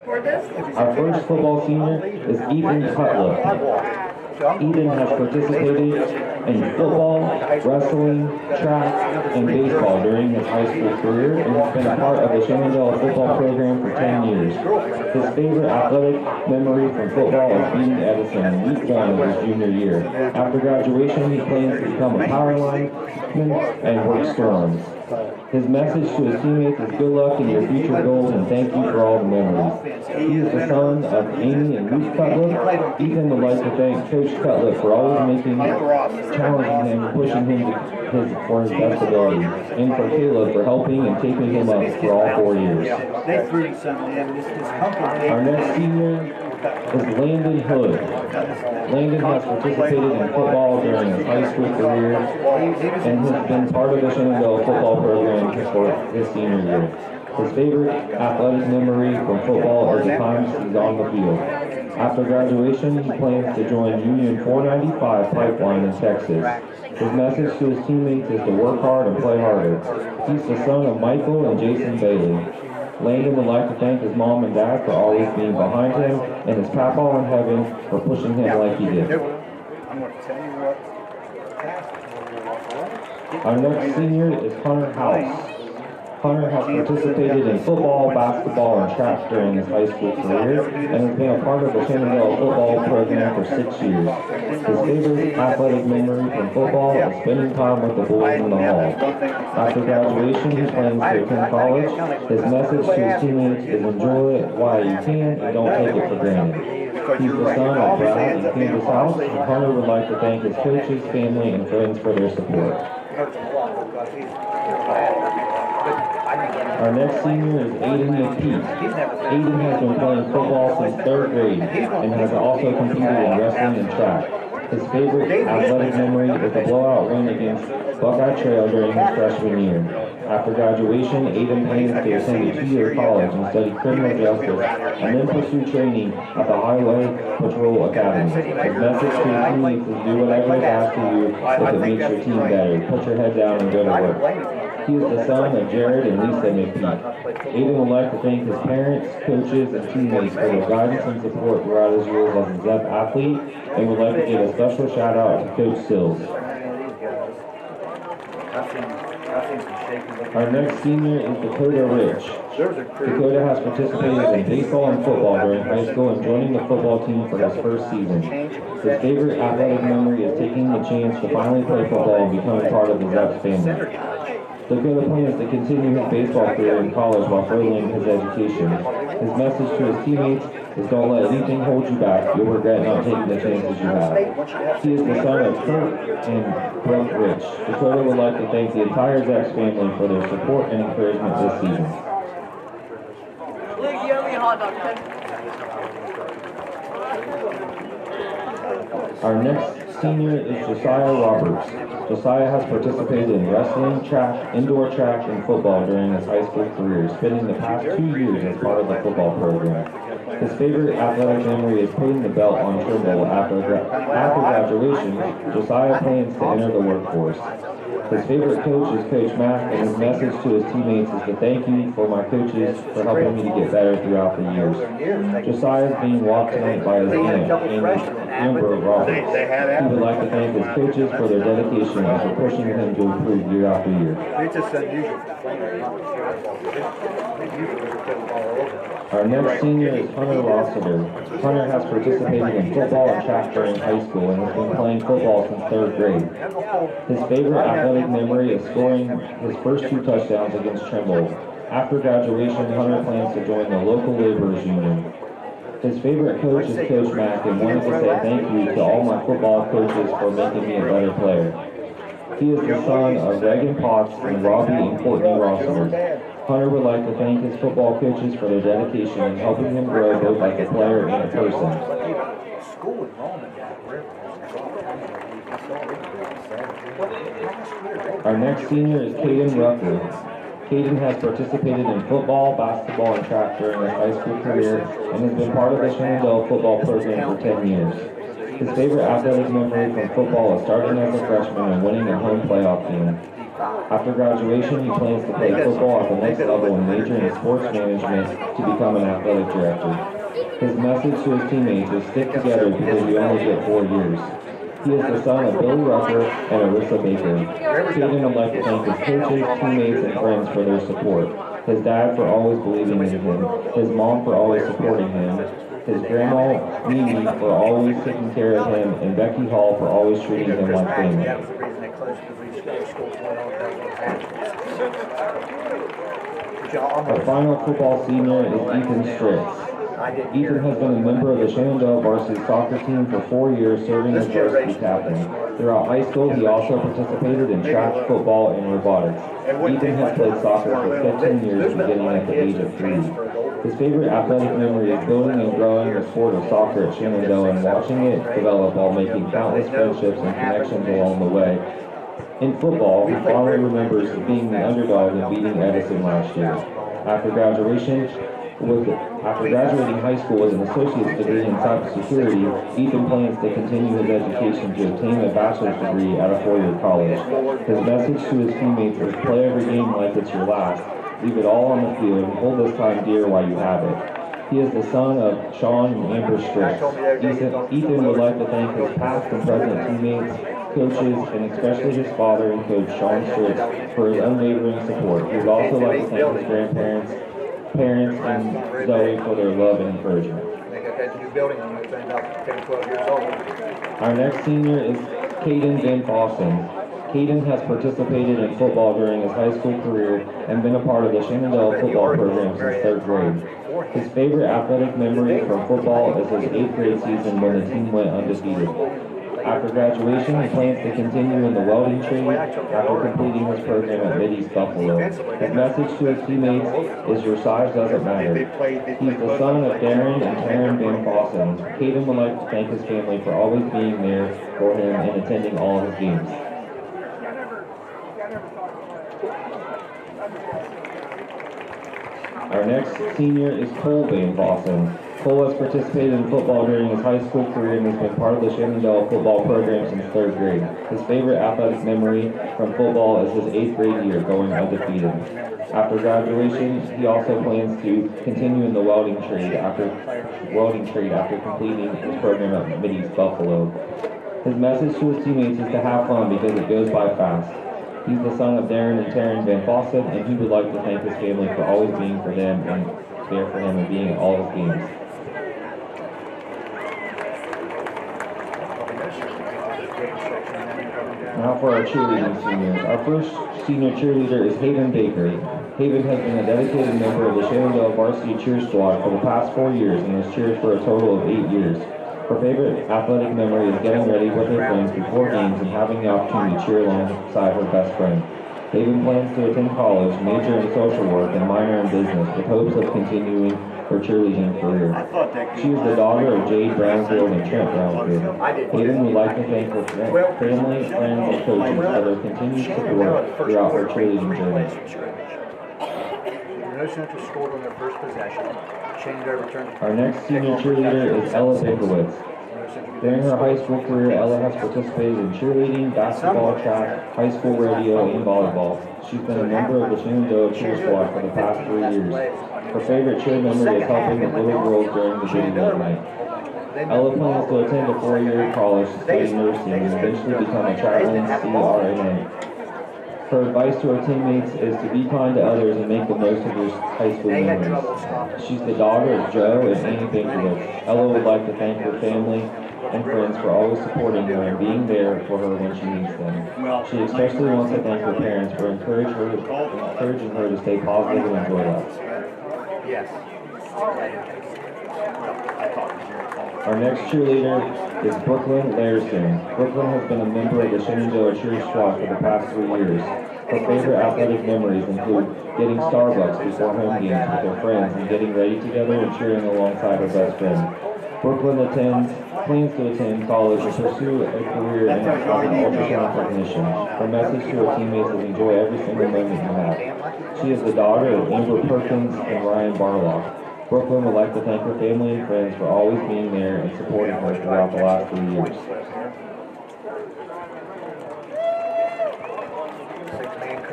Our first football senior is Aiden Cutler. Aiden has participated in football, wrestling, track, and baseball during his high school career and has been a part of the Shenandoah football program for 10 years. His favorite athletic memory from football is beating Edison in week 1 of his junior year. After graduation, he plans to become a power lineman and work storms. His message to his teammates is good luck in your future goals and thank you for all the memories. He is the son of Amy and Ruth Cutler. Ethan would like to thank Coach Cutler for always challenging him, pushing him for his best ability, and for Caleb for helping and taping him up for all 4 years. Our next senior is Landon Hood. Landon has participated in football during his high school career and has been part of the Shenandoah football program for his senior year. His favorite athletic memory from football is the times he's on the field. After graduation, he plans to join Union 495 Pipeline in Texas. His message to his teammates is to work hard and play harder. He's the son of Michael and Jason Bailey. Landon would like to thank his mom and dad for always being behind him and his papa in heaven for pushing him like he did. Our next senior is Hunter House. Hunter has participated in football, basketball, and track during his high school career and has been a part of the Shenandoah football program for 6 years. His favorite athletic memory from football is spending time with the boys in the hall. After graduation, he plans to attend college. His message to his teammates is enjoy it while you can and don't take it for granted. He's the son of Brad and Kansas House, and Hunter would like to thank his coaches, family, and friends for their support. Our next senior is Aiden McPeak. Aiden has been playing football since 3rd grade and has also competed in wrestling and track. His favorite athletic memory is the blowout win against Buckeye Trail during his freshman year. After graduation, Aiden plans to attend a 2-year college and study criminal justice and then pursue training at the Highway Patrol Academy. His message to his teammates is do whatever is asked of you if it makes your team better. Put your head down and go to work. He is the son of Jared and Lisa McPeak. Aiden would like to thank his parents, coaches, and teammates for their guidance and support throughout his years as a Zep athlete, and would like to give a special shout out to Coach Sills. Our next senior is Dakota Rich. Dakota has participated in baseball and football during high school and joining the football team for his first season. His favorite athletic memory is taking the chance to finally play football and becoming part of the Zeps family. Dakota plans to continue his baseball career in college while furthering his education. His message to his teammates is don't let anything hold you back. You'll regret not taking the chances you have. He is the son of Kurt and Brillin Rich. Dakota would like to thank the entire Zeps family for their support and encouragement this season. Our next senior is Josiah Roberts. Josiah has participated in wrestling, track, indoor track, and football during his high school career, spending the past 2 years as part of the football program. His favorite athletic memory is putting the belt on Trimble after graduation. Josiah plans to enter the workforce. His favorite coach is Coach Mack, and his message to his teammates is to thank you for my coaches for helping me to get better throughout the years. Josiah is being walked tonight by his aunt, Amber Roberts. He would like to thank his coaches for their dedication and for pushing him to improve year after year. Our next senior is Hunter Rossiter. Hunter has participated in football and track during high school and has been playing football since 3rd grade. His favorite athletic memory is scoring his first 2 touchdowns against Trimble. After graduation, Hunter plans to join the local laborers union. His favorite coach is Coach Mack and wanted to say thank you to all my football coaches for making me a better player. He is the son of Reagan Potts and Robbie and Courtney Rossiter. Hunter would like to thank his football coaches for their dedication in helping him grow both as a player and a person. Our next senior is Kaden Rucker. Kaden has participated in football, basketball, and track during his high school career and has been part of the Shenandoah football program for 10 years. His favorite athletic memory from football is starting as a freshman and winning a home playoff game. After graduation, he plans to play football at the next level and major in sports management to become an athletic director. His message to his teammates is stick together because you only get 4 years. He is the son of Billy Rucker and Alyssa Baker. Kaden would like to thank his coaches, teammates, and friends for their support. His dad for always believing in him. His mom for always supporting him. His grandma, Mimi, for always taking care of him. And Becky Hall for always treating him like family. Our final football senior is Ethan Stricks. Ethan has been a member of the Shenandoah varsity soccer team for 4 years, serving as varsity captain. Throughout high school, he also participated in track, football, and robotics. Ethan has played soccer for 15 years, beginning at the age of 3. His favorite athletic memory is building and growing the sport of soccer at Shenandoah and watching it develop while making countless friendships and connections along the way. In football, he fondly remembers being the underdog and beating Edison last year. After graduating high school with an associate's degree in cybersecurity, Ethan plans to continue his education to obtain a bachelor's degree at a four-year college. His message to his teammates is play every game like it's your last. Leave it all on the field and hold this time dear while you have it. He is the son of Sean and Amber Stricks. Ethan would like to thank his past and present teammates, coaches, and especially his father and coach, Sean Stricks, for his unwavering support. He would also like to thank his grandparents, parents, and Zoe for their love and encouragement. Our next senior is Kaden Benson. Kaden has participated in football during his high school career and been a part of the Shenandoah football program since 3rd grade. His favorite athletic memory from football is his 8th grade season when the team went undefeated. After graduation, he plans to continue in the welding trade after completing his program at Mid-East Buffalo. His message to his teammates is your size doesn't matter. He's the son of Darren and Karen Benson. Kaden would like to thank his family for always being there for him and attending all of his games. Our next senior is Cole Benson. Cole has participated in football during his high school career and has been part of the Shenandoah football program since 3rd grade. His favorite athletic memory from football is his 8th grade year going undefeated. After graduation, he also plans to continue in the welding trade after completing his program at Mid-East Buffalo. His message to his teammates is to have fun because it goes by fast. He's the son of Darren and Taryn Benson, and he would like to thank his family for always being for them and there for him and being at all his games. Now for our cheerleading seniors. Our first senior cheerleader is Haven Baker. Haven has been a dedicated member of the Shenandoah varsity cheer squad for the past 4 years and has cheered for a total of 8 years. Her favorite athletic memory is getting ready with her friends before games and having the opportunity to cheer alongside her best friend. Haven plans to attend college, major in social work, and minor in business with hopes of continuing her cheerleading career. She is the daughter of Jade Brownfield and Trent Brownfield. Haven would like to thank her family, friends, and coaches for their continued support throughout her cheerleading journey. Central scored on their first possession. Our next senior cheerleader is Ella Bakeritz. During her high school career, Ella has participated in cheerleading, basketball, track, high school rodeo, and volleyball. She's been a member of the Shenandoah cheer squad for the past 3 years. Her favorite cheer memory is helping with little girls during the video night. Ella plans to attend a 4-year college to study nursing and eventually become a traveling CRNA. Her advice to her teammates is to be kind to others and make the most of your high school memories. She's the daughter of Joe and Annie Bakeritz. Ella would like to thank her family and friends for always supporting her and being there for her when she needs them. She especially wants to thank her parents for encouraging her to stay positive and enjoy life. Yes. Our next cheerleader is Brillin Ryen. Brillin has been a member of the Shenandoah cheer squad for the past 3 years. Her favorite athletic memories include getting Starbucks before home games with her friends and getting ready together and cheering alongside her best friend. Brillin plans to attend college and pursue a career in ultrasound technician. Her message to her teammates is enjoy every single moment you have. She is the daughter of Amber Perkins and Ryan Barlock. Brillin would like to thank her family and friends for always being there and supporting her throughout the last 3 years.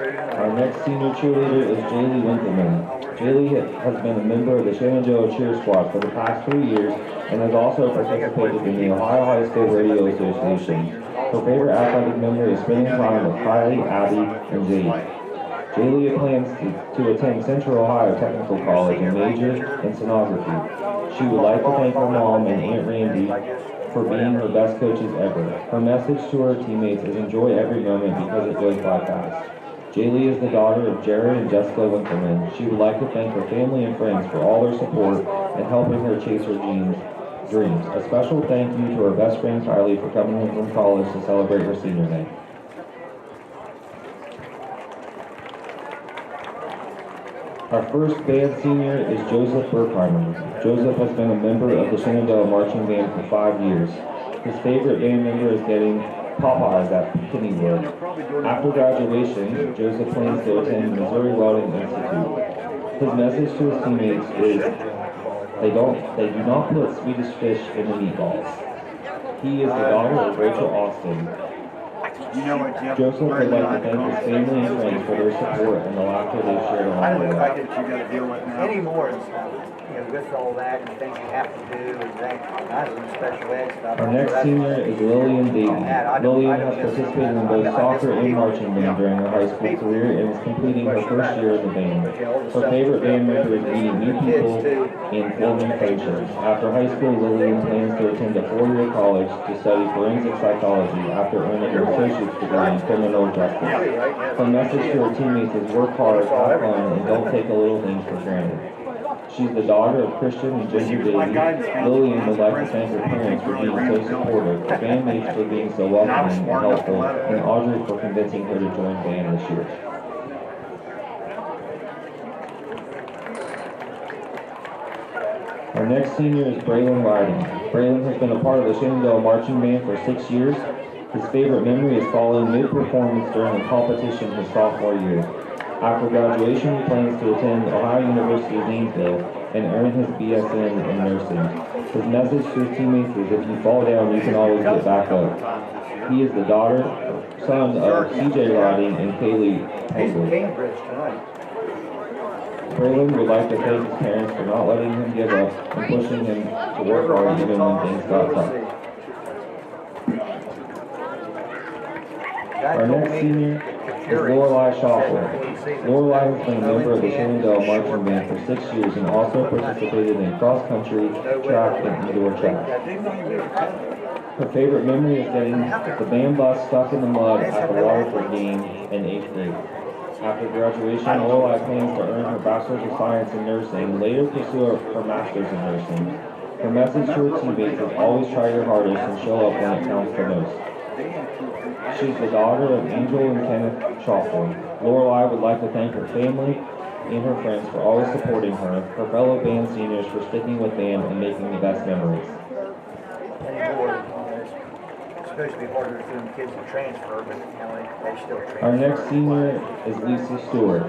Our next senior cheerleader is Jaylee Winman. Jaylee has been a member of the Shenandoah Cheer Squad for the past 3 years and has also participated in the Ohio High School Radio Association. Her favorite athletic memory is spending time with Kylie, Addie, and Jade. Jaylee plans to attend Central Ohio Technical College and major in sonography. She would like to thank her mom and Aunt Randy for being her best coaches ever. Her message to her teammates is enjoy every moment because it goes by fast. Jaylee is the daughter of Jared and Jessica Winkelman. She would like to thank her family and friends for all their support and helping her chase her dreams. A special thank you to her best friend Kylie for coming home from college to celebrate her senior day. Our first band senior is Joseph Berkheimer. Joseph has been a member of the Shenandoah Marching Band for 5 years. His favorite band member is getting Popeyes at Kennywood. After graduation, Joseph plans to attend Missouri Welding Institute. His message to his teammates is, they do not put Swedish fish in the meatballs. He is the daughter of Rachel Austin. Joseph would like to thank his family and friends for their support and the laughter they've shared along the way. Anymore, with all that and things you have to do and things, not some special ed stuff. Our next senior is Lillian Dy. Lillian has participated in both soccer and marching band during her high school career and is completing her first year in the band. Her favorite band member is meeting new people and forming friendships. After high school, Lillian plans to attend a 4-year college to study forensic psychology after earning her associate's degree in criminal justice. Her message to her teammates is work hard, have fun, and don't take the little things for granted. She's the daughter of Christian and Ginger Baby. Lillian would like to thank her parents for being so supportive, her bandmates for being so welcoming and helpful, and Audrey for convincing her to join band this year. Our next senior is Brillin Ryen. Brillin has been a part of the Shenandoah Marching Band for 6 years. His favorite memory is falling mid-performance during a competition his sophomore year. After graduation, he plans to attend Ohio University Zanesville and earn his BSN in nursing. His message to his teammates is if you fall down, you can always get back up. He is the son of CJ Roddy and Kaylee Hangle. Brillin would like to thank his parents for not letting him give up and pushing him to work hard even when things got tough. Our next senior is Lauraai Schoffer. Lauraai has been a member of the Shenandoah Marching Band for 6 years and also participated in cross-country, track, and indoor track. Her favorite memory is getting the band bus stuck in the mud at the Waterford game in 8th grade. After graduation, Lauraai plans to earn her Bachelor's of Science in Nursing and later pursue her Master's in Nursing. Her message to her teammates is always try your hardest and show up when it counts the most. She's the daughter of Angel and Kenneth Schoffer. Lauraai would like to thank her family and her friends for always supporting her, her fellow band seniors for sticking with band and making the best memories. Especially harder for them kids to transfer, but they still transfer. Our next senior is Lisa Stewart.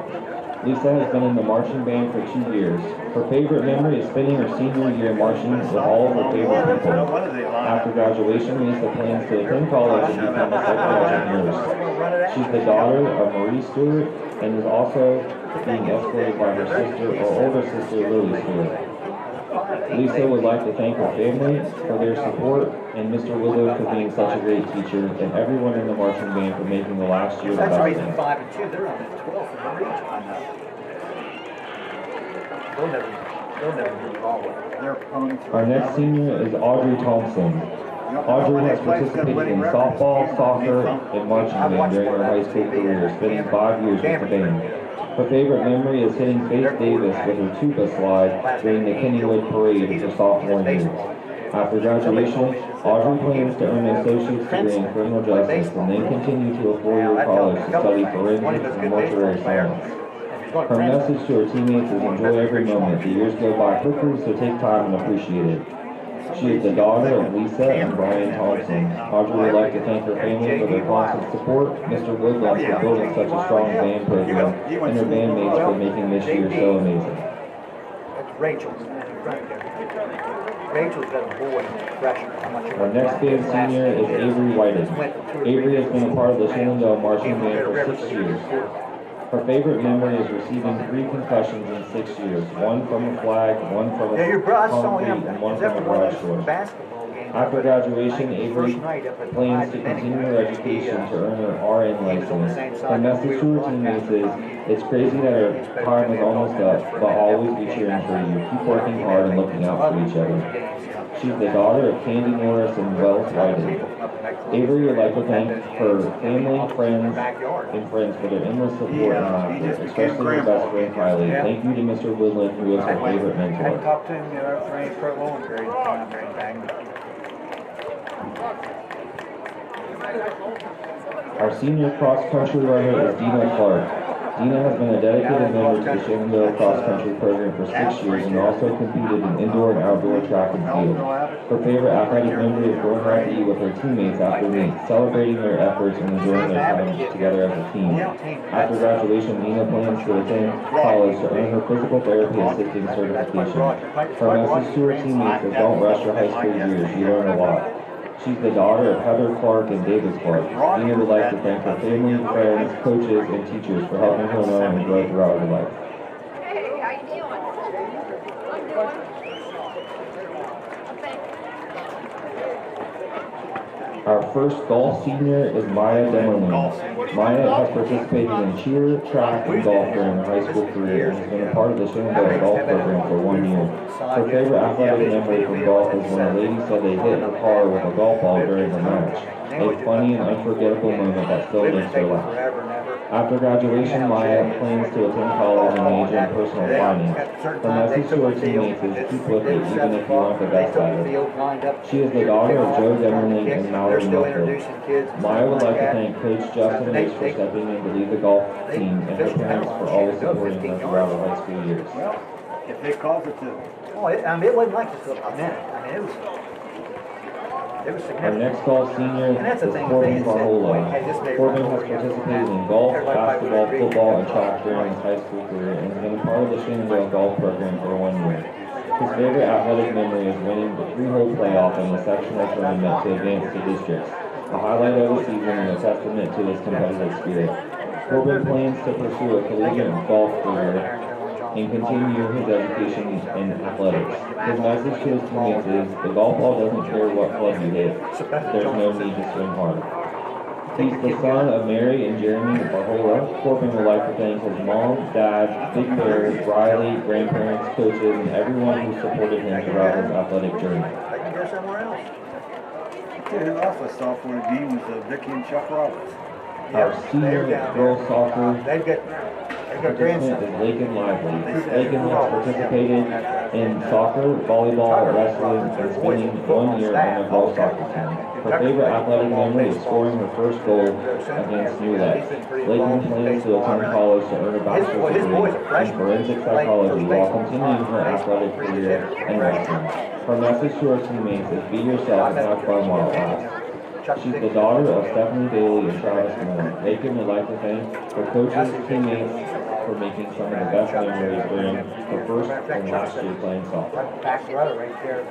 Lisa has been in the marching band for 2 years. Her favorite memory is spending her senior year marching with all of her favorite people. After graduation, Lisa plans to attend college and become a psychiatric nurse. She's the daughter of Marie Stewart and is also being escorted by her sister or older sister, Lily Stewart. Lisa would like to thank her family for their support and Mr. Willard for being such a great teacher and everyone in the marching band for making the last year the best. That's 5 and 2. They're on the 12th in the region. They'll never move forward. Our next senior is Audrey Thompson. Audrey has participated in softball, soccer, and marching band during her high school career, spending 5 years with the band. Her favorite memory is hitting Faith Davis with her tuba slide during the Kennywood Parade her sophomore year. After graduation, Audrey plans to earn an associate's degree in criminal justice and then continue to a 4-year college to study forensics and mortuary science. Her message to her teammates is enjoy every moment. The years go by quickly, so take time and appreciate it. She is the daughter of Lisa and Brian Thompson. Audrey would like to thank her family for their constant support, Mr. Woodland for building such a strong band program, and her bandmates for making this year so amazing. That's Rachel's right there. Rachel's got a boy freshman. Our next band senior is Avery Whiting. Avery has been a part of the Shenandoah Marching Band for 6 years. Her favorite memory is receiving 3 concussions in 6 years, one from a flag, one from a concrete, and one from a garage door. After graduation, Avery plans to continue her education to earn her RN license. Her message to her teammates is, it's crazy that her time is almost up, but I'll always be cheering for you. Keep working hard and looking out for each other. She's the daughter of Candy Norris and Wells Whiting. Avery would like to thank her family, friends for their endless support and laughter, especially her best friend Kylie. Thank you to Mr. Woodland, who is her favorite mentor. I talked to him, for any long period of time or anything. Our senior cross-country runner is Dena Clark. Dena has been a dedicated member to the Shenandoah cross-country program for 6 years and also competed in indoor and outdoor track and field. Her favorite athletic memory is going out to eat with her teammates after meets, celebrating their efforts and enjoying their time together as a team. After graduation, Dena plans to attend college to earn her physical therapy assisting certification. Her message to her teammates is don't rush your high school years, you learn a lot. She's the daughter of Heather Clark and David Clark. Dena would like to thank her family, friends, coaches, and teachers for helping her learn and grow throughout her life. Hey, how you doing? Our first golf senior is Maya Demerlin. Maya has participated in cheer, track, and golf during her high school career and has been a part of the Shenandoah golf program for 1 year. Her favorite athletic memory from golf is when a lady said they hit her car with a golf ball during a match. A funny and unforgettable moment that still makes her laugh. After graduation, Maya plans to attend college and major in personal finance. Her message to her teammates is keep with it even if you aren't the best at it. She is the daughter of Joe Demerling and Mallory Milford. Maya would like to thank Coach Justin Rich for stepping in to lead the golf team and her parents for always supporting her throughout her high school years. If they cause it to. Oh, it wasn't like this for a minute. I mean, it was Our significant. next golf senior And that's is the thing, Corbin they said, Farhola. boy, hey, this may Corbin run has over you. participated in golf, Everybody basketball, would agree. football, and track during his high school career and has been a part of the Shenandoah golf program for 1 year. His favorite athletic memory is winning the 3-hole playoff in the sectional tournament to advance to districts, a highlight of the season and a testament to his competitive spirit. Corbin plans to pursue a collegiate golf career and continue his education in athletics. His message to his teammates is, the golf ball doesn't care what club you hit, there's no need to swing hard. He's the son of Mary and Jeremy Farhola. Corbin would like to thank his mom, dad, Big Bear, Riley, grandparents, coaches, and everyone who supported him throughout his athletic journey. I can go somewhere else. Who else I saw for the game was Vicky and Chuck Roberts. Our senior girls soccer They've got participant grandsons. is Lakin Lively. Lakin has participated in soccer, volleyball, wrestling, and spinning 1 year on the girls soccer team. Her favorite athletic memory is scoring her first goal against New Lex. Lakin plans to attend college to earn a bachelor's degree in forensic psychology while continuing her athletic career in wrestling. Her message to her teammates is be yourself and have fun while it lasts. She's the daughter of Stephanie Daly and Travis Moore. Lakin would like to thank her coaches and teammates for making some of the best memories during her first and last year playing soccer. Back rudder right there.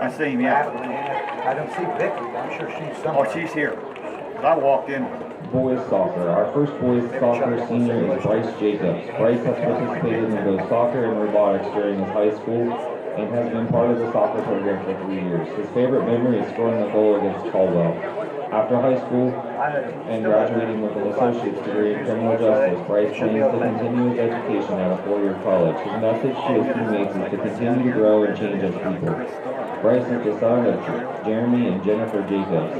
I see him, yeah. I don't see Vicky, but I'm sure she's Oh, somewhere. she's here. I walked in. Boys soccer. Our first boys soccer senior is Bryce Jacobs. Bryce has participated in both soccer and robotics during his high school and has been part of the soccer program for 3 years. His favorite memory is scoring a goal against Caldwell. After high school and graduating with an associate's degree in criminal justice, Bryce plans to continue his education at a 4-year college. His message to his teammates is to continue to grow and change as people. Bryce is the son of Jeremy and Jennifer Jacobs.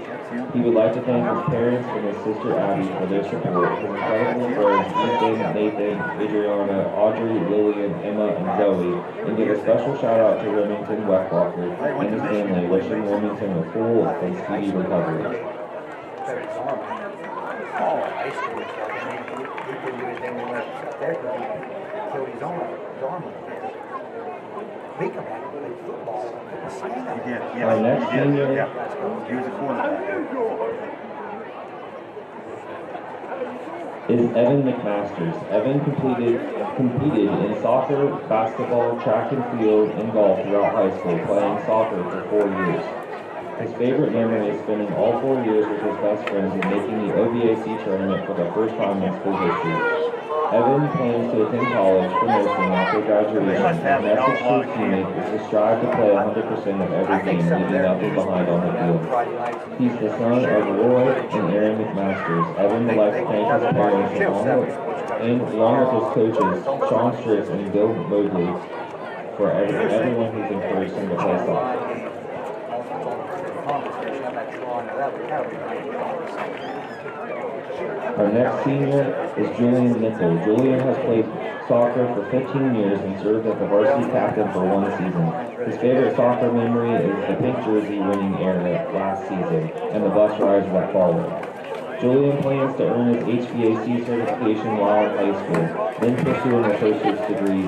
He would like to thank his parents and his sister Addie for their support, his incredible friends Ethan, Nathan, Adriana, Audrey, Lillian, Emma, and Zoe, and give a special shout out to Remington Wecklocker and his family, wishing Remington a full and speedy recovery. High school stuff. I mean, he couldn't do anything when he was up there because he killed his arm with this. Think about it, played football. Our next senior He was a quarterback. is Evan McMasters. Evan competed in soccer, basketball, track and field, and golf throughout high school, playing soccer for 4 years. His favorite memory is spending all 4 years with his best friends and making the OVAC tournament for the first time in school history. Evan plans to attend college for nursing after graduation. His message to his teammates is to strive to play 100% of every game, leaving nothing behind on the field. He's the son of Roy and Aaron McMasters. Evan would like to thank his parents along with his coaches, Sean Stricks and Bill Mobley, for everyone who's encouraged him to play soccer. Our next senior is Julian Mitchell. Julian has played soccer for 15 years and served as the varsity captain for one season. His favorite soccer memory is the pink jersey winning era last season and the bus rides that followed. Julian plans to earn his HVAC certification while in high school, then pursue an associate's degree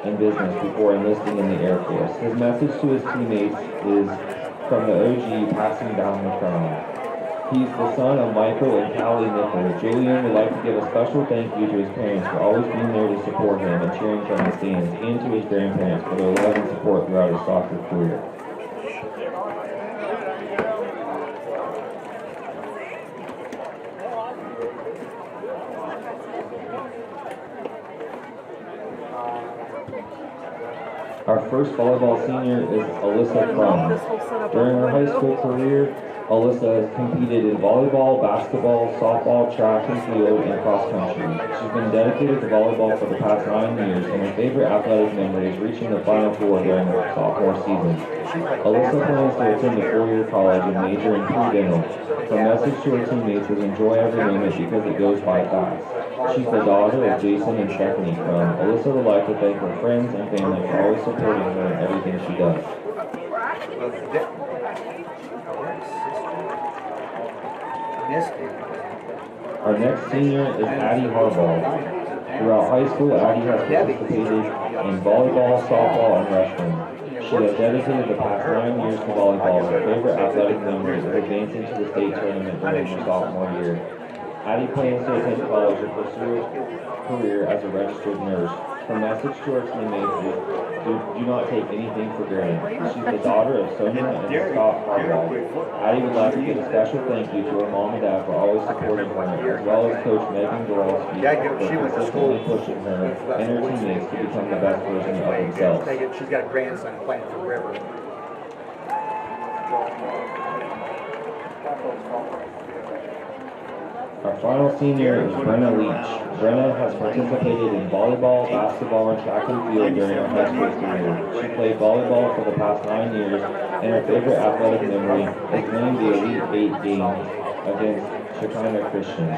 in business before enlisting in the Air Force. His message to his teammates is from the OG passing down the crown. He's the son of Michael and Callie Nichols. Julian would like to give a special thank you to his parents for always being there to support him and cheering from the stands, and to his grandparents for their love and support throughout his soccer career. Our first volleyball senior is Alyssa Crum. During her high school career, Alyssa has competed in volleyball, basketball, softball, track and field, and cross country. She's been dedicated to volleyball for the past 9 years, and her favorite athletic memory is reaching the Final Four during her sophomore season. Alyssa plans to attend a 4-year college and major in pre-dental. Her message to her teammates is enjoy every moment because it goes by fast. She's the daughter of Jason and Stephanie Crum. Alyssa would like to thank her friends and family for always supporting her in everything she does. Our next senior is Addie Har. Throughout high school, Addie has participated in volleyball, softball, and wrestling. She has dedicated the past 9 years to volleyball. Her favorite athletic memory is advancing to the state tournament during her sophomore year. Addie plans to attend college and pursue a career as a registered nurse. Her message to her teammates is, do not take anything for granted. She's the daughter of Sonia and Scott Harbaugh. Addie would like to give a special thank you to her mom and dad for always supporting her, as well as Coach Megan Goralski for consistently pushing her and her teammates to become the best version of themselves. She's got a grandson playing for River. Our final senior is Brena Leech. Brena has participated in volleyball, basketball, and track and field during her high school career. She played volleyball for the past 9 years, and her favorite athletic memory is winning the Elite 8 games against Shekinah Christian.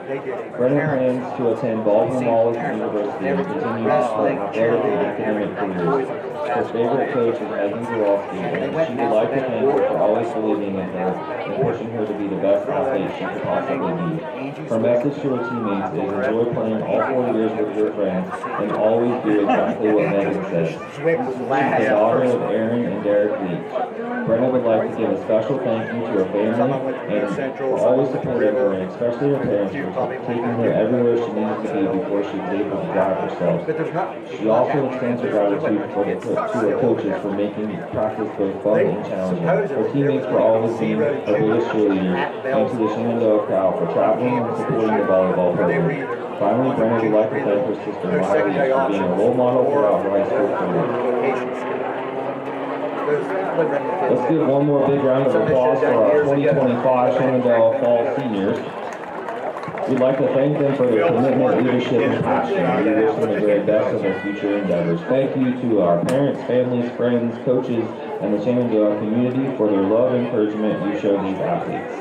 Brena plans to attend Baldwin Wallace University and continue her athletic and academic careers. Her favorite coach is Megan Goralski, and she would like to thank her for always believing in her and pushing her to be the best athlete she could possibly be. Her message to her teammates is enjoy playing all 4 years with your friends and always do exactly what Megan says. She's the daughter of Aaron and Derek Leach. Brena would like to give a special thank you to her family and for always supporting her, and especially her parents for taking her everywhere she needed to be before she was able to drive herself. She also extends her gratitude to her coaches for making practice both fun and challenging. Her teammates for always being her biggest cheerleaders, and to the Shenandoah crowd for traveling and supporting the volleyball program. Finally, Brena would like to thank her sister Lauraai Schoffer for being a role model throughout her high school career. Let's give one more big round of applause for our 2025 Shenandoah Fall Seniors. We'd like to thank them for their commitment, leadership, and passion. We wish them the very best of their future endeavors. Thank you to our parents, families, friends, coaches, and the Shenandoah community for their love and encouragement you show these athletes.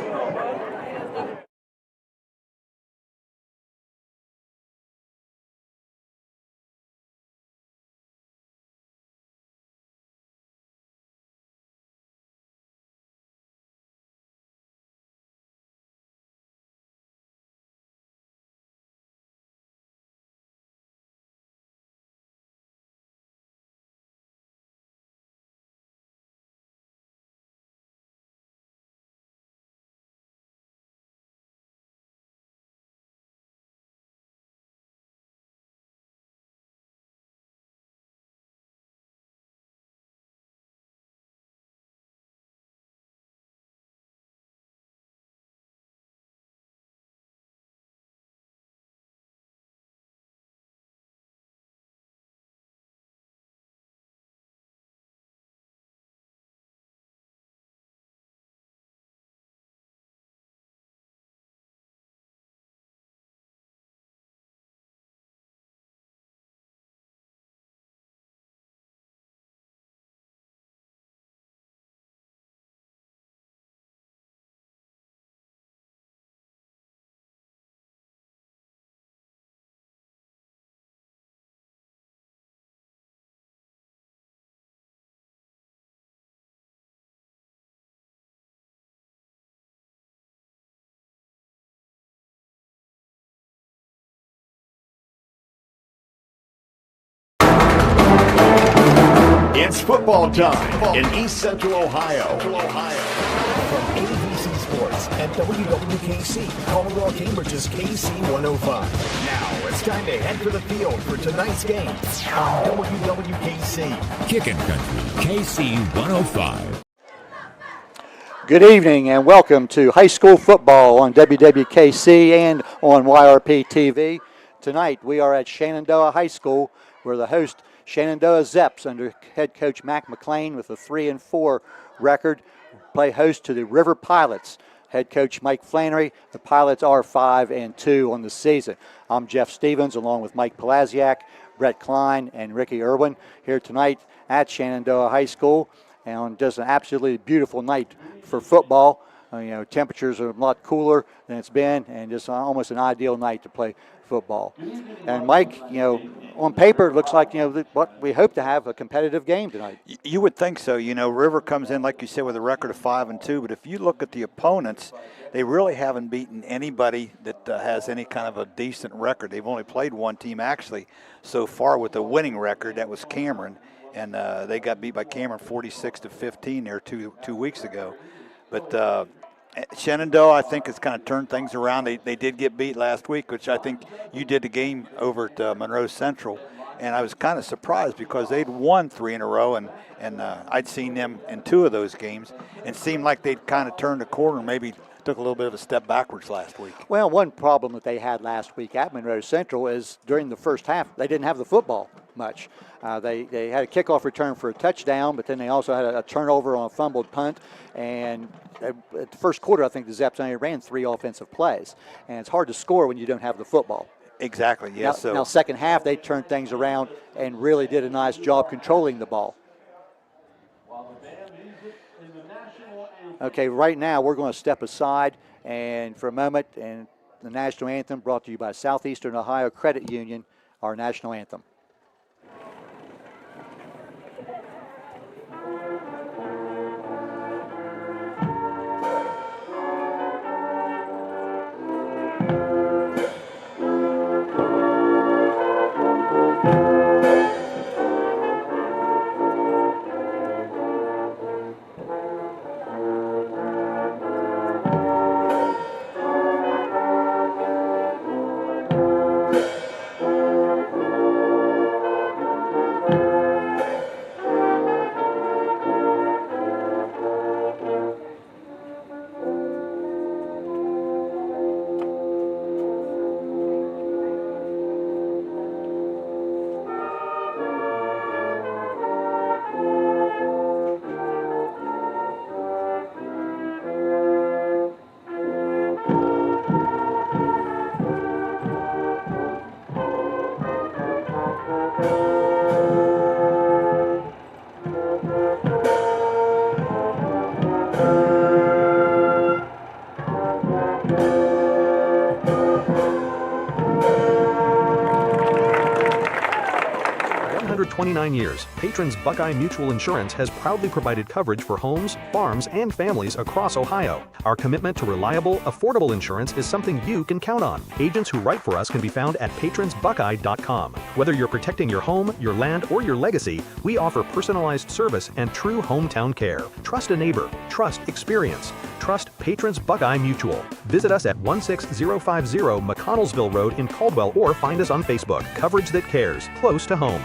It's football time in East Central Ohio. From AVC Sports at WWKC, Caldwell Cambridge's KC 105. Now it's time to head for the field for tonight's game on WWKC. Kickin' Country, KC 105. Good evening and welcome to high school football on WWKC and on YRPtv. Tonight we are at Shenandoah High School. We're the host, Shenandoah Zeps, under head coach Mac McLean with a 3-4 record. Play host to the River Pilots. Head coach Mike Flannery. The Pilots are 5-2 on the season. I'm Jeff Stevens along with Mike Podlasiak, Brett Klein, and Ricky Irwin here tonight at Shenandoah High School. And just an absolutely beautiful night for football. Temperatures are a lot cooler than it's been, and just almost an ideal night to play football. And Mike, on paper it looks like what we hope to have a competitive game tonight. You would think so. River comes in, like you said, with a record of 5-2. But if you look at the opponents, they really haven't beaten anybody that has any kind of a decent record. They've only played one team actually so far with a winning record. That was Cameron, and they got beat by Cameron 46-15 there two weeks ago. But Shenandoah, I think, has kind of turned things around. They did get beat last week, which I think you did the game over at Monroe Central. And I was kind of surprised because they'd won 3 in a row, and I'd seen them in 2 of those games. And it seemed like they'd kind of turned the corner and maybe took a little bit of a step backwards last week. Well, one problem that they had last week at Monroe Central is during the first half, they didn't have the football much. They had a kickoff return for a touchdown, but then they also had a turnover on a fumbled punt. And at the first quarter, I think the Zeps only ran 3 offensive plays. And it's hard to score when you don't have the football. Exactly, yes. Now second half, they turned things around and really did a nice job controlling the ball. Okay, right now we're going to step aside and for a moment, and the national anthem brought to you by Southeastern Ohio Credit Union, our national anthem. Years, Patrons Buckeye Mutual Insurance has proudly provided coverage for homes, farms, and families across Ohio. Our commitment to reliable, affordable insurance is something you can count on. Agents who write for us can be found at patronsbuckeye.com. Whether you're protecting your home, your land, or your legacy, we offer personalized service and true hometown care. Trust a neighbor. Trust experience. Trust Patrons Buckeye Mutual. Visit us at 16050 McConnellsville Road in Caldwell or find us on Facebook. Coverage that cares. Close to home.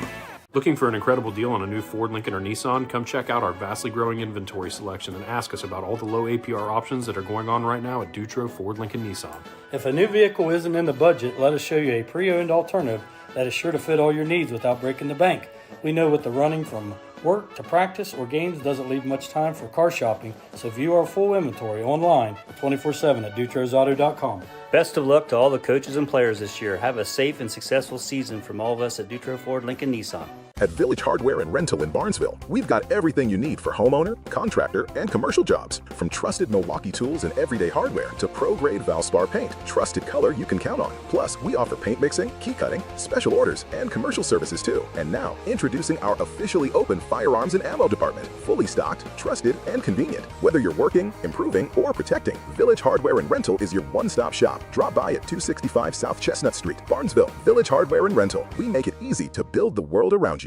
Looking for an incredible deal on a new Ford, Lincoln, or Nissan? Come check out our vastly growing inventory selection and ask us about all the low APR options that are going on right now at Dutro Ford, Lincoln, Nissan. If a new vehicle isn't in the budget, let us show you a pre-owned alternative that is sure to fit all your needs without breaking the bank. We know with the running from work to practice or games doesn't leave much time for car shopping, so view our full inventory online 24/7 at dutrosauto.com. Best of luck to all the coaches and players this year. Have a safe and successful season from all of us at Dutro Ford, Lincoln, Nissan. At Village Hardware and Rental in Barnesville, we've got everything you need for homeowner, contractor, and commercial jobs. From trusted Milwaukee tools and everyday hardware to pro-grade Valspar paint, trusted color you can count on. Plus, we offer paint mixing, key cutting, special orders, and commercial services too. And now, introducing our officially open firearms and ammo department. Fully stocked, trusted, and convenient. Whether you're working, improving, or protecting, Village Hardware and Rental is your one-stop shop. Drop by at 265 South Chestnut Street, Barnesville. Village Hardware and Rental. We make it easy to build the world around you.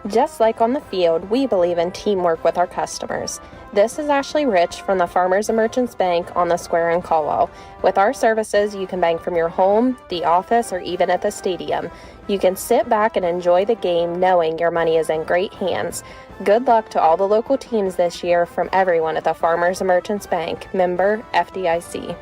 Just like on the field, we believe in teamwork with our customers. This is Ashley Rich from the Farmers and Merchants Bank on the Square in Caldwell. With our services, you can bank from your home, the office, or even at the stadium. You can sit back and enjoy the game knowing your money is in great hands. Good luck to all the local teams this year from everyone at the Farmers and Merchants Bank, member FDIC.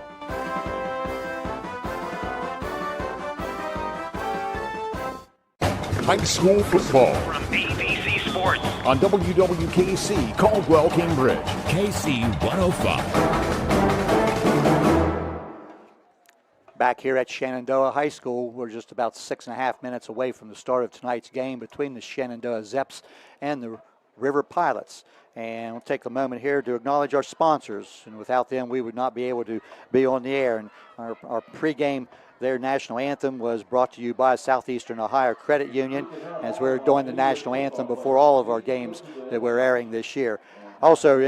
High school football From AVC Sports. on WWKC Caldwell, Cambridge. KC 105. Back here at Shenandoah High School, we're just about 6.5 minutes away from the start of tonight's game between the Shenandoah Zeps and the River Pilots. And we'll take a moment here to acknowledge our sponsors. And without them, we would not be able to be on the air. And our pregame, their national anthem was brought to you by Southeastern Ohio Credit Union, as we're doing the national anthem before all of our games that we're airing this year. Also,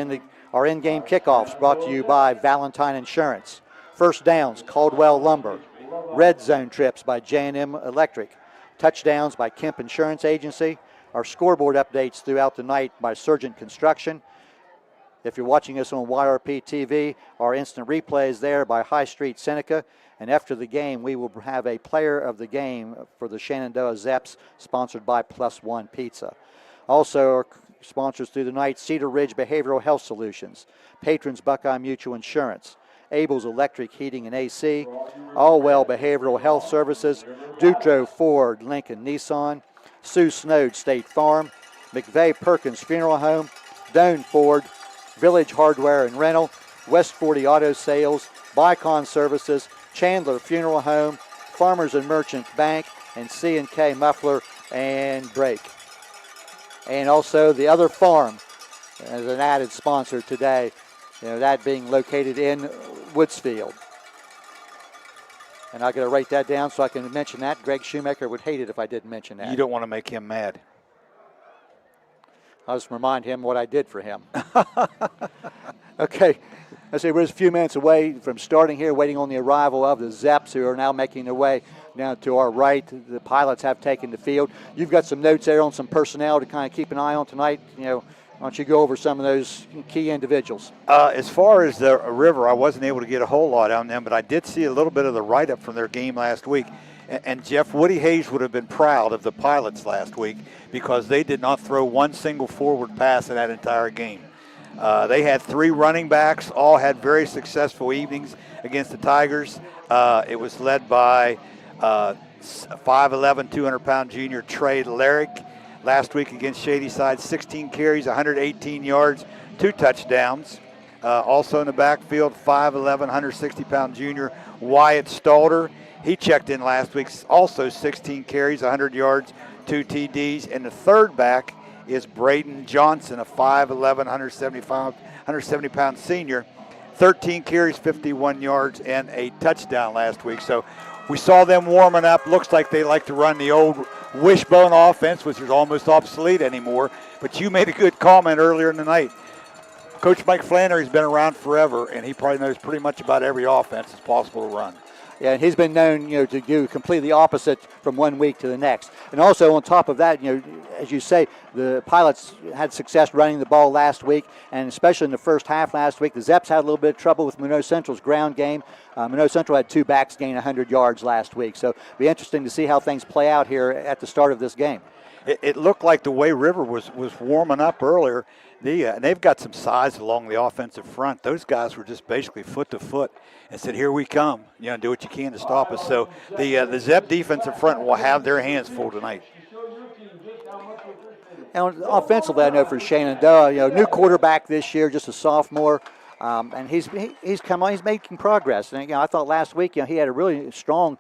our in-game kickoffs brought to you by Valentine Insurance. First downs, Caldwell Lumber. Red Zone trips by J&M Electric. Touchdowns by Kemp Insurance Agency. Our scoreboard updates throughout the night by Surgent Construction. If you're watching us on YRPtv, our instant replays there by High Street Seneca. And after the game, we will have a player of the game for the Shenandoah Zeps, sponsored by Plus One Pizza. Also, our sponsors through the night, Cedar Ridge Behavioral Health Solutions, Patrons Buckeye Mutual Insurance, Abel's Electric Heating and AC, Allwell Behavioral Health Services, Dutro Ford, Lincoln Nissan, Sue Snowd State Farm, McVeigh Perkins Funeral Home, Doane Ford, Village Hardware and Rental, West 40 Auto Sales, Bicon Services, Chandler Funeral Home, Farmers and Merchant Bank, and C&K Muffler and Brake. And also the Other Farm as an added sponsor today, that being located in Woodsfield. And I got to write that down so I can mention that. Greg Shoemaker would hate it if I didn't mention that. You don't want to make him mad. I'll just remind him what I did for him. Okay, let's see, we're just a few minutes away from starting here, waiting on the arrival of the Zeps, who are now making their way down to our right. The Pilots have taken the field. You've got some notes there on some personnel to kind of keep an eye on tonight. Why don't you go over some of those key individuals? As far as the River, I wasn't able to get a whole lot on them, but I did see a little bit of the write-up from their game last week. And Jeff, Woody Hayes would have been proud of the Pilots last week because they did not throw one single forward pass in that entire game. They had 3 running backs, all had very successful evenings against the Tigers. It was led by 5'11", 200-pound junior Trey Larrick. Last week against Shadyside, 16 carries, 118 yards, 2 touchdowns. Also in the backfield, 5'11", 160-pound junior Wyatt Stalter. He checked in last week, also 16 carries, 100 yards, 2 TDs. And the third back is Braden Johnson, a 5'11", 170-pound senior. 13 carries, 51 yards, and a touchdown last week. So we saw them warming up. Looks like they like to run the old wishbone offense, which is almost obsolete anymore. But you made a good comment earlier in the night. Coach Mike Flannery's been around forever, and he probably knows pretty much about every offense that's possible to run. Yeah, and he's been known, to do completely opposite from one week to the next. And also on top of that, as you say, the Pilots had success running the ball last week, and especially in the first half last week. The Zeps had a little bit of trouble with Minot Central's ground game. Minot Central had 2 backs gain 100 yards last week. So it'll be interesting to see how things play out here at the start of this game. It looked like the way River was warming up earlier, they've got some size along the offensive front. Those guys were just basically foot to foot and said, here we come, do what you can to stop us. So the Zep defensive front will have their hands full tonight. And offensively, I know for Shenandoah, new quarterback this year, just a sophomore, and he's come on, he's making progress. And I thought last week, he had a really strong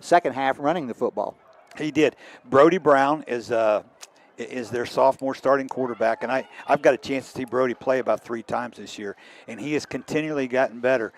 second half running the football. He did. Brody Brown is their sophomore starting quarterback, and I've got a chance to see Brody play about 3 times this year, and he has continually gotten better.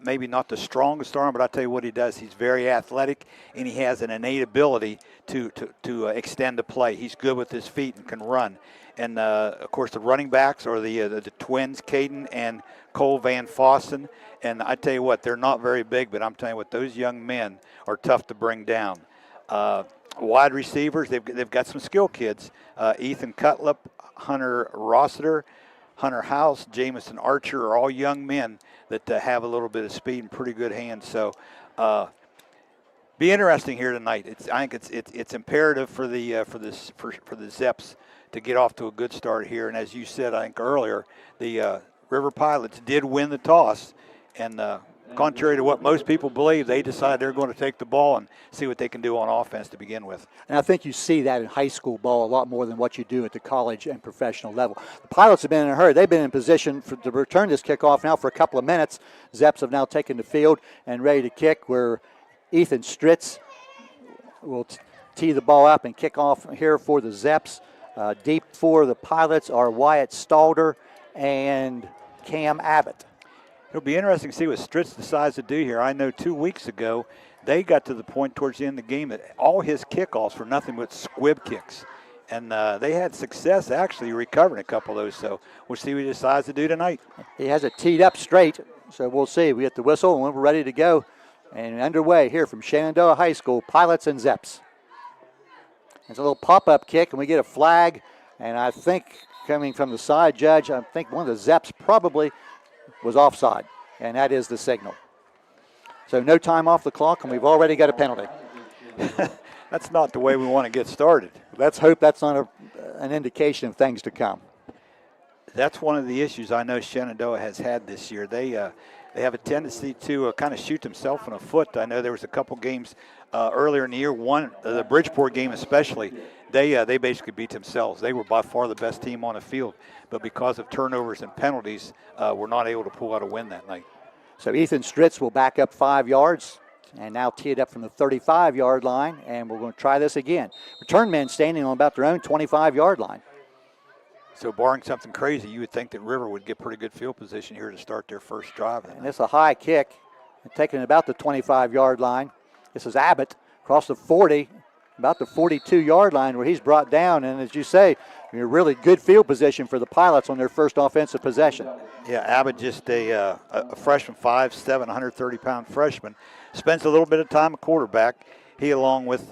Maybe not the strongest arm, but I'll tell you what he does. He's very athletic, and he has an innate ability to extend the play. He's good with his feet and can run. And, of course, the running backs are the twins, Kaden and Cole Van Fossen. And I tell you what, they're not very big, but I'm telling you what, those young men are tough to bring down. Wide receivers, they've got some skill kids. Ethan Cutler, Hunter Rossiter, Hunter House, Jamison Archer are all young men that have a little bit of speed and pretty good hands. So be interesting here tonight. I think it's imperative for the Zeps to get off to a good start here. And as you said, I think earlier, the River Pilots did win the toss, and contrary to what most people believe, they decided they're going to take the ball and see what they can do on offense to begin with. And I think you see that in high school ball a lot more than what you do at the college and professional level. The Pilots have been in a hurry. They've been in position to return this kickoff now for a couple of minutes. Zeps have now taken the field and ready to kick, where Ethan Stritz will tee the ball up and kick off here for the Zeps. Deep for the Pilots are Wyatt Stalder and Cam Abbott. It'll be interesting to see what Stritz decides to do here. I know 2 weeks ago they got to the point towards the end of the game that all his kickoffs were nothing but squib kicks. And they had success actually recovering a couple of those. So we'll see what he decides to do tonight. He has it teed up straight, so we'll see. We get the whistle and we're ready to go. And underway here from Shenandoah High School, Pilots and Zeps. It's a little pop-up kick, and we get a flag. And I think coming from the side judge, I think one of the Zeps probably was offside, and that is the signal. So no time off the clock, and we've already got a penalty. That's not the way we want to get started. Let's hope that's not an indication of things to come. That's one of the issues I know Shenandoah has had this year. They have a tendency to kind of shoot themselves in the foot. I know there was a couple games earlier in the year, one the Bridgeport game especially. They basically beat themselves. They were by far the best team on the field, but because of turnovers and penalties, were not able to pull out a win that night. So Ethan Stritz will back up 5 yards and now tee it up from the 35-yard line, and we're going to try this again. Return men standing on about their own 25-yard line. So barring something crazy, you would think that River would get pretty good field position here to start their first drive. And it's a high kick, taking about the 25-yard line. This is Abbott across the 40, about the 42-yard line where he's brought down. And as you say, a really good field position for the Pilots on their first offensive possession. Yeah, Abbott, just a freshman, 5'7", 130-pound freshman, spends a little bit of time at quarterback. He along with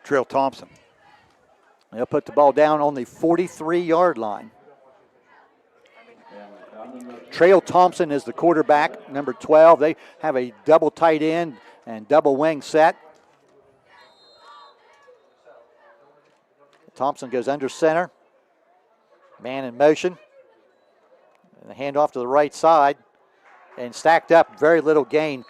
Trail Thompson. They'll put the ball down on the 43-yard line. Trail Thompson is the quarterback, number 12. They have a double tight end and double wing set. Thompson goes under center. Man in motion. And the handoff to the right side. And stacked up, very little gain.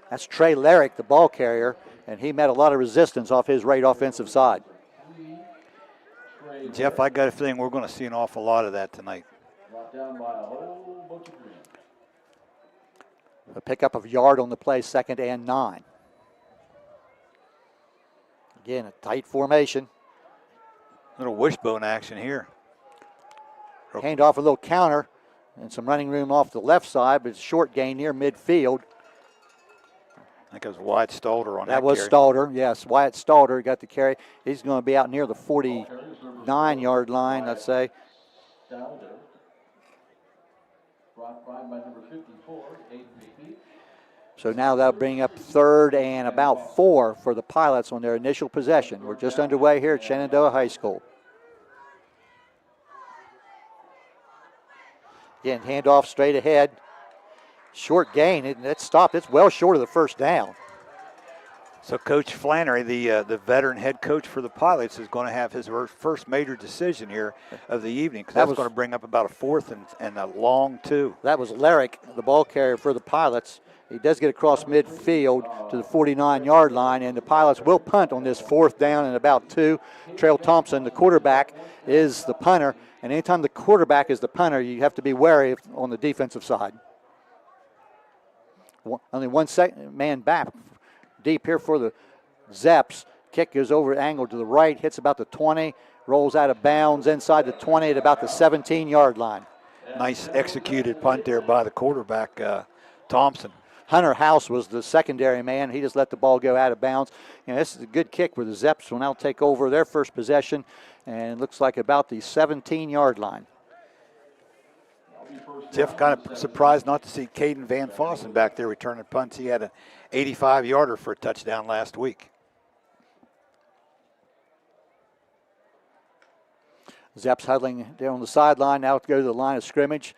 That's Trey Larrick, the ball carrier, and he met a lot of resistance off his right offensive side. Jeff, I got a feeling we're going to see an awful lot of that tonight. A pickup of yard on the play, 2nd and 9. Again, a tight formation. Little wishbone action here. Hand off a little counter and some running room off the left side, but it's a short gain near midfield. I think it was Wyatt Stalder on that. That was carry. Stalder, yes. Wyatt Stalder got the carry. He's going to be out near the 49-yard line, let's say. So now that'll bring up 3rd and about 4 for the Pilots on their initial possession. We're just underway here at Shenandoah High School. Again, handoff straight ahead. Short gain, and it's stopped. It's well short of the first down. So Coach Flannery, the veteran head coach for the Pilots, is going to have his first major decision here of the evening, because that's going to bring up about a 4th and a long 2. That was Larrick, the ball carrier for the Pilots. He does get across midfield to the 49-yard line, and the Pilots will punt on this 4th down and about 2. Trail Thompson, the quarterback, is the punter, and anytime the quarterback is the punter, you have to be wary on the defensive side. Only one man back deep here for the Zeps. Kick goes over angle to the right, hits about the 20, rolls out of bounds inside the 20 at about the 17-yard line. Nice executed punt there by the quarterback, Thompson. Hunter House was the secondary man. He just let the ball go out of bounds. You know, this is a good kick where the Zeps will now take over their first possession, and it looks like about the 17-yard line. Jeff kind of surprised not to see Kaden Van Fossen back there returning punts. He had an 85-yarder for a touchdown last week. Zeps huddling down on the sideline now to go to the line of scrimmage.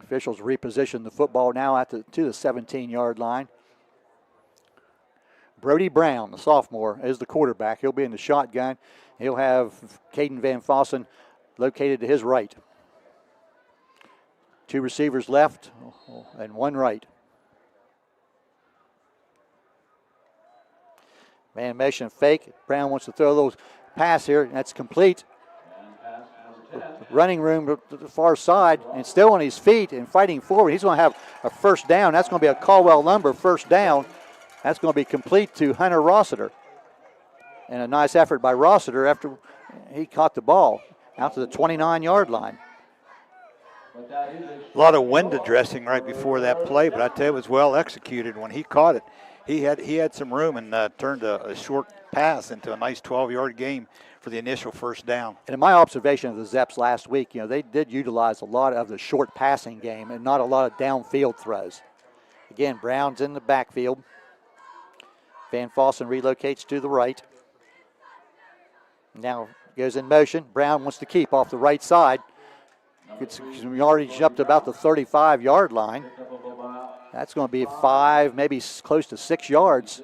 Officials reposition the football now to the 17-yard line. Brody Brown, the sophomore, is the quarterback. He'll be in the shotgun. He'll have Kaden Van Fossen located to his right. 2 receivers left and 1 right. Man motion fake. Brown wants to throw a little pass here. That's complete. Running room to the far side and still on his feet and fighting forward. He's going to have a first down. That's going to be a Caldwell number first down. That's going to be complete to Hunter Rossiter. And a nice effort by Rossiter after he caught the ball out to the 29-yard line. A lot of wind addressing right before that play, but I tell you, it was well executed. When he caught it, he had some room and turned a short pass into a nice 12-yard game for the initial first down. And in my observation of the Zeps last week, they did utilize a lot of the short passing game and not a lot of downfield throws. Again, Brown's in the backfield. Van Fossen relocates to the right. Now goes in motion. Brown wants to keep off the right side. Gets yardage up to about the 35-yard line. That's going to be 5, maybe close to 6 yards.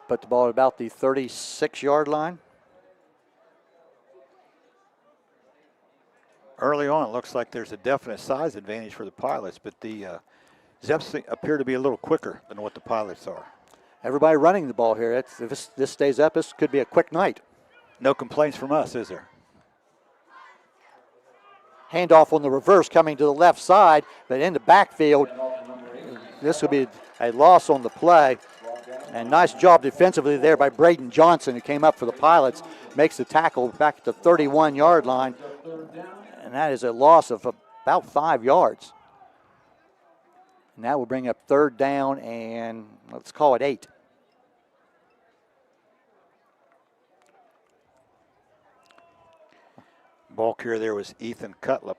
Put the ball at about the 36-yard line. Early on, it looks like there's a definite size advantage for the Pilots, but the Zeps appear to be a little quicker than what the Pilots are. Everybody running the ball here. If this stays up, this could be a quick night. No complaints from us, is there? Handoff on the reverse coming to the left side, but in the backfield, this will be a loss on the play. And nice job defensively there by Braden Johnson, who came up for the Pilots, makes the tackle back at the 31-yard line. And that is a loss of about 5 yards. And that will bring up third down and let's call it 8. Ball carrier there was Ethan Cutler.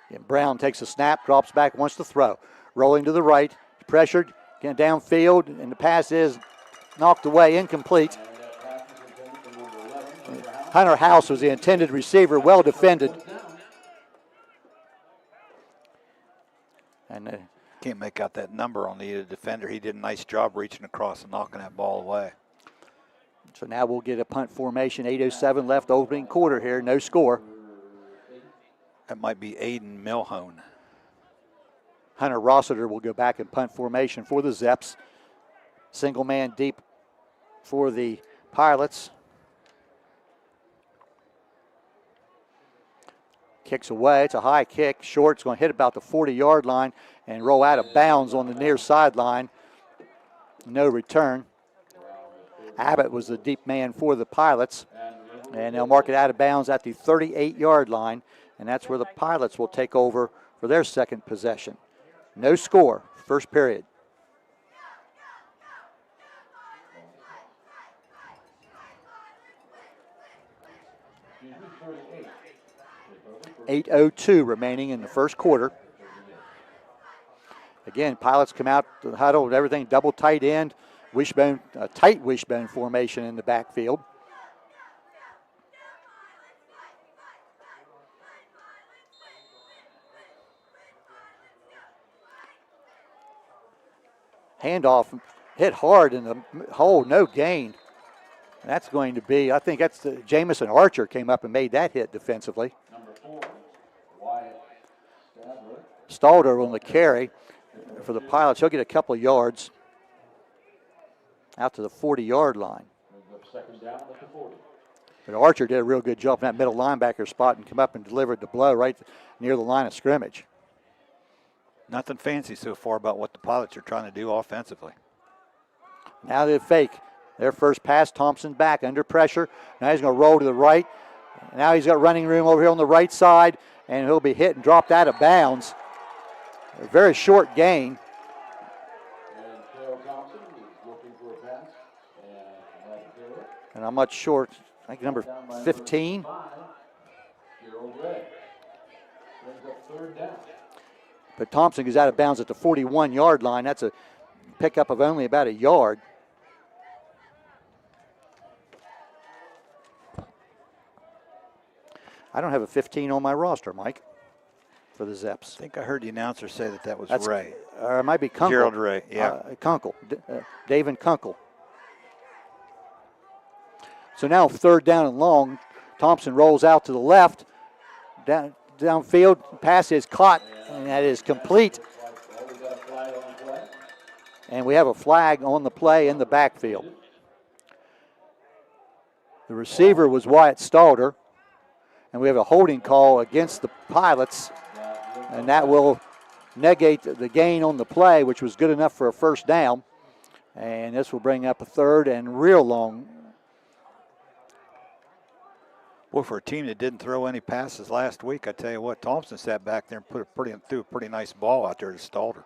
And Brown takes a snap, drops back, wants to throw. Rolling to the right, pressured, getting downfield, and the pass is knocked away, incomplete. Hunter House was the intended receiver, well defended. And can't make out that number on the defender. He did a nice job reaching across and knocking that ball away. So now we'll get a punt formation. 8:07 left, opening quarter here, no score. That might be Aiden Milhone. Hunter Rossiter will go back in punt formation for the Zeps. Single man deep for the Pilots. Kicks away. It's a high kick. Short. It's going to hit about the 40-yard line and roll out of bounds on the near sideline. No return. Abbott was the deep man for the Pilots. And they'll mark it out of bounds at the 38-yard line. And that's where the Pilots will take over for their second possession. No score, first period. .8:02 remaining in the first quarter. Again, Pilots come out to the huddle with everything double tight end, wishbone, tight wishbone formation in the backfield. Handoff hit hard in the hole, no gain. And that's going to be, I think that's Jamison Archer came up and made that hit defensively. Stalder on the carry for the Pilots. He'll get a couple of yards out to the 40-yard line. But Archer did a real good job in that middle linebacker spot and come up and delivered the blow right near the line of scrimmage. Nothing fancy so far about what the Pilots are trying to do offensively. Now they fake. Their first pass, Thompson back under pressure. Now he's going to roll to the right. Now he's got running room over here on the right side, and he'll be hit and dropped out of bounds. A very short gain. And I'm not sure, I think number 15. But Thompson goes out of bounds at the 41-yard line. That's a pickup of only about a yard. I don't have a 15 on my roster, Mike, for the Zeps. I think I heard the announcer say that was That's Ray. It might be Kunkel. Gerald Ray, yeah. Kunkel, David Kunkel. So now 3rd down and long. Thompson rolls out to the left. Downfield, pass is caught, and that is complete. And we have a flag on the play in the backfield. The receiver was Wyatt Stalder. And we have a holding call against the Pilots, and that will negate the gain on the play, which was good enough for a 1st down. And this will bring up a 3rd and real long. Well, for a team that didn't throw any passes last week, I tell you what, Thompson sat back there and threw a pretty nice ball out there to Stalder.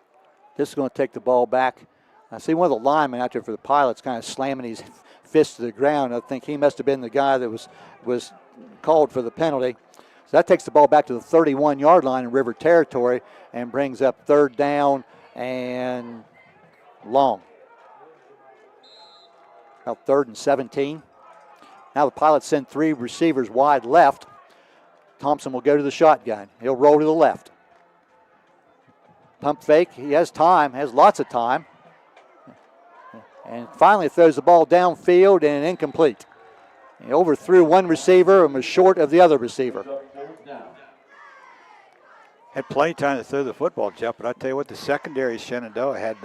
This is going to take the ball back. I see one of the linemen out there for the Pilots kind of slamming his fist to the ground. I think he must have been the guy that was called for the penalty. So that takes the ball back to the 31-yard line in River territory and brings up 3rd down and long. About 3rd and 17. Now the Pilots send 3 receivers wide left. Thompson will go to the shotgun. He'll roll to the left. Pump fake. He has time, has lots of time. And finally throws the ball downfield and incomplete. He overthrew one receiver and was short of the other receiver. Had plenty of time to throw the football, Jeff, but I tell you what, the secondary Shenandoah had,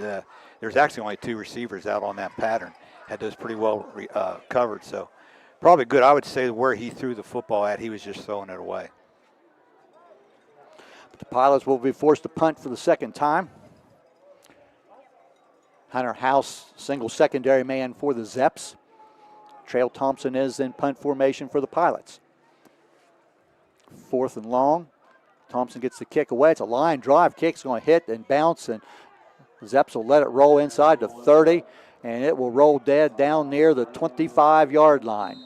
there's actually only 2 receivers out on that pattern. Had those pretty well covered, so probably good. I would say where he threw the football at, he was just throwing it away. The Pilots will be forced to punt for the 2nd time. Hunter House, single secondary man for the Zeps. Trail Thompson is in punt formation for the Pilots. 4th and long. Thompson gets the kick away. It's a line drive kick. It's going to hit and bounce, and Zeps will let it roll inside the 30, and it will roll dead down near the 25-yard line.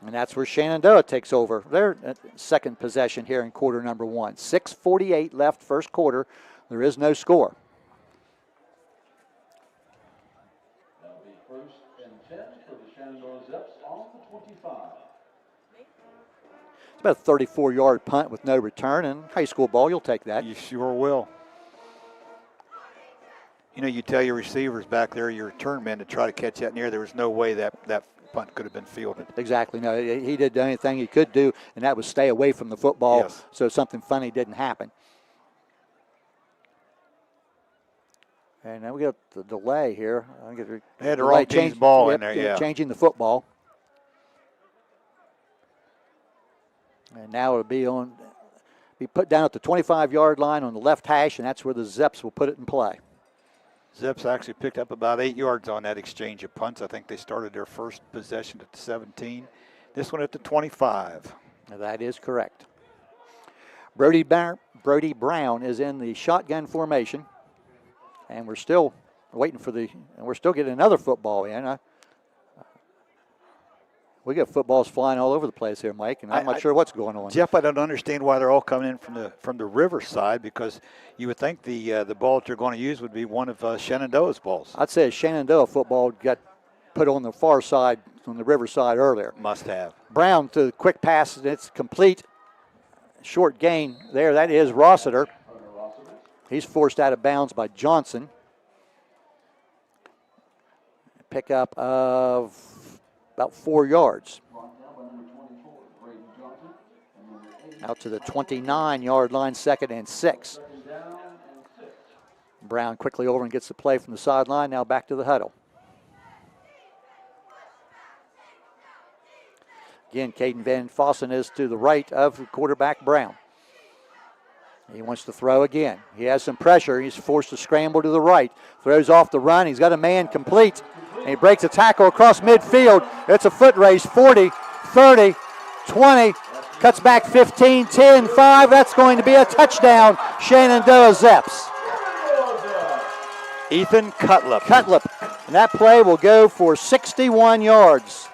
And that's where Shenandoah takes over their 2nd possession here in quarter number 1. 6:48 left, 1st quarter. There is no score. It's about a 34-yard punt with no return, and high school ball, you'll take that. You sure will. You know, you tell your receivers back there, your return men, to try to catch that near. There was no way that punt could have been fielded. Exactly. No, he did anything he could do, and that was stay away from the football, yes, so something funny didn't happen. And now we got the delay here. They had the wrong team's ball in there, yeah. Changing the football. And now it'll be put down at the 25-yard line on the left hash, and that's where the Zeps will put it in play. Zeps actually picked up about 8 yards on that exchange of punts. I think they started their first possession at the 17. This one at the 25. That is correct. Brody Brown is in the shotgun formation, and we're still waiting for we're still getting another football in. We got footballs flying all over the place here, Mike, and I'm not sure what's going on. Jeff, I don't understand why they're all coming in from the river side, because you would think the ball that they're going to use would be one of Shenandoah's balls. I'd say a Shenandoah football got put on the far side, on the river side earlier. Must have. Brown to the quick pass, and it's complete. Short gain there. That is Rossiter. He's forced out of bounds by Johnson. Pickup of about 4 yards. Out to the 29-yard line, 2nd and 6. Brown quickly over and gets the play from the sideline. Now back to the huddle. Again, Kaden Van Fossen is to the right of the quarterback, Brown. He wants to throw again. He has some pressure. He's forced to scramble to the right. Throws off the run. He's got a man complete. And he breaks a tackle across midfield. It's a foot race. 40, 30, 20. Cuts back 15, 10, 5. That's going to be a touchdown. Shenandoah Zeps. Ethan Cutler. And that play will go for 61 yards.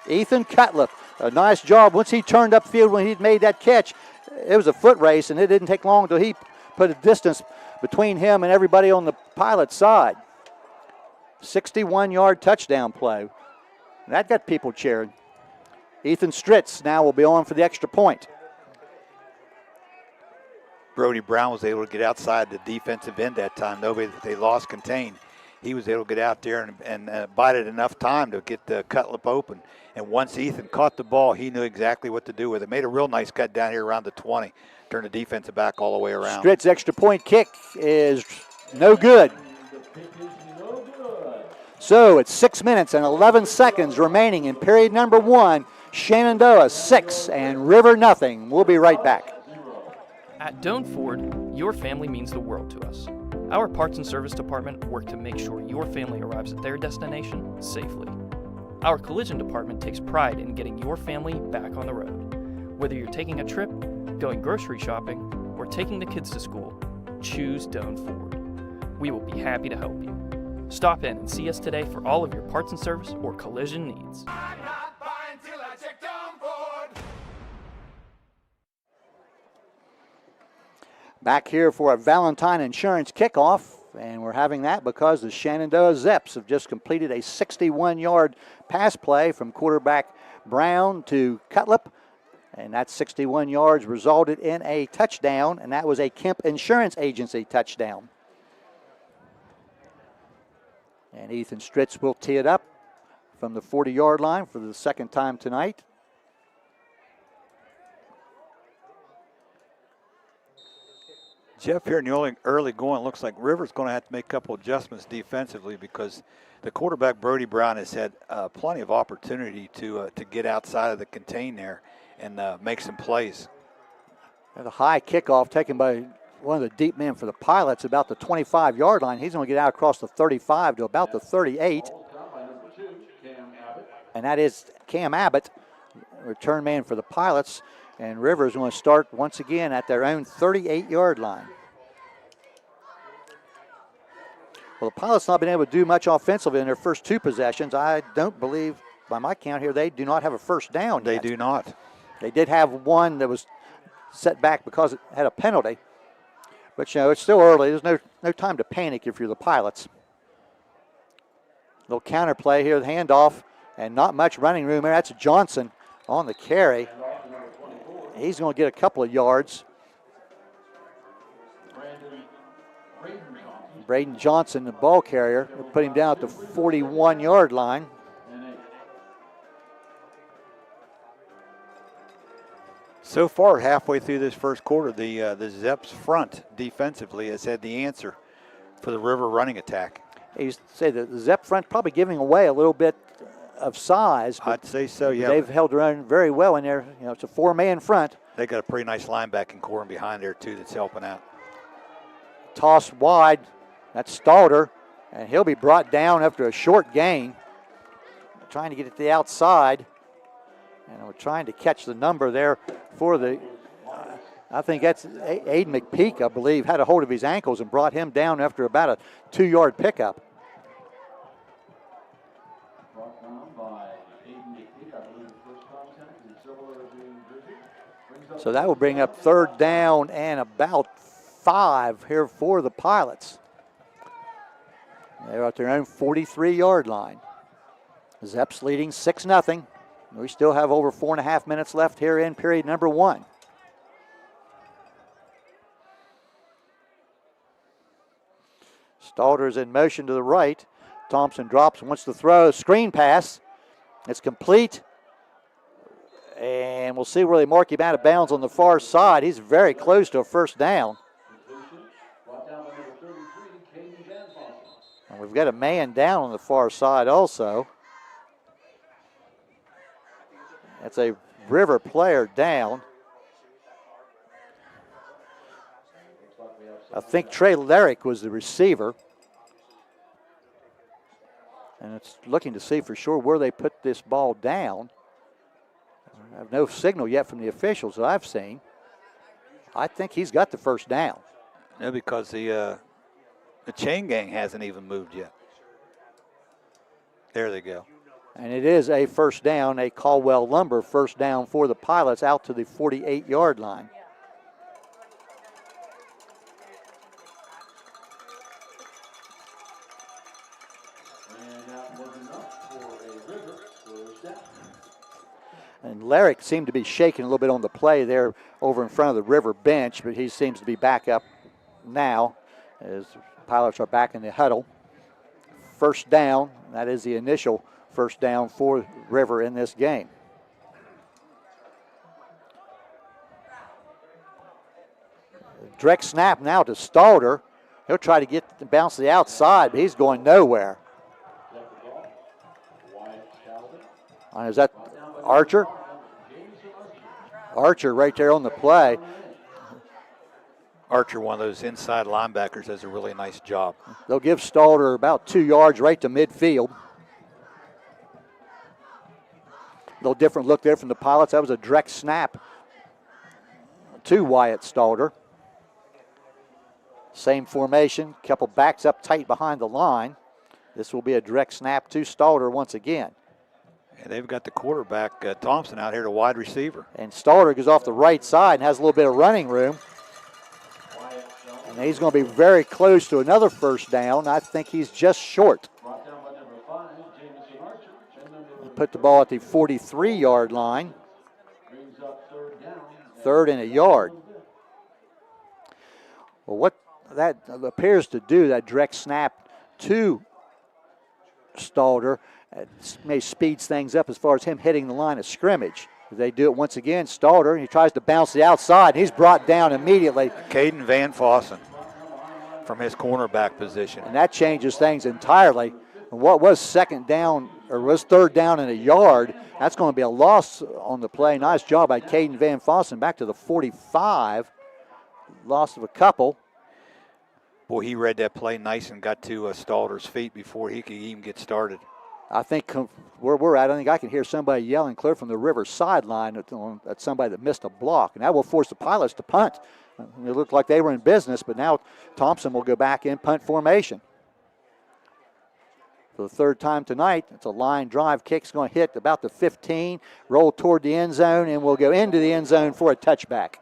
Ethan Cutler, a nice job. Once he turned upfield when he'd made that catch, it was a foot race, and it didn't take long until he put a distance between him and everybody on the Pilot side. 61-yard touchdown play. That got people cheering. Ethan Stritz now will be on for the extra point. Brody Brown was able to get outside the defensive end that time. Nobody that they lost contained. He was able to get out there and bide it enough time to get the Cutler open. And once Ethan caught the ball, he knew exactly what to do with it. Made a real nice cut down here around the 20. Turned the defensive back all the way around. Stritz's extra point kick is no good. So it's 6 minutes and 11 seconds remaining in period number 1. Shenandoah 6 and River nothing. We'll be right back. At Doan Ford, your family means the world to us. Our parts and service department work to make sure your family arrives at their destination safely. Our collision department takes pride in getting your family back on the road. Whether you're taking a trip, going grocery shopping, or taking the kids to school, choose Doan Ford. We will be happy to help you. Stop in and see us today for all of your parts and service or collision needs. Back here for a Valentine Insurance kickoff, and we're having that because the Shenandoah Zeps have just completed a 61-yard pass play from quarterback Brown to Cutlip, and that 61 yards resulted in a touchdown, and that was a Kemp Insurance Agency touchdown. And Ethan Stritz will tee it up from the 40-yard line for the second time tonight. Jeff, here in the early going, looks like River's going to have to make a couple adjustments defensively because the quarterback, Brody Brown, has had plenty of opportunity to get outside of the contain there and make some plays. And a high kickoff taken by one of the deep men for the Pilots about the 25-yard line. He's going to get out across the 35 to about the 38. And that is Cam Abbott, return man for the Pilots. And Rivers going to start once again at their own 38-yard line. Well, the Pilots not been able to do much offensively in their first two possessions. I don't believe, by my count here, they do not have a first down They yet. do not. They did have one that was set back because it had a penalty. But, you know, it's still early. There's no time to panic if you're the Pilots. Little counter play here, the handoff, and not much running room there. That's Johnson on the carry. He's going to get a couple of yards. Braden Johnson, the ball carrier, put him down at the 41-yard line. So far, halfway through this first quarter, the Zeps front defensively has had the answer for the River running attack. You say the Zep front probably giving away a little bit of size. I'd say so, yeah. They've held their own very well in there. You know, it's a four-man front. They got a pretty nice linebacking core behind there, too, that's helping out. Toss wide. That's Stalder, and he'll be brought down after a short gain. Trying to get it to the outside. And we're trying to catch the number there for the, I think that's Aiden McPeak, I believe, had a hold of his ankles and brought him down after about a 2-yard pickup. So that will bring up third down and about 5 here for the Pilots. They're at their own 43-yard line. Zeps leading 6-0. We still have over 4.5 minutes left here in period number 1. Stalder's in motion to the right. Thompson drops, wants to throw a screen pass. It's complete. And we'll see where they mark him out of bounds on the far side. He's very close to a first down. And we've got a man down on the far side also. That's a River player down. I think Trey Larrick was the receiver. And it's looking to see for sure where they put this ball down. I have no signal yet from the officials that I've seen. I think he's got the first down. No, because the The chain gang hasn't even moved yet. There they go. And it is a first down, a Caldwell Lumber first down for the Pilots out to the 48-yard line. And Larrick seemed to be shaking a little bit on the play there over in front of the River bench, but he seems to be back up now as Pilots are back in the huddle. First down, that is the initial first down for River in this game. Direct snap now to Stalder. He'll try to get the bounce to the outside, but he's going nowhere. Is that Archer? Archer right there on the play. Archer, one of those inside linebackers, does a really nice job. They'll give Stalder about 2 yards right to midfield. A little different look there from the Pilots. That was a direct snap to Wyatt Stalder. Same formation, couple backs up tight behind the line. This will be a direct snap to Stalder once again. And they've got the quarterback, Thompson, out here to wide receiver. And Stalder goes off the right side and has a little bit of running room. And he's going to be very close to another first down. I think he's just short. Put the ball at the 43-yard line. Third and a yard. Well, what that appears to do, that direct snap to Stalder, may speeds things up as far as him hitting the line of scrimmage. They do it once again. Stalder, and he tries to bounce the outside. He's brought down immediately. Kaden Van Fossen from his cornerback position. And that changes things entirely. And what was second down, or was third down and a yard, that's going to be a loss on the play. Nice job by Kaden Van Fossen back to the 45. Loss of a couple. Boy, he read that play nice and got to Stalder's feet before he could even get started. I think where we're at, I think I can hear somebody yelling clear from the River sideline at somebody that missed a block. And that will force the Pilots to punt. It looked like they were in business, but now Thompson will go back in punt formation. For the third time tonight, it's a line drive. Kick's going to hit about the 15, roll toward the end zone, and will go into the end zone for a touchback.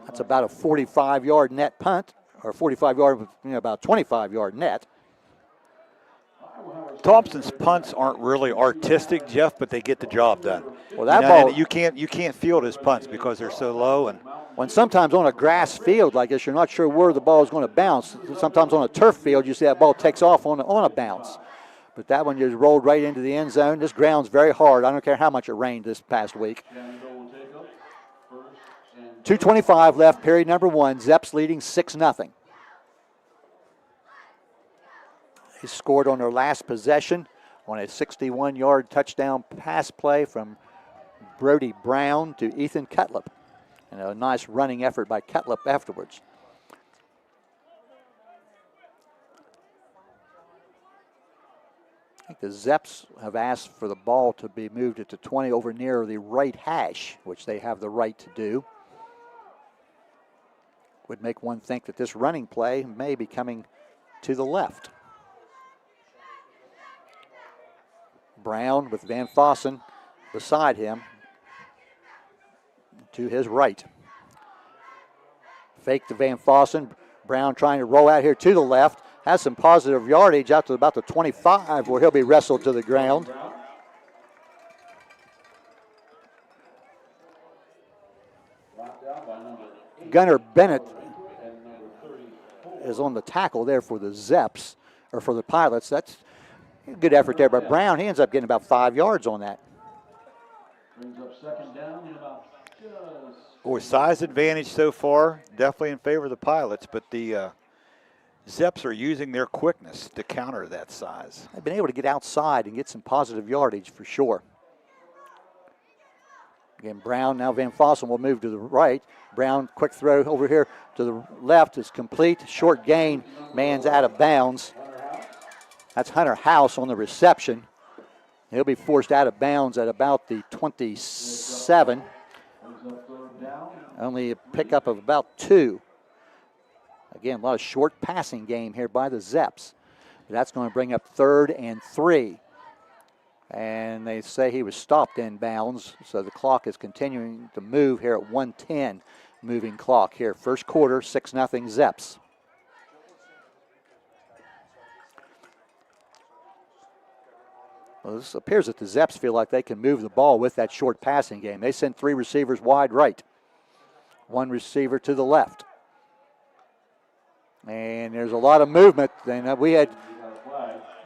That's about a 45-yard net punt, or 45-yard, about 25-yard net. Thompson's punts aren't really artistic, Jeff, but they get the job done. Well, that ball, you can't field his punts because they're so low. And when sometimes on a grass field like this, you're not sure where the ball is going to bounce. Sometimes on a turf field, you see that ball takes off on a bounce. But that one just rolled right into the end zone. This ground's very hard. I don't care how much it rained this past week. 2:25 left, period number one. Zeps leading 6-0. They scored on their last possession on a 61-yard touchdown pass play from Brody Brown to Ethan Cutler. And a nice running effort by Cutler afterwards. I think the Zeps have asked for the ball to be moved at the 20 over near the right hash, which they have the right to do. Would make one think that this running play may be coming to the left. Brown with Van Fossen beside him to his right. Fake to Van Fossen. Brown trying to roll out here to the left. Has some positive yardage out to about the 25 where he'll be wrestled to the ground. Gunnar Bennett is on the tackle there for the Zeps, or for the Pilots. That's a good effort there by Brown. He ends up getting about 5 yards on that. Boy, size advantage so far, definitely in favor of the Pilots, but the Zeps are using their quickness to counter that size. They've been able to get outside and get some positive yardage for sure. Again, Brown, now Van Fossen will move to the right. Brown, quick throw over here to the left is complete. Short gain, man's out of bounds. That's Hunter House on the reception. He'll be forced out of bounds at about the 27. Only a pickup of about 2. Again, a lot of short passing game here by the Zeps. That's going to bring up 3rd and 3. And they say he was stopped in bounds, so the clock is continuing to move here at 1:10. Moving clock here. First quarter, 6-0 Zeps. Well, this appears that the Zeps feel like they can move the ball with that short passing game. They send 3 receivers wide right, 1 receiver to the left. And there's a lot of movement. And we had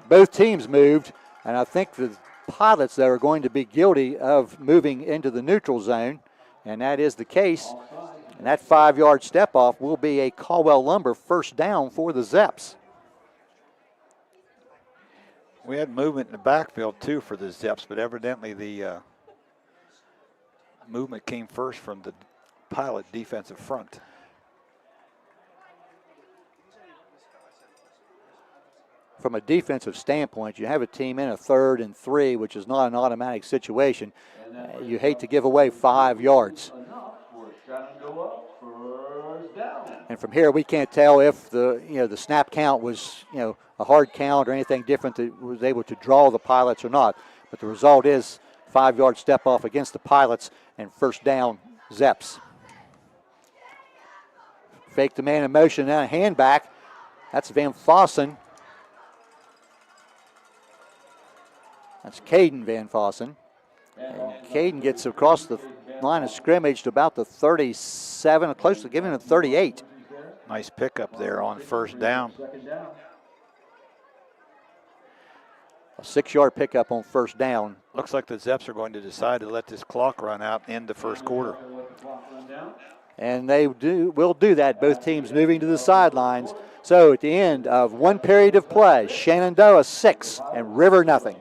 both teams moved, and I think the pilots that are going to be guilty of moving into the neutral zone, and that is the case. And that 5-yard step off will be a Caldwell Lumber first down for the Zeps. We had movement in the backfield too for the Zeps, but evidently the movement came first from the pilot defensive front. From a defensive standpoint, you have a team in a 3rd and 3, which is not an automatic situation. You hate to give away 5 yards. And from here, we can't tell if the snap count was a hard count or anything different that was able to draw the pilots or not. But the result is 5-yard step off against the pilots and first down Zeps. Fake the man in motion, and a hand back. That's Van Fossen. That's Kaden Van Fossen. And Kaden gets across the line of scrimmage to about the 37, close to giving it 38. Nice pickup there on first down. A 6-yard pickup on first down. Looks like the Zeps are going to decide to let this clock run out in the first quarter. And they will do that, both teams moving to the sidelines. So at the end of 1 period of play, Shenandoah 6 and River nothing.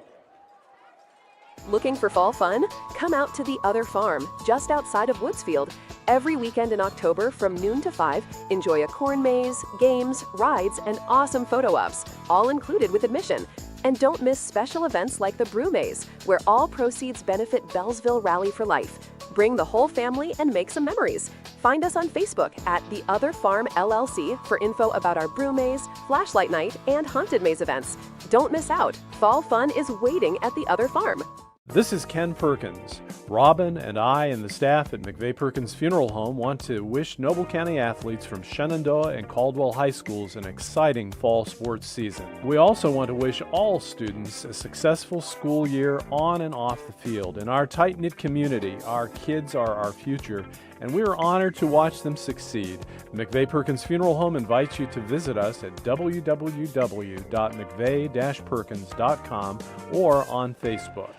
Looking for fall fun? Come out to the Other Farm, just outside of Woodsfield. Every weekend in October from noon to 5, enjoy a corn maze, games, rides, and awesome photo ops, all included with admission. And don't miss special events like the Brew Maze, where all proceeds benefit Bellsville Rally for Life. Bring the whole family and make some memories. Find us on Facebook at The Other Farm LLC for info about our Brew Maze, Flashlight Night, and Haunted Maze events. Don't miss out. Fall fun is waiting at The Other Farm. This is Ken Perkins. Robin and I and the staff at McVeigh Perkins Funeral Home want to wish Noble County athletes from Shenandoah and Caldwell High Schools an exciting fall sports season. We also want to wish all students a successful school year on and off the field. In our tight-knit community, our kids are our future, and we are honored to watch them succeed. McVeigh Perkins Funeral Home invites you to visit us at www.mcveigh-perkins.com or on Facebook.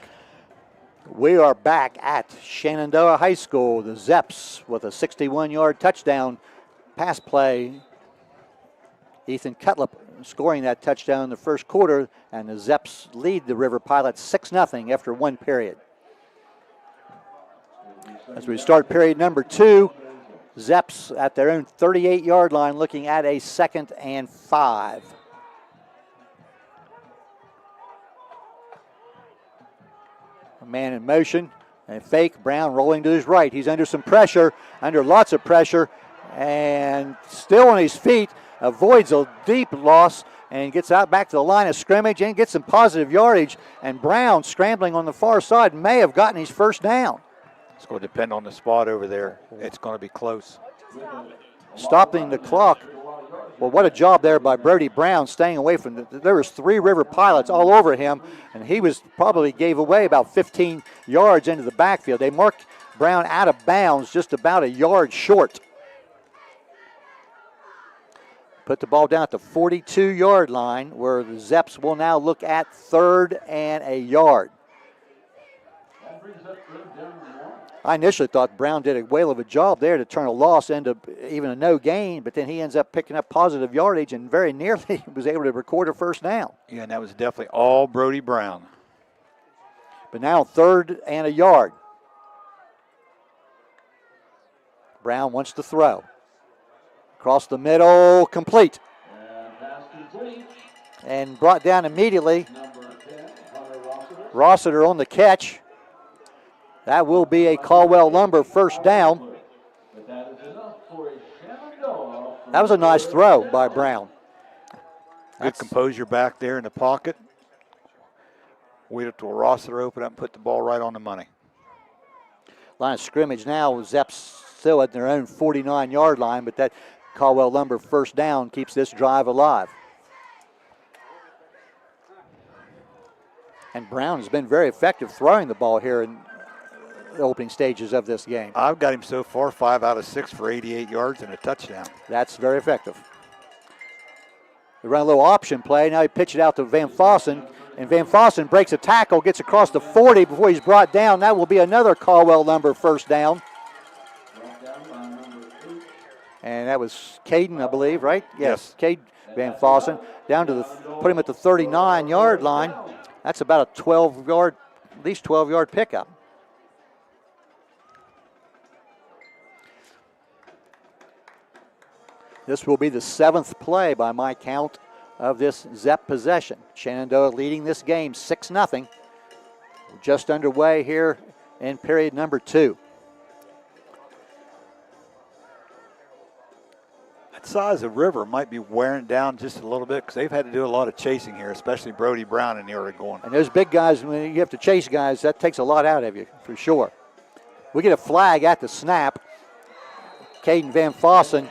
We are back at Shenandoah High School. The Zeps with a 61-yard touchdown pass play. Ethan Cutler scoring that touchdown in the first quarter, and the Zeps lead the River Pilots 6-0 after 1 period. As we start period number 2, Zeps at their own 38-yard line looking at a 2nd and 5. A man in motion, and fake. Brown rolling to his right. He's under some pressure, under lots of pressure, and still on his feet, avoids a deep loss and gets out back to the line of scrimmage and gets some positive yardage. And Brown, scrambling on the far side, may have gotten his first down. It's going to depend on the spot over there. It's going to be close. Stopping the clock. Well, what a job there by Brody Brown, staying away from there was 3 River Pilots all over him, and he was probably gave away about 15 yards into the backfield. They marked Brown out of bounds just about a yard short. Put the ball down at the 42-yard line, where the Zeps will now look at 3rd and a yard. I initially thought Brown did a whale of a job there to turn a loss into even a no gain, but then he ends up picking up positive yardage and very nearly was able to record a first down. Yeah, and that was definitely all Brody Brown. But now 3rd and a yard. Brown wants to throw. Across the middle, complete. And brought down immediately. Rossiter on the catch. That will be a Caldwell Lumber first down. That was a nice throw by Brown. Good composure back there in the pocket. Waited till Rossiter open up and put the ball right on the money. Line of scrimmage now, Zeps still at their own 49-yard line, but that Caldwell Lumber first down keeps this drive alive. And Brown has been very effective throwing the ball here in the opening stages of this game. I've got him so far 5 out of 6 for 88 yards and a touchdown. That's very effective. They run a little option play. Now he pitched it out to Van Fossen, and Van Fossen breaks a tackle, gets across the 40 before he's brought down. That will be another Caldwell Lumber first down. And that was Kaden, I believe, right? Yes, Kaden Van Fossen. Down to put him at the 39-yard line. That's about a 12-yard, at least 12-yard pickup. This will be the 7th play by my count of this Zep possession. Shenandoah leading this game 6-0. Just underway here in period number 2. That size of River might be wearing down just a little bit because they've had to do a lot of chasing here, especially Brody Brown in the early going. And those big guys, when you have to chase guys, that takes a lot out of you, for sure. We get a flag at the snap. Kaden Van Fossen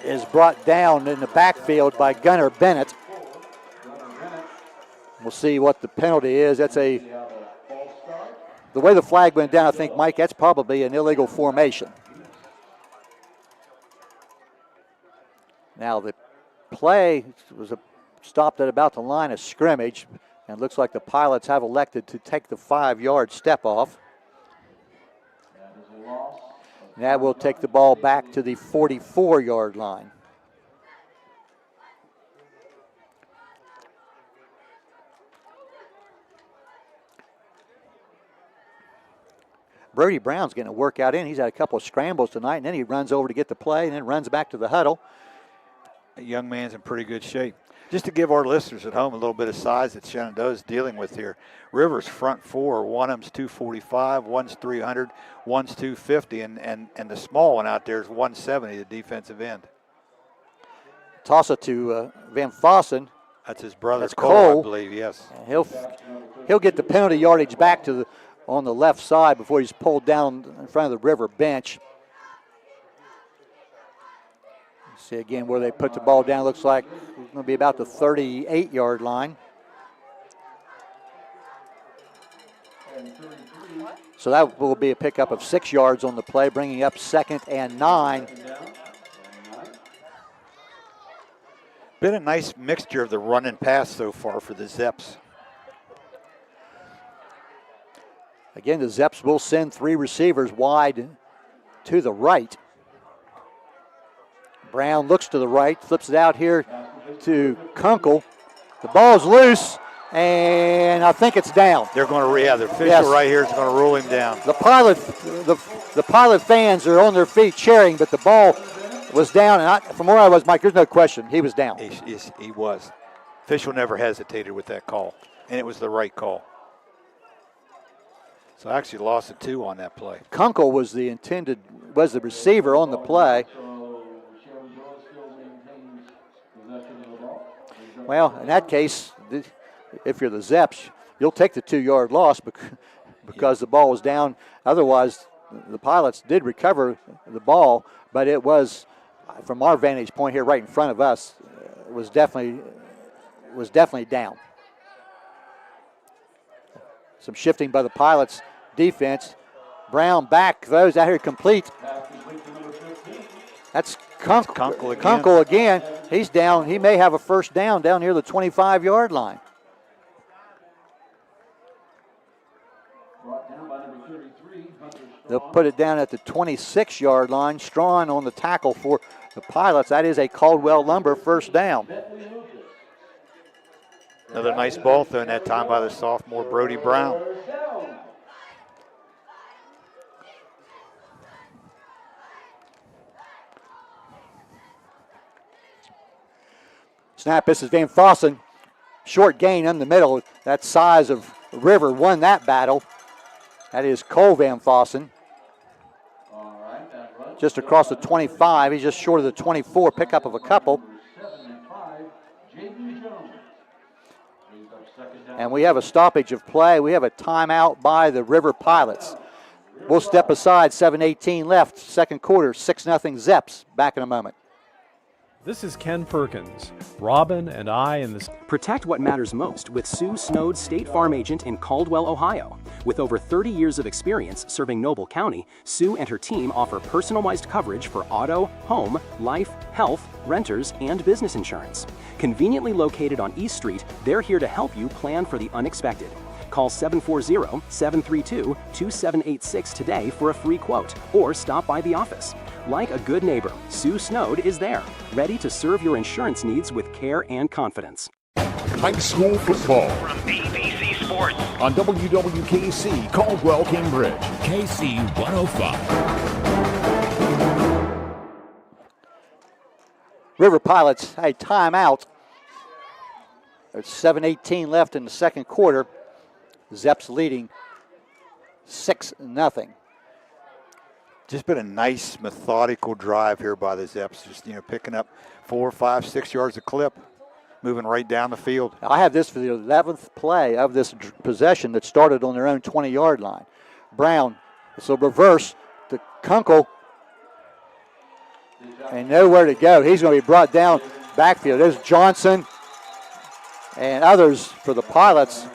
is brought down in the backfield by Gunnar Bennett. We'll see what the penalty is. That's the way the flag went down, I think, Mike, that's probably an illegal formation. Now the play was stopped at about the line of scrimmage, and it looks like the Pilots have elected to take the 5-yard step off. Now we'll take the ball back to the 44-yard line. Brody Brown's getting a workout in. He's had a couple of scrambles tonight, and then he runs over to get the play and then runs back to the huddle. The young man's in pretty good shape. Just to give our listeners at home a little bit of size that Shenandoah is dealing with here. River's front four, one of them's 245, one's 300, one's 250, and the small one out there is 170, the defensive end. Toss it to Van Fossen. That's his brother, That's Cole, I believe, yes. He'll get the penalty yardage back to on the left side before he's pulled down in front of the River bench. See again where they put the ball down. Looks like it's going to be about the 38-yard line. So that will be a pickup of 6 yards on the play, bringing up 2nd and 9. Been a nice mixture of the run and pass so far for the Zeps. Again, the Zeps will send 3 receivers wide to the right. Brown looks to the right, flips it out here to Kunkel. The ball's loose, and I think it's down. They're going to, the official right here is going to rule him down. The Pilot fans are on their feet cheering, but the ball was down, and from where I was, Mike, there's no question, he was down. He was. Official never hesitated with that call, and it was the right call. So I actually lost a 2 on that play. Kunkel was the receiver on the play. Well, in that case, if you're the Zeps, you'll take the 2-yard loss because the ball was down. Otherwise, the Pilots did recover the ball, but it was, from our vantage point here right in front of us, was definitely down. Some shifting by the Pilots defense. Brown back, throws out here complete. That's Kunkel again. He's down. He may have a first down near the 25-yard line. They'll put it down at the 26-yard line. Strawn on the tackle for the Pilots. That is a Caldwell Lumber first down. Another nice ball thrown that time by the sophomore Brody Brown. Snap, this is Van Fossen. Short gain in the middle. That size of River won that battle. That is Cole Van Fossen. just across the 25. He's just short of the 24, pickup of a couple. And we have a stoppage of play. We have a timeout by the River Pilots. We'll step aside, 7:18 left, second quarter, 6-0 Zeps. Back in a moment. This is Ken Perkins. Robin and I in the... Protect what matters most with Sue Snowd, State Farm Agent in Caldwell, Ohio. With over 30 years of experience serving Noble County, Sue and her team offer personalized coverage for auto, home, life, health, renters, and business insurance. Conveniently located on East Street, they're here to help you plan for the unexpected. Call 740-732-2786 today for a free quote, or stop by the office. Like a good neighbor, Sue Snowd is there, ready to serve your insurance needs with care and confidence. High school football From AVC Sports on WWKC, Caldwell, Cambridge. KC 105. River Pilots a timeout. There's 7:18 left in the second quarter. Zeps leading 6-0. Just been a nice methodical drive here by the Zeps. Just, picking up 4, 5, 6 yards a clip, moving right down the field. I have this for the 11th play of this possession that started on their own 20-yard line. Brown, it's a reverse to Kunkel. And nowhere to go. He's going to be brought down backfield. There's Johnson and others for the Pilots.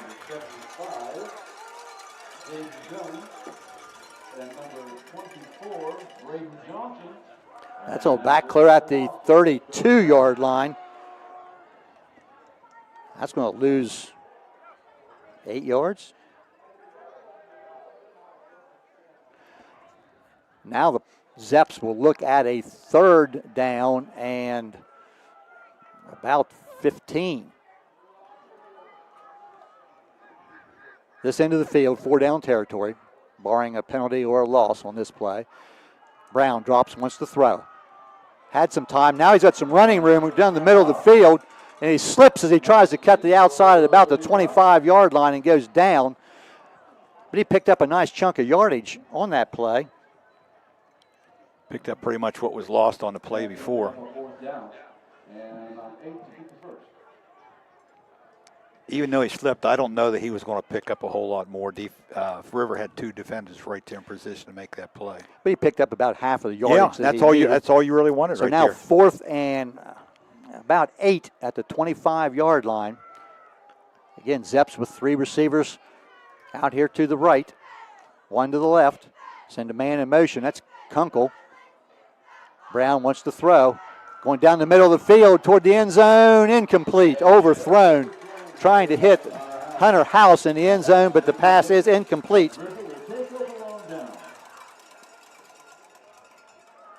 That's all back clear at the 32-yard line. That's going to lose 8 yards. Now the Zeps will look at a third down and about 15. This end of the field, 4-down territory, barring a penalty or a loss on this play. Brown drops, wants to throw. Had some time. Now he's got some running room down the middle of the field, and he slips as he tries to cut the outside at about the 25-yard line and goes down. But he picked up a nice chunk of yardage on that play. Picked up pretty much what was lost on the play before. Even though he slipped, I don't know that he was going to pick up a whole lot more. River had 2 defenders right there in position to make that play. But he picked up about half of the yardage. Yeah, that's all you really wanted so right now there. 4th and about 8 at the 25-yard line. Again, Zeps with 3 receivers out here to the right, 1 to the left. Send a man in motion. That's Kunkel. Brown wants to throw. Going down the middle of the field toward the end zone. Incomplete. Overthrown. Trying to hit Hunter House in the end zone, but the pass is incomplete.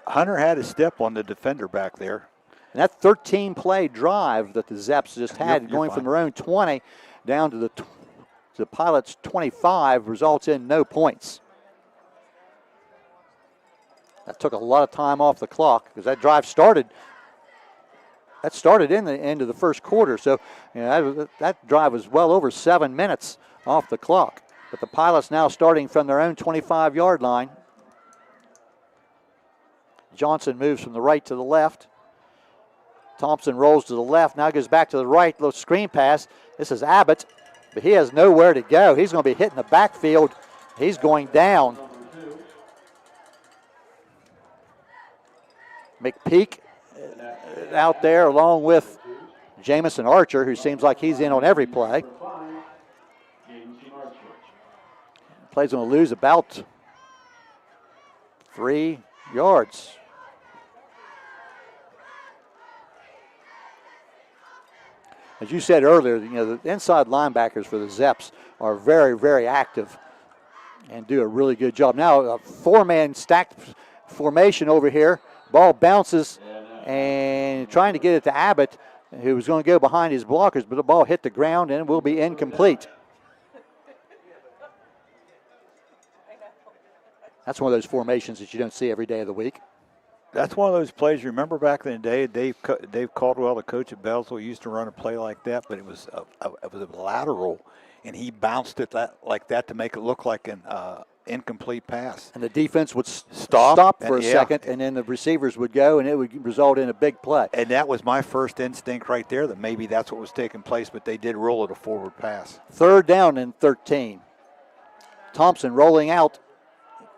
Hunter had a step on the defender back there. And that 13-play drive that the Zeps just had, going from their own 20 down to the Pilots' 25, results in no points. That took a lot of time off the clock because that drive started. That started in the end of the first quarter, so that drive was well over 7 minutes off the clock. But the Pilots now starting from their own 25-yard line. Johnson moves from the right to the left. Thompson rolls to the left, now goes back to the right, little screen pass. This is Abbott, but he has nowhere to go. He's going to be hitting the backfield. He's going down. McPeak out there along with Jamison Archer, who seems like he's in on every play. Play's going to lose about 3 yards. As you said earlier, the inside linebackers for the Zeps are very, very active and do a really good job. Now a 4-man stacked formation over here. Ball bounces and trying to get it to Abbott, who was going to go behind his blockers, but the ball hit the ground and will be incomplete. That's one of those formations that you don't see every day of the week. That's one of those plays. You remember back in the day, Dave Caldwell, the coach at Bellsville, used to run a play like that, but it was a lateral, and he bounced it like that to make it look like incomplete pass. And the defense would stop for a second, and then the receivers would go, and it would result in a big play. And that was my first instinct right there, that maybe that's what was taking place, but they did roll it a forward pass. 3rd down and 13. Thompson rolling out,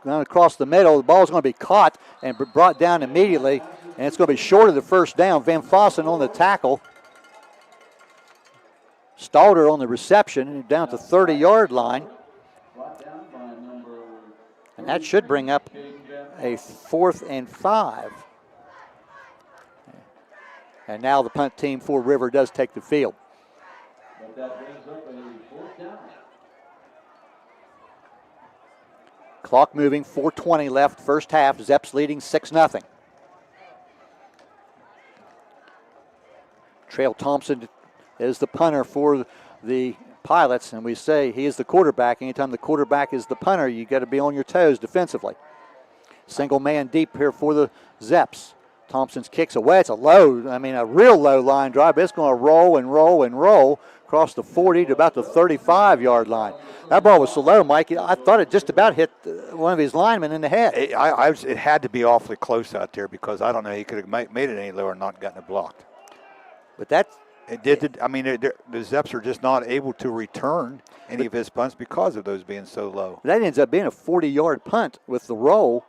going across the middle. The ball's going to be caught and brought down immediately, and it's going to be short of the first down. Van Fossen on the tackle. Stalder on the reception, down to 30-yard line. And that should bring up a 4th and 5. And now the punt team for River does take the field. Clock moving, 4:20 left, first half. Zeps leading 6-0. Trail Thompson is the punter for the Pilots, and we say he is the quarterback. Anytime the quarterback is the punter, you got to be on your toes defensively. Single man deep here for the Zeps. Thompson's kicks away. It's a real low line drive, but it's going to roll and roll and roll across the 40 to about the 35-yard line. That ball was so low, Mike, I thought it just about hit one of his linemen in the head. It had to be awfully close out there, because I don't know, he could have made it any lower and not gotten it blocked. But that's... the Zeps are just not able to return any of his punts because of those being so low. That ends up being a 40-yard punt with the roll,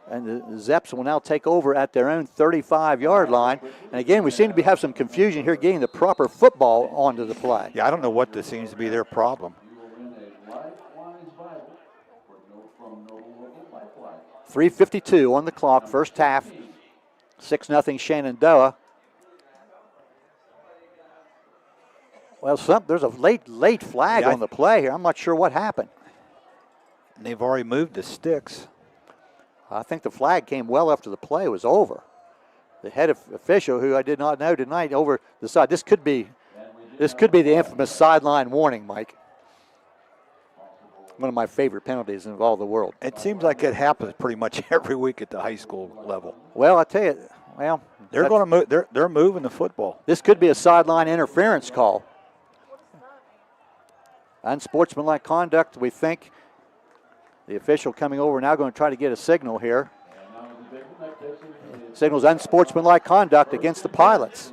and the Zeps will now take over at their own 35-yard line. And again, we seem to have some confusion here getting the proper football onto the play. Yeah, I don't know what this seems to be their problem. 3:52 on the clock, first half, 6-0 Shenandoah. Well, there's a late flag on the play here. I'm not sure what happened. And they've already moved the sticks. I think the flag came well after the play was over. The head official, who I did not know tonight, over the side. This could be the infamous sideline warning, Mike. One of my favorite penalties in all the world. It seems like it happens pretty much every week at the high school level. Well, I tell you, they're going to move. They're moving the football. This could be a sideline interference call. Unsportsmanlike conduct, we think. The official coming over now going to try to get a signal here. Signals unsportsmanlike conduct against the Pilots.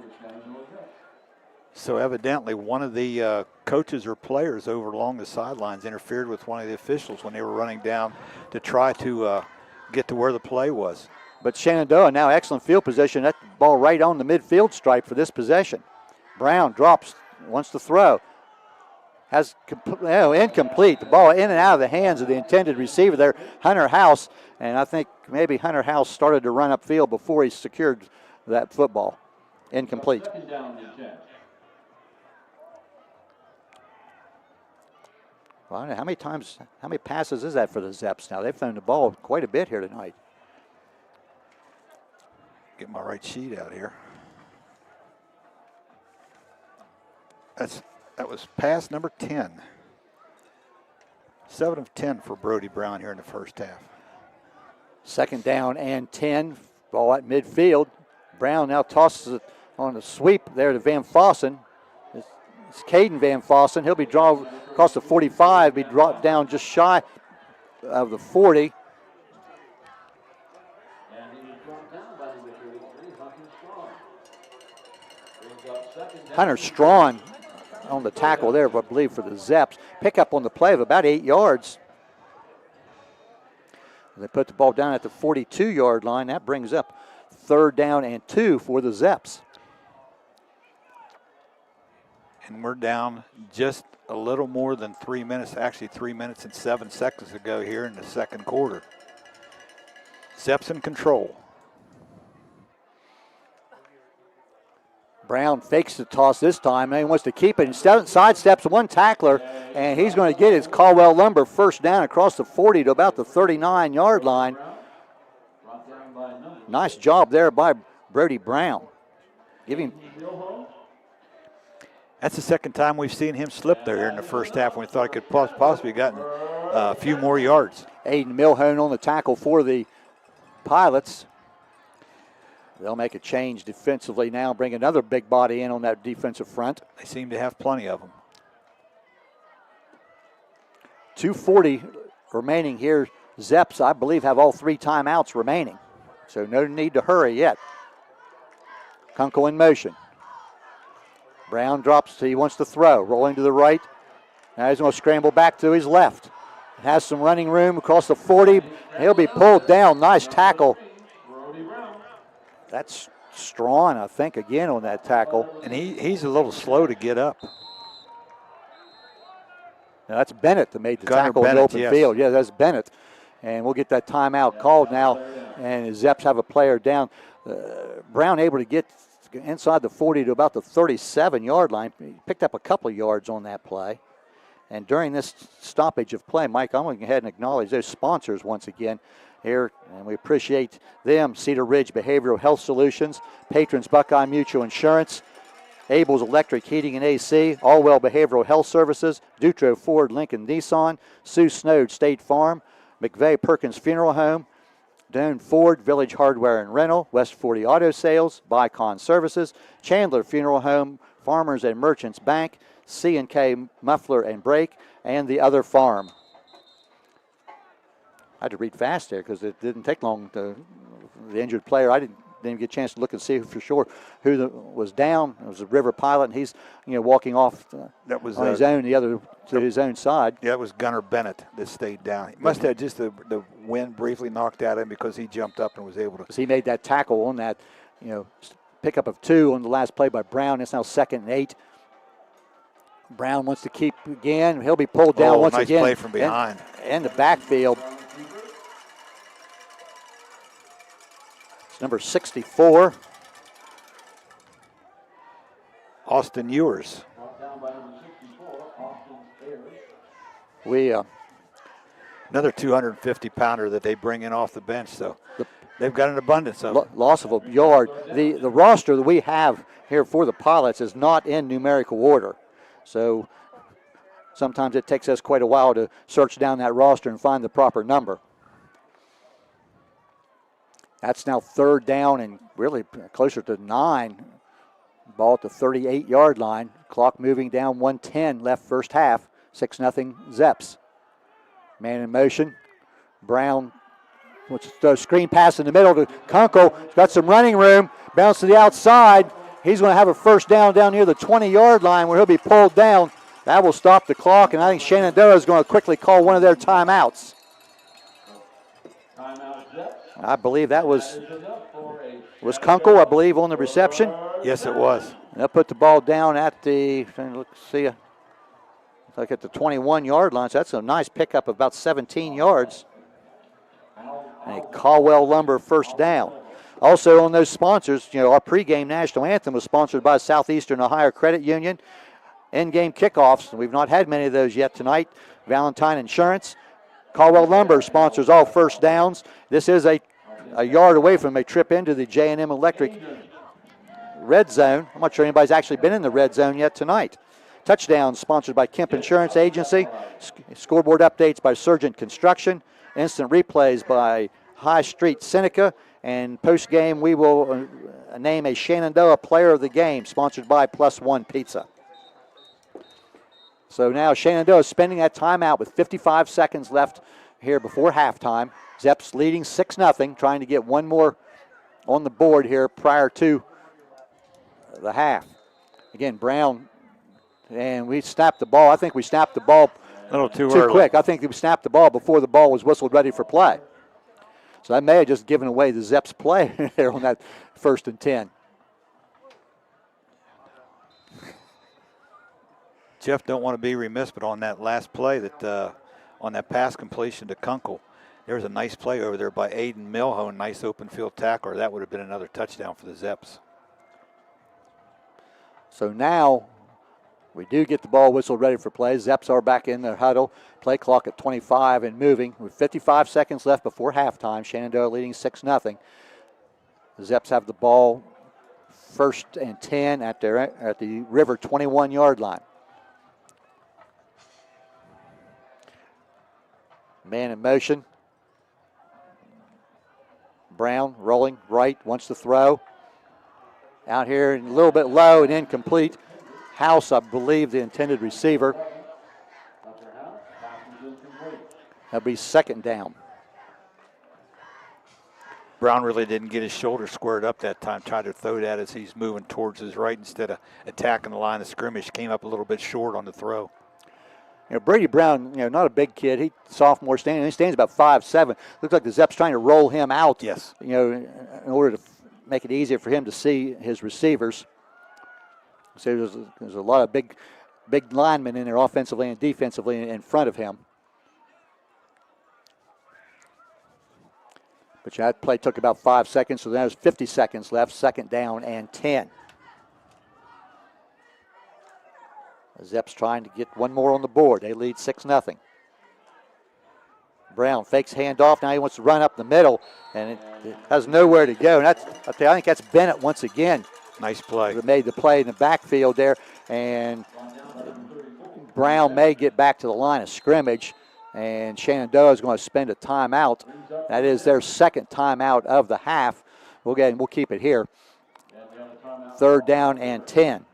So evidently one of the coaches or players over along the sidelines interfered with one of the officials when they were running down to try to get to where the play was. But Shenandoah now excellent field position. That ball right on the midfield stripe for this possession. Brown drops, wants to throw. Has incomplete. The ball in and out of the hands of the intended receiver there, Hunter House. And I think maybe Hunter House started to run upfield before he secured that football. Incomplete. Well, I don't know how many passes is that for the Zeps now? They've thrown the ball quite a bit here tonight. Get my right sheet out here. That was pass number 10. 7 of 10 for Brody Brown here in the first half. 2nd down and 10. Ball at midfield. Brown now tosses it on the sweep there to Van Fossen. It's Kaden Van Fossen. He'll be drawn across the 45, be dropped down just shy of the 40. Hunter Strawn on the tackle there, I believe, for the Zeps. Pick up on the play of about 8 yards. They put the ball down at the 42-yard line. That brings up 3rd down and 2 for the Zeps. And we're down just a little more than 3 minutes, actually 3 minutes and 7 seconds to go here in the second quarter. Zeps in control. Brown fakes the toss this time, and he wants to keep it. Instead, sidesteps one tackler, and he's going to get his Caldwell Lumber first down across the 40 to about the 39-yard line. Nice job there by Brody Brown. That's the second time we've seen him slip there in the first half when we thought he could possibly have gotten a few more yards. Aiden Milhone on the tackle for the Pilots. They'll make a change defensively now, bring another big body in on that defensive front. They seem to have plenty of them. 2:40 remaining here. Zeps, I believe, have all 3 timeouts remaining. So no need to hurry yet. Kunkel in motion. Brown drops, he wants to throw, rolling to the right. Now he's going to scramble back to his left. Has some running room across the 40. He'll be pulled down. Nice tackle. That's Strawn, I think, again on that tackle. And he's a little slow to get up. Now that's Bennett that made the Gunnar tackle in the Bennett, open yes. field. Yeah, that's Bennett. And we'll get that timeout called now. And the Zeps have a player down. Brown able to get inside the 40 to about the 37-yard line. He picked up a couple of yards on that play. And during this stoppage of play, Mike, I'm going to go ahead and acknowledge those sponsors once again here, and we appreciate them. Cedar Ridge Behavioral Health Solutions, Patrons Buckeye Mutual Insurance, Abel's Electric Heating and AC, Allwell Behavioral Health Services, Dutro Ford Lincoln Nissan, Sue Snowd State Farm, McVeigh Perkins Funeral Home, Doane Ford Village Hardware and Rental, West 40 Auto Sales, Bicon Services, Chandler Funeral Home, Farmers and Merchants Bank, C&K Muffler and Brake, and the other farm. I had to read fast there because it didn't take long. The injured player, I didn't even get a chance to look and see for sure who was down. It was a River Pilot, and he's walking off that was on his own, to his own side. Yeah, it was Gunnar Bennett that stayed down. He must have just the wind briefly knocked at him because he jumped up and was able to. He made that tackle on that, pickup of 2 on the last play by Brown. It's now 2nd and 8. Brown wants to keep again. He'll be pulled down once nice again. Play from behind. In the backfield. It's number 64. Austin Ewers. Another 250-pounder that they bring in off the bench, so they've got an abundance of it. Loss of a yard. The roster that we have here for the Pilots is not in numerical order. So sometimes it takes us quite a while to search down that roster and find the proper number. That's now 3rd down and really closer to 9. Ball at the 38-yard line. Clock moving down, 1:10 left first half. 6-0 Zeps. Man in motion. Brown wants to screen pass in the middle to Kunkel. Got some running room. Bounce to the outside. He's going to have a first down near the 20-yard line where he'll be pulled down. That will stop the clock, and I think Shenandoah is going to quickly call one of their timeouts. I believe that was Kunkel, I believe, on the reception. Yes, it was. They'll put the ball down at the, like at the 21-yard line. So that's a nice pickup of about 17 yards. And a Caldwell Lumber first down. Also on those sponsors, our pregame national anthem was sponsored by Southeastern Ohio Credit Union. In-game kickoffs, we've not had many of those yet tonight. Valentine Insurance. Caldwell Lumber sponsors all first downs. This is a yard away from a trip into the J&M Electric red zone. I'm not sure anybody's actually been in the red zone yet tonight. Touchdown sponsored by Kemp Insurance Agency. Scoreboard updates by Surgeon Construction. Instant replays by High Street Seneca. And post-game, we will name a Shenandoah Player of the Game, sponsored by Plus One Pizza. So now Shenandoah is spending that timeout with 55 seconds left here before halftime. Zeps leading 6-0, trying to get one more on the board here prior to the half. Again, Brown, and we snapped the ball. I think we snapped the ball a little too quick. I think we snapped the ball before the ball was whistled ready for play. So that may have just given away the Zeps play there on that 1st and 10. Jeff don't want to be remiss, but on that last play, on that pass completion to Kunkel, there was a nice play over there by Aiden Milhone, nice open field tackler. That would have been another touchdown for the Zeps. So now we do get the ball whistled ready for play. Zeps are back in their huddle. Play clock at 25 and moving. With 55 seconds left before halftime, Shenandoah leading 6-0. The Zeps have the ball 1st and 10 at the River 21-yard line. Man in motion. Brown rolling right, wants to throw. Out here a little bit low and incomplete. House, I believe, the intended receiver. That'll be second down. Brown really didn't get his shoulder squared up that time, tried to throw that as he's moving towards his right instead of attacking the line of scrimmage. Came up a little bit short on the throw. You know, Brady Brown, not a big kid. He sophomore standing. He stands about 5'7". Looks like the Zeps trying to roll him out. Yes. In order to make it easier for him to see his receivers. So there's a lot of big linemen in there, offensively and defensively, in front of him. But that play took about 5 seconds, so there's 50 seconds left. Second down and 10. The Zeps trying to get one more on the board. They lead 6-0. Brown fakes handoff. Now he wants to run up the middle, and it has nowhere to go. And I think that's Bennett once again. Nice play. That made the play in the backfield there, and Brown may get back to the line of scrimmage, and Shenandoah is going to spend a timeout. That is their second timeout of the half. We'll keep it here. Third down and 10.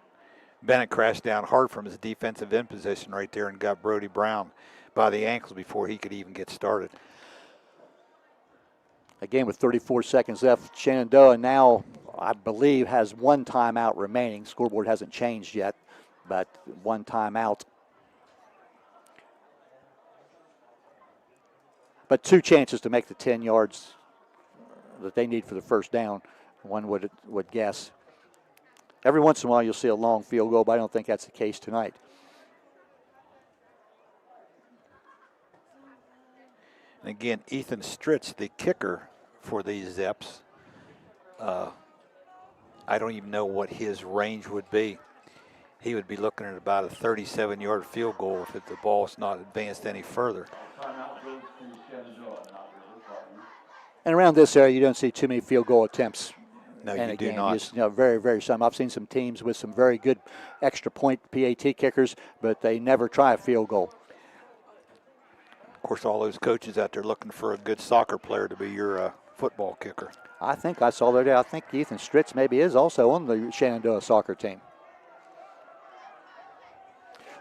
Bennett crashed down hard from his defensive end position right there and got Brody Brown by the ankles before he could even get started. Again, with 34 seconds left, Shenandoah now, I believe, has one timeout remaining. Scoreboard hasn't changed yet, but one timeout. But 2 chances to make the 10 yards that they need for the first down, one would guess. Every once in a while you'll see a long field goal, but I don't think that's the case tonight. And again, Ethan Stritz, the kicker for these Zeps, I don't even know what his range would be. He would be looking at about a 37-yard field goal if the ball's not advanced any further. And around this area, you don't see too many field goal attempts. No, and you again, do not. Just, very, very some. I've seen some teams with some very good extra point PAT kickers, but they never try a field goal. Of course, all those coaches out there looking for a good soccer player to be your football kicker. I think I saw there. I think Ethan Stritz maybe is also on the Shenandoah soccer team.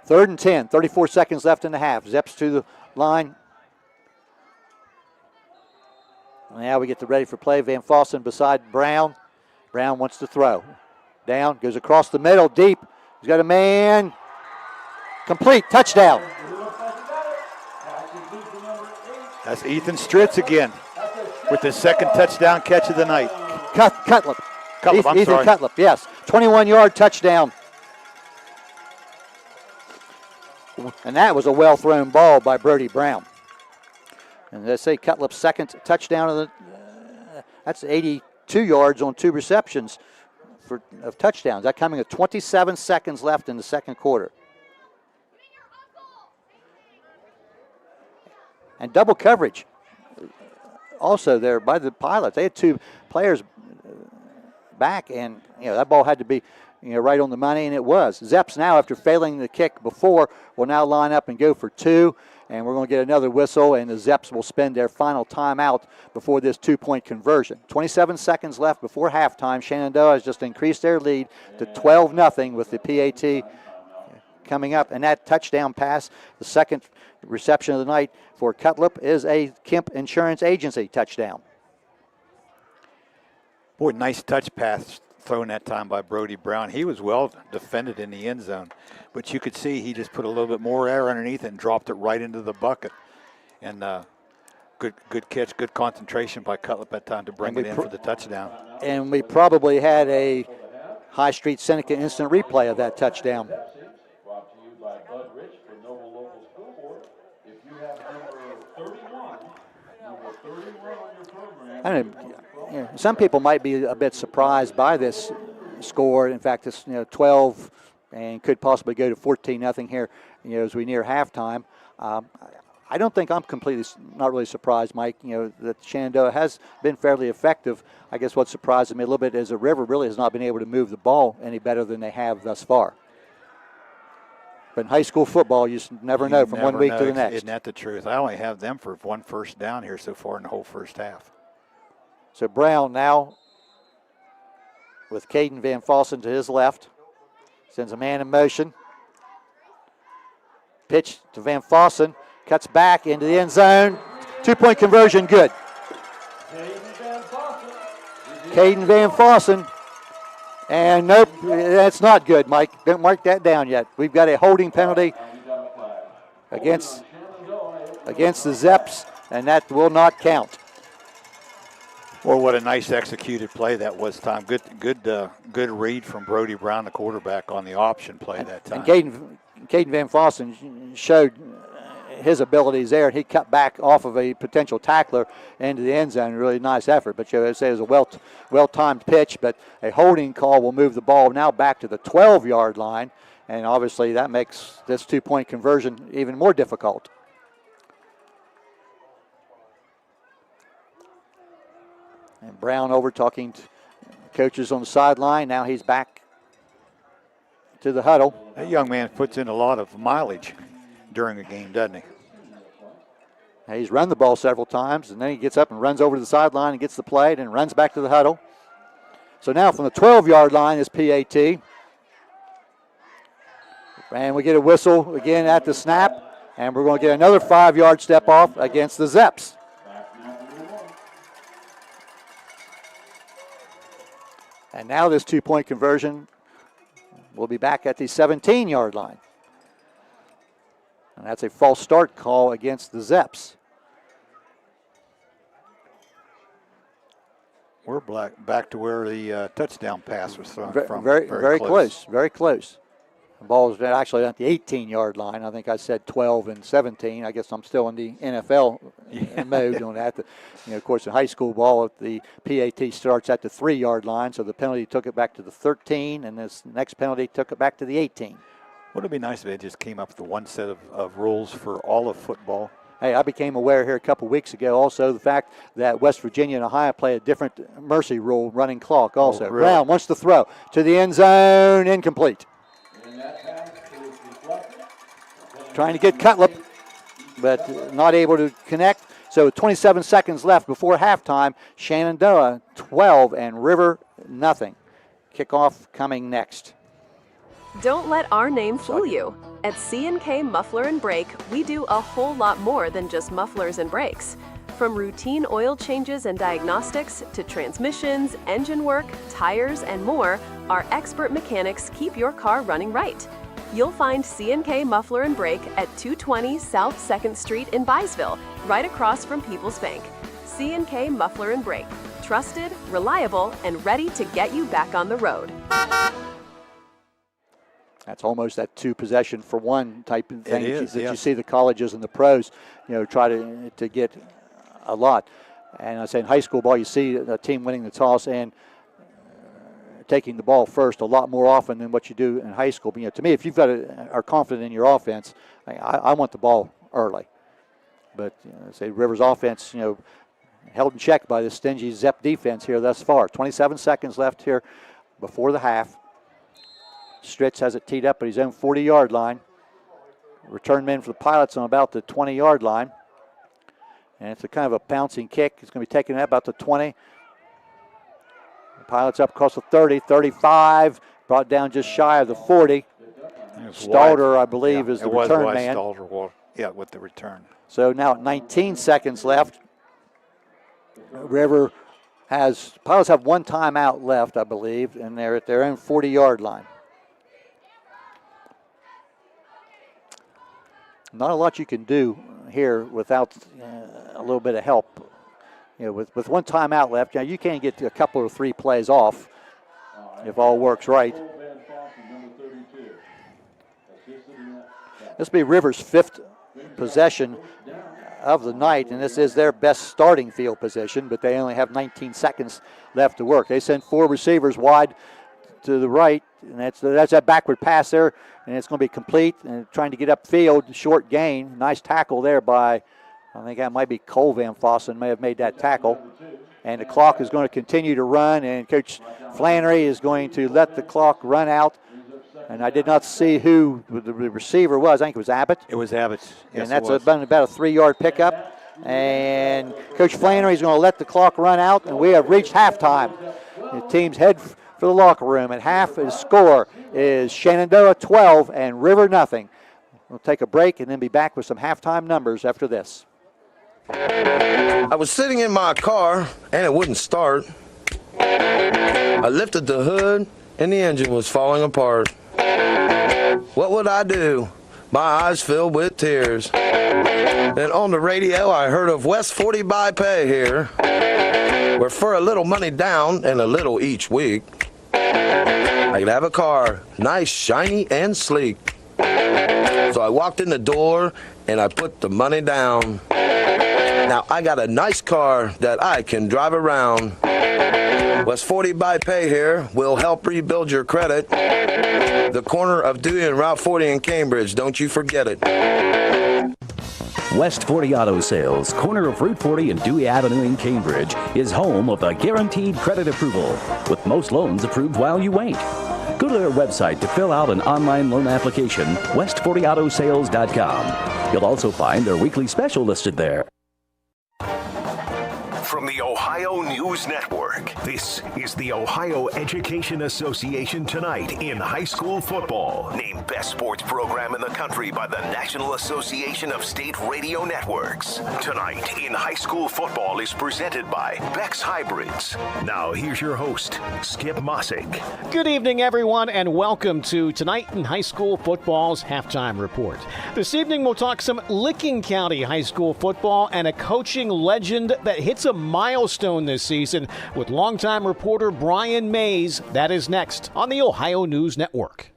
Third and 10, 34 seconds left in the half. Zeps to the line. Now we get ready for play. Van Fossen beside Brown. Brown wants to throw. Down, goes across the middle, deep. He's got a man. Complete, touchdown. That's Ethan Stritz again with his second touchdown catch of the night. Cutler. I'm Ethan sorry. Cutler, yes. 21-yard touchdown. And that was a well-thrown ball by Brody Brown. And they say Cutlip's second touchdown of that's 82 yards on 2 receptions of touchdowns. That coming with 27 seconds left in the second quarter. And double coverage also there by the Pilots. They had 2 players back, and that ball had to be right on the money, and it was. Zeps now, after failing the kick before, will now line up and go for 2. And we're going to get another whistle, and the Zeps will spend their final timeout before this 2-point conversion. 27 seconds left before halftime. Shenandoah has just increased their lead to 12-0 with the PAT coming up. And that touchdown pass, the second reception of the night for Cutler, is a Kemp Insurance Agency touchdown. Boy, nice touch pass thrown that time by Brody Brown. He was well defended in the end zone, but you could see he just put a little bit more air underneath it and dropped it right into the bucket. And good catch, good concentration by Cutler at that time to bring it in for the touchdown. And we probably had a High Street Seneca instant replay of that touchdown. Brought to you by Bud Rich for Noble Local School Board. If you have number 31 on your program. I don't know, some people might be a bit surprised by this score. In fact, it's 12 and could possibly go to 14-0 here, as we near halftime. I don't think I'm not really surprised, Mike. That Shenandoah has been fairly effective. I guess what surprises me a little bit is the River really has not been able to move the ball any better than they have thus far. But in high school football, you just never know from one week to the next. Isn't that the truth? I only have them for 1 first down here so far in the whole first half. So Brown now with Kaden Van Fossen to his left. Sends a man in motion. Pitch to Van Fossen. cuts back into the end zone. 2-point conversion, good. Kaden Van Fossen. And nope, that's not good, Mike. Don't mark that down yet. We've got a holding penalty against the Zeps, and that will not count. Well, what a nice executed play that was, Tom. Good read from Brody Brown, the quarterback, on the option play that time. And Kaden Van Fossen showed his abilities there, and he cut back off of a potential tackler into the end zone. Really nice effort, but you know, it was a well-timed pitch, but a holding call will move the ball now back to the 12-yard line, and obviously that makes this 2-point conversion even more difficult. And Brown over talking to coaches on the sideline. Now he's back to the huddle. That young man puts in a lot of mileage during a game, doesn't he? He's run the ball several times, and then he gets up and runs over to the sideline and gets the play, and runs back to the huddle. So now from the 12-yard line is PAT. And we get a whistle again at the snap, and we're going to get another 5-yard step off against the Zeps. And now this 2-point conversion will be back at the 17-yard line. And that's a false start call against the Zeps. We're back to where the touchdown pass was thrown from. Very close. Very close. The ball was actually at the 18-yard line. I think I said 12 and 17. I guess I'm still in the NFL mode on that. Of course, in high school ball, the PAT starts at the 3-yard line, so the penalty took it back to the 13, and this next penalty took it back to the 18. Would it be nice if they just came up with the one set of rules for all of football? Hey, I became aware here a couple weeks ago also the fact that West Virginia and Ohio play a different mercy rule running clock also. Oh, really? Brown wants to throw to the end zone, incomplete. Trying to get Cutler, but not able to connect. So 27 seconds left before halftime. Shenandoah 12 and River nothing. Kickoff coming next. Don't let our name fool you. At C&K Muffler and Brake, we do a whole lot more than just mufflers and brakes. From routine oil changes and diagnostics to transmissions, engine work, tires, and more, our expert mechanics keep your car running right. You'll find C&K Muffler and Brake at 220 South 2nd Street in Byesville, right across from People's Bank. C&K Muffler and Brake. Trusted, reliable, and ready to get you back on the road. That's almost that 2 possession for 1 type of thing It is, that yes. you see the colleges and the pros, try to get a lot. And I say in high school ball, you see a team winning the toss and taking the ball first a lot more often than what you do in high school. But, to me, if you've got are confident in your offense, I want the ball early. But say Rivers' offense, held in check by the stingy Zep defense here thus far. 27 seconds left here before the half. Stricks has it teed up at his own 40-yard line. Return men for the Pilots on about the 20-yard line. And it's a kind of a bouncing kick. It's going to be taken at about the 20. The Pilots up across the 30, 35, brought down just shy of the 40. Stalder, I believe, is the return man. Stalder, with the return. So now at 19 seconds left. Pilots have 1 timeout left, I believe, and they're at their own 40-yard line. Not a lot you can do here without a little bit of help. With 1 timeout left, you can't get a couple or 3 plays off if all works right. This will be Rivers' 5th possession of the night, and this is their best starting field position, but they only have 19 seconds left to work. They send 4 receivers wide to the right, and that's that backward pass there, and it's going to be complete, and trying to get upfield, short gain. Nice tackle there by, I think that might be Cole Van Fossen may have made that tackle. And the clock is going to continue to run, and Coach Flannery is going to let the clock run out. And I did not see who the receiver was. I think it was Abbott. It was Abbott. Yes, and that's about a 3-yard pickup. And Coach Flannery is going to let the clock run out, and we have reached halftime. The teams head for the locker room. At half, the score is Shenandoah 12 and River nothing. We'll take a break and then be back with some halftime numbers after this. I was sitting in my car and it wouldn't start. I lifted the hood and the engine was falling apart. What would I do? My eyes filled with tears. And on the radio I heard of West 40 by Pay here, where for a little money down and a little each week, I could have a car, nice, shiny, and sleek. So I walked in the door and I put the money down. Now I got a nice car that I can drive around. West 40 by Pay here will help rebuild your credit. The corner of Dewey and Route 40 in Cambridge, don't you forget it. West 40 Auto Sales, corner of Route 40 and Dewey Avenue in Cambridge, is home of the guaranteed credit approval, with most loans approved while you wait. Go to their website to fill out an online loan application, west40autosales.com. You'll also find their weekly special listed there. From the Ohio News Network, this is the Ohio Education Association Tonight in High School Football. Named Best Sports Program in the Country by the National Association of State Radio Networks. Tonight in High School Football is presented by Beck's Hybrids. Now here's your host, Skip Mossick. Good evening, everyone, and welcome to Tonight in High School Football's Halftime Report. This evening we'll talk some Licking County High School football and a coaching legend that hits a milestone this season with longtime reporter Brian Mays. That is next on the Ohio News Network.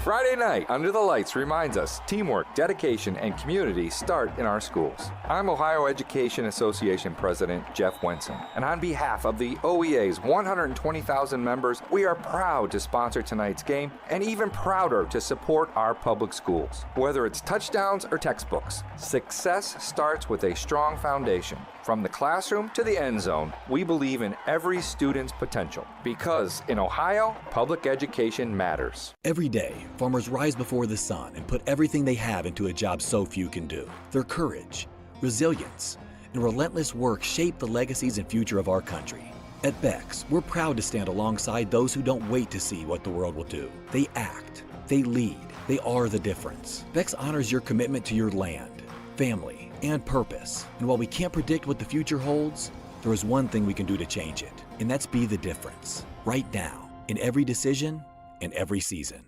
Friday night, Under the Lights reminds us teamwork, dedication, and community start in our schools. I'm Ohio Education Association President Jeff Wenson, and on behalf of the OEA's 120,000 members, we are proud to sponsor tonight's game and even prouder to support our public schools. Whether it's touchdowns or textbooks, success starts with a strong foundation. From the classroom to the end zone, we believe in every student's potential, because in Ohio, public education matters. Every day, farmers rise before the sun and put everything they have into a job so few can do. Their courage, resilience, and relentless work shape the legacies and future of our country. At Beck's, we're proud to stand alongside those who don't wait to see what the world will do. They act, they lead, they are the difference. Beck's honors your commitment to your land, family, and purpose. And while we can't predict what the future holds, there is one thing we can do to change it, and that's be the difference, right now, in every decision and every season.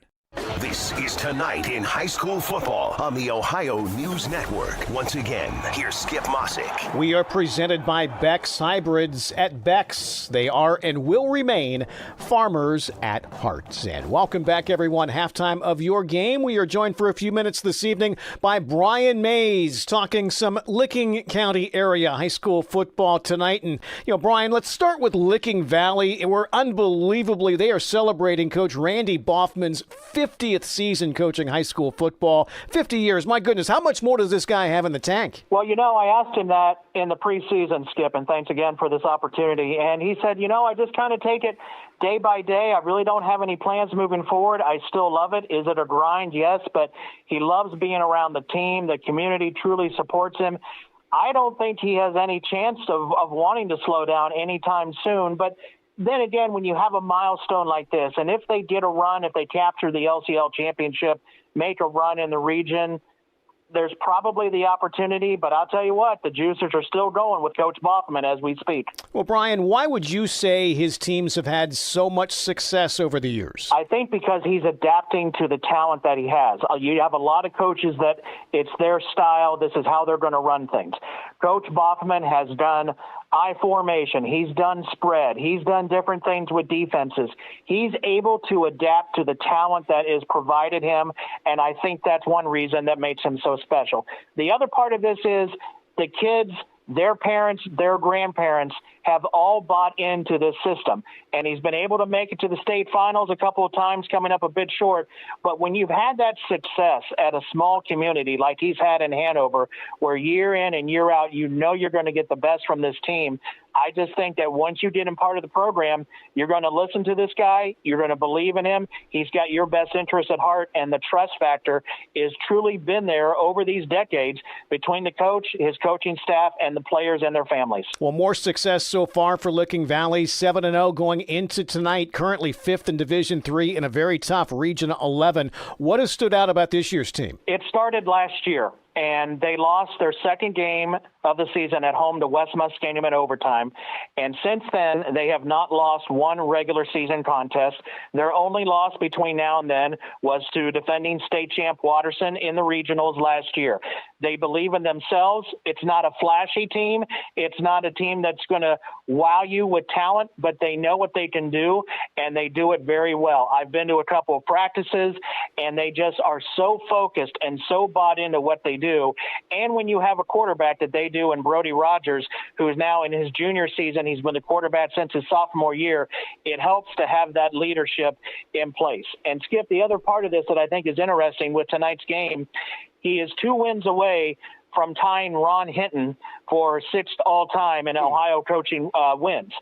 This is Tonight in High School Football on the Ohio News Network. Once again, here's Skip Mossick. We are presented by Beck's Hybrids. At Beck's, they are and will remain farmers at heart. And welcome back, everyone. Halftime of your game. We are joined for a few minutes this evening by Brian Mays, talking some Licking County area high school football tonight. And, Brian, let's start with Licking Valley. We're unbelievably, they are celebrating Coach Randy Boffman's 50th season coaching high school football. 50 years. My goodness, how much more does this guy have in the tank? Well, I asked him that in the preseason, Skip, and thanks again for this opportunity. And he said, I just kind of take it day by day. I really don't have any plans moving forward. I still love it. Is it a grind? Yes, but he loves being around the team. The community truly supports him. I don't think he has any chance of wanting to slow down anytime soon, but then again, when you have a milestone like this, and if they get a run, if they capture the LCL championship, make a run in the region, there's probably the opportunity, but I'll tell you what, the Juicers are still going with Coach Boffman as we speak. Well, Brian, why would you say his teams have had so much success over the years? I think because he's adapting to the talent that he has. You have a lot of coaches that it's their style. This is how they're going to run things. Coach Boffman has done I formation. He's done spread. He's done different things with defenses. He's able to adapt to the talent that is provided him, and I think that's one reason that makes him so special. The other part of this is the kids, their parents, their grandparents have all bought into this system, and he's been able to make it to the state finals a couple of times, coming up a bit short. But when you've had that success at a small community like he's had in Hanover, where year in and year out, you're going to get the best from this team, I just think that once you get him part of the program, you're going to listen to this guy. You're going to believe in him. He's got your best interest at heart, and the trust factor is truly been there over these decades between the coach, his coaching staff, and the players and their families. Well, more success so far for Licking Valley, 7-0 going into tonight, currently 5th in Division III in a very tough Region 11. What has stood out about this year's team? It started last year, and they lost their second game of the season at home to West Muskingum in overtime. And since then, they have not lost one regular season contest. Their only loss between now and then was to defending state champ Watterson in the regionals last year. They believe in themselves. It's not a flashy team. It's not a team that's going to wow you with talent, but they know what they can do, and they do it very well. I've been to a couple of practices, and they just are so focused and so bought into what they do. And when you have a quarterback that they do in Brody Rogers, who is now in his junior season, he's been the quarterback since his sophomore year, it helps to have that leadership in place. And Skip, the other part of this that I think is interesting with tonight's game, he is 2 wins away from tying Ron Hinton for 6th all-time in Ohio coaching wins.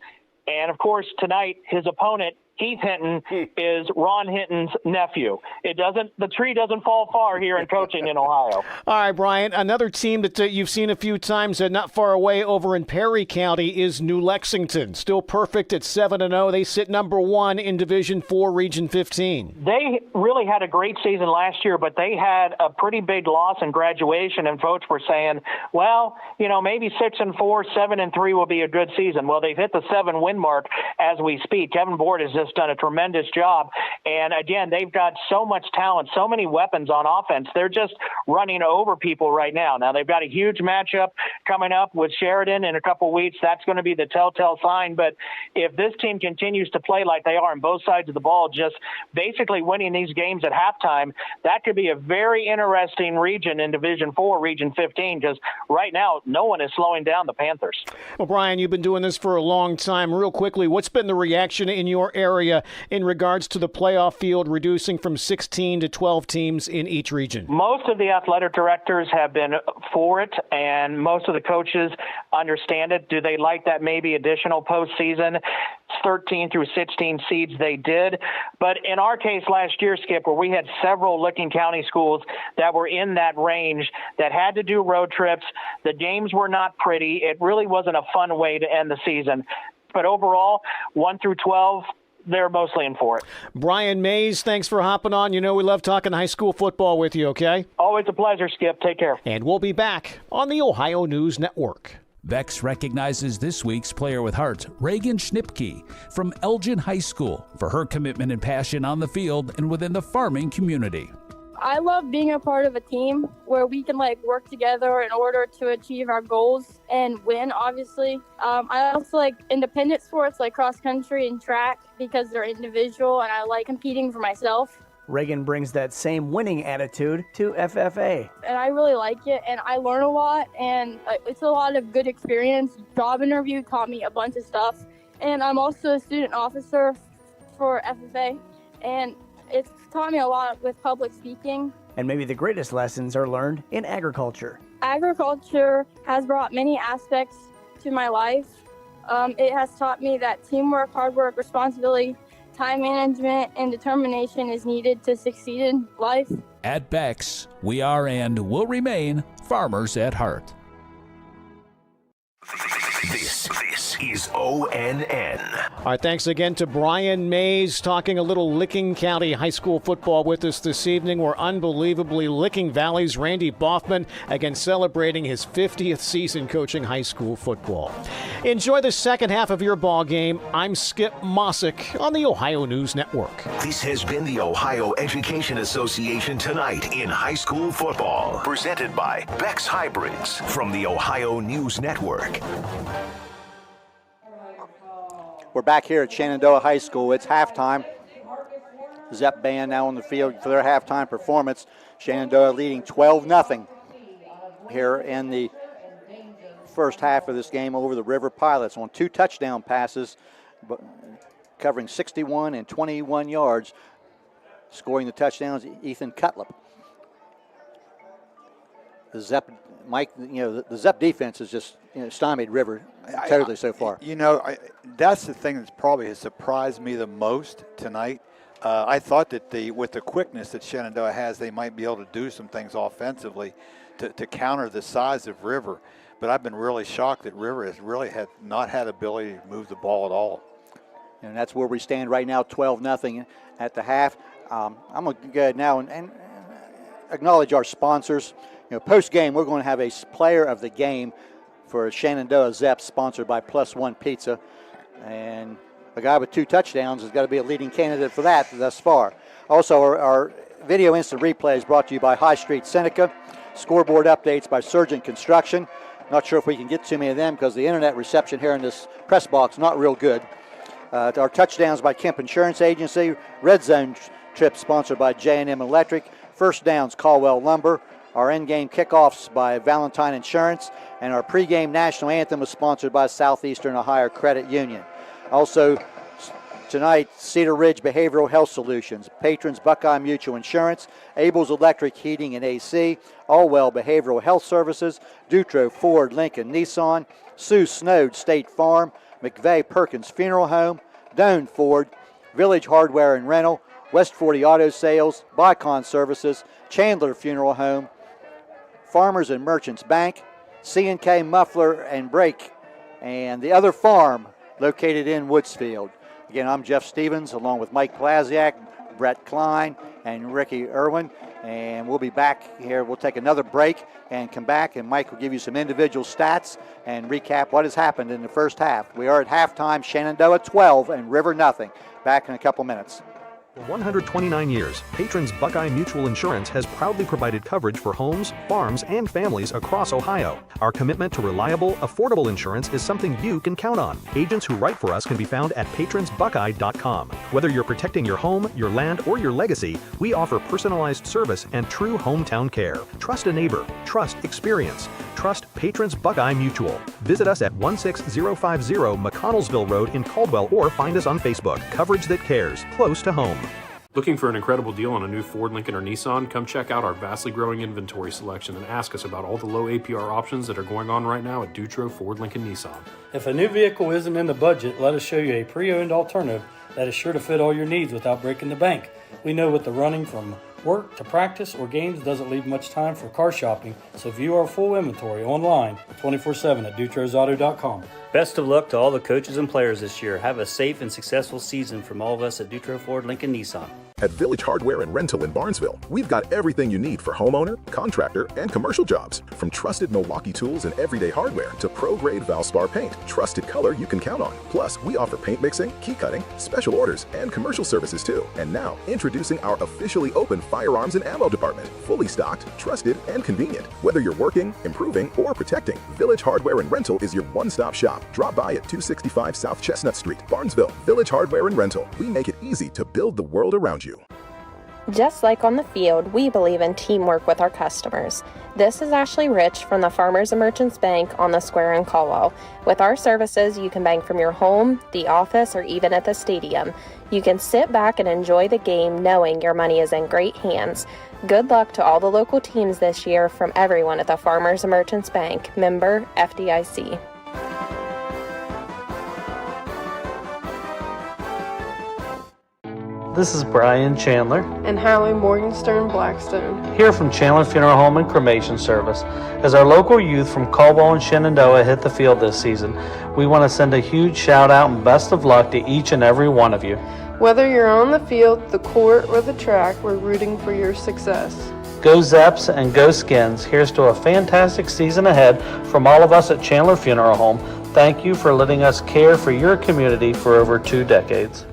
And, of course, tonight his opponent, Keith Hinton, is Ron Hinton's nephew. The tree doesn't fall far here in coaching in Ohio. All right, Brian, another team that you've seen a few times not far away over in Perry County is New Lexington. Still perfect at 7-0. They sit number 1 in Division IV, Region 15. They really had a great season last year, but they had a pretty big loss in graduation, and folks were saying, well, maybe 6-4, 7-3 will be a good season. Well, they've hit the 7-win mark as we speak. Kevin Board has just done a tremendous job. And again, they've got so much talent, so many weapons on offense. They're just running over people right now. Now, they've got a huge matchup coming up with Sheridan in a couple weeks. That's going to be the telltale sign. But if this team continues to play like they are on both sides of the ball, just basically winning these games at halftime, that could be a very interesting region in Division 4, Region 15, because right now, no one is slowing down the Panthers. Well, Brian, you've been doing this for a long time. Real quickly, what's been the reaction in your area in regards to the playoff field reducing from 16 to 12 teams in each region? Most of the athletic directors have been for it, and most of the coaches understand it. Do they like that maybe additional postseason? 13 through 16 seeds they did. But in our case last year, Skip, where we had several Licking County schools that were in that range that had to do road trips, the games were not pretty. It really wasn't a fun way to end the season. But overall, 1 through 12, they're mostly in for it. Brian Mays, thanks for hopping on. We love talking high school football with you, okay? Always a pleasure, Skip. Take care. And we'll be back on the Ohio News Network. Bex recognizes this week's Player with Heart, Reagan Schnipke from Elgin High School, for her commitment and passion on the field and within the farming community. I love being a part of a team where we can work together in order to achieve our goals and win, obviously. I also like independent sports like cross country and track because they're individual and I like competing for myself. Reagan brings that same winning attitude to FFA. And I really like it and I learn a lot and it's a lot of good experience. Job interview taught me a bunch of stuff. And I'm also a student officer for FFA and it's taught me a lot with public speaking. And maybe the greatest lessons are learned in agriculture. Agriculture has brought many aspects to my life. It has taught me that teamwork, hard work, responsibility, time management, and determination is needed to succeed in life. At Bex, we are and will remain farmers at heart. This is ONN. All right, thanks again to Brian Mays talking a little Licking County high school football with us this evening. We're unbelievably Licking Valley's Randy Boffman, again celebrating his 50th season coaching high school football. Enjoy the second half of your ball game. I'm Skip Mossick on the Ohio News Network. This has been the Ohio Education Association Tonight in High School Football, presented by Bex Hybrids from the Ohio News Network. We're back here at Shenandoah High School. It's halftime. Zep band now on the field for their halftime performance. Shenandoah leading 12-0 here in the first half of this game over the River Pilots on 2 touchdown passes, covering 61 and 21 yards. Scoring the touchdowns, Ethan Cutler. the Zep, Mike, the Zep defense has just stymied River totally so far. That's the thing that's probably has surprised me the most tonight. I thought that with the quickness that Shenandoah has, they might be able to do some things offensively to counter the size of River. But I've been really shocked that River has really not had ability to move the ball at all. And that's where we stand right now, 12-0 at the half. I'm going to go ahead now and acknowledge our sponsors. Post-game, we're going to have a player of the game for Shenandoah Zeps, sponsored by Plus One Pizza. And a guy with 2 touchdowns has got to be a leading candidate for that thus far. Also, our video instant replay is brought to you by High Street Seneca. Scoreboard updates by Surgeon Construction. Not sure if we can get too many of them because the internet reception here in this press box is not real good. Our touchdowns by Kemp Insurance Agency. Red Zone trip sponsored by J&M Electric. First downs, Caldwell Lumber. Our end-game kickoffs by Valentine Insurance. And our pregame national anthem was sponsored by Southeastern Ohio Credit Union. Also, tonight, Cedar Ridge Behavioral Health Solutions, Patrons Buckeye Mutual Insurance, Abel's Electric Heating and AC, Allwell Behavioral Health Services, Dutro Ford Lincoln Nissan, Sue Snowd State Farm, McVeigh Perkins Funeral Home, Doane Ford, Village Hardware and Rental, West 40 Auto Sales, Bicon Services, Chandler Funeral Home, Farmers and Merchants Bank, C&K Muffler and Brake, and the other farm located in Woodsfield. Again, I'm Jeff Stevens along with Mike Podlasiak, Brett Klein, and Ricky Irwin. And we'll be back here. We'll take another break and come back, and Mike will give you some individual stats and recap what has happened in the first half. We are at halftime, Shenandoah 12 and River nothing. Back in a couple minutes. For 129 years, Patrons Buckeye Mutual Insurance has proudly provided coverage for homes, farms, and families across Ohio. Our commitment to reliable, affordable insurance is something you can count on. Agents who write for us can be found at patronsbuckeye.com. Whether you're protecting your home, your land, or your legacy, we offer personalized service and true hometown care. Trust a neighbor. Trust experience. Trust Patrons Buckeye Mutual. Visit us at 16050 McConnellsville Road in Caldwell or find us on Facebook. Coverage that cares. Close to home. Looking for an incredible deal on a new Ford, Lincoln, or Nissan? Come check out our vastly growing inventory selection and ask us about all the low APR options that are going on right now at Dutro Ford, Lincoln, Nissan. If a new vehicle isn't in the budget, let us show you a pre-owned alternative that is sure to fit all your needs without breaking the bank. We know with the running from work to practice or games doesn't leave much time for car shopping, so view our full inventory online 24/7 at dutrosauto.com. Best of luck to all the coaches and players this year. Have a safe and successful season from all of us at Dutro Ford Lincoln Nissan. At Village Hardware and Rental in Barnesville, we've got everything you need for homeowner, contractor, and commercial jobs. From trusted Milwaukee tools and everyday hardware to pro-grade Valspar paint, trusted color you can count on. Plus, we offer paint mixing, key cutting, special orders, and commercial services too. And now, introducing our officially open firearms and ammo department. Fully stocked, trusted, and convenient. Whether you're working, improving, or protecting, Village Hardware and Rental is your one-stop shop. Drop by at 265 South Chestnut Street, Barnesville. Village Hardware and Rental. We make it easy to build the world around you. Just like on the field, we believe in teamwork with our customers. This is Ashley Rich from the Farmers and Merchants Bank on the Square in Caldwell. With our services, you can bank from your home, the office, or even at the stadium. You can sit back and enjoy the game knowing your money is in great hands. Good luck to all the local teams this year from everyone at the Farmers and Merchants Bank, member FDIC. This is Brian Chandler and Hallie Morgenstern Blackstone here from Chandler Funeral Home and Cremation Service. As our local youth from Caldwell and Shenandoah hit the field this season, we want to send a huge shout out and best of luck to each and every one of you. Whether you're on the field, the court, or the track, we're rooting for your success. Go Zeps and go Skins. Here's to a fantastic season ahead from all of us at Chandler Funeral Home. Thank you for letting us care for your community for over 2 decades.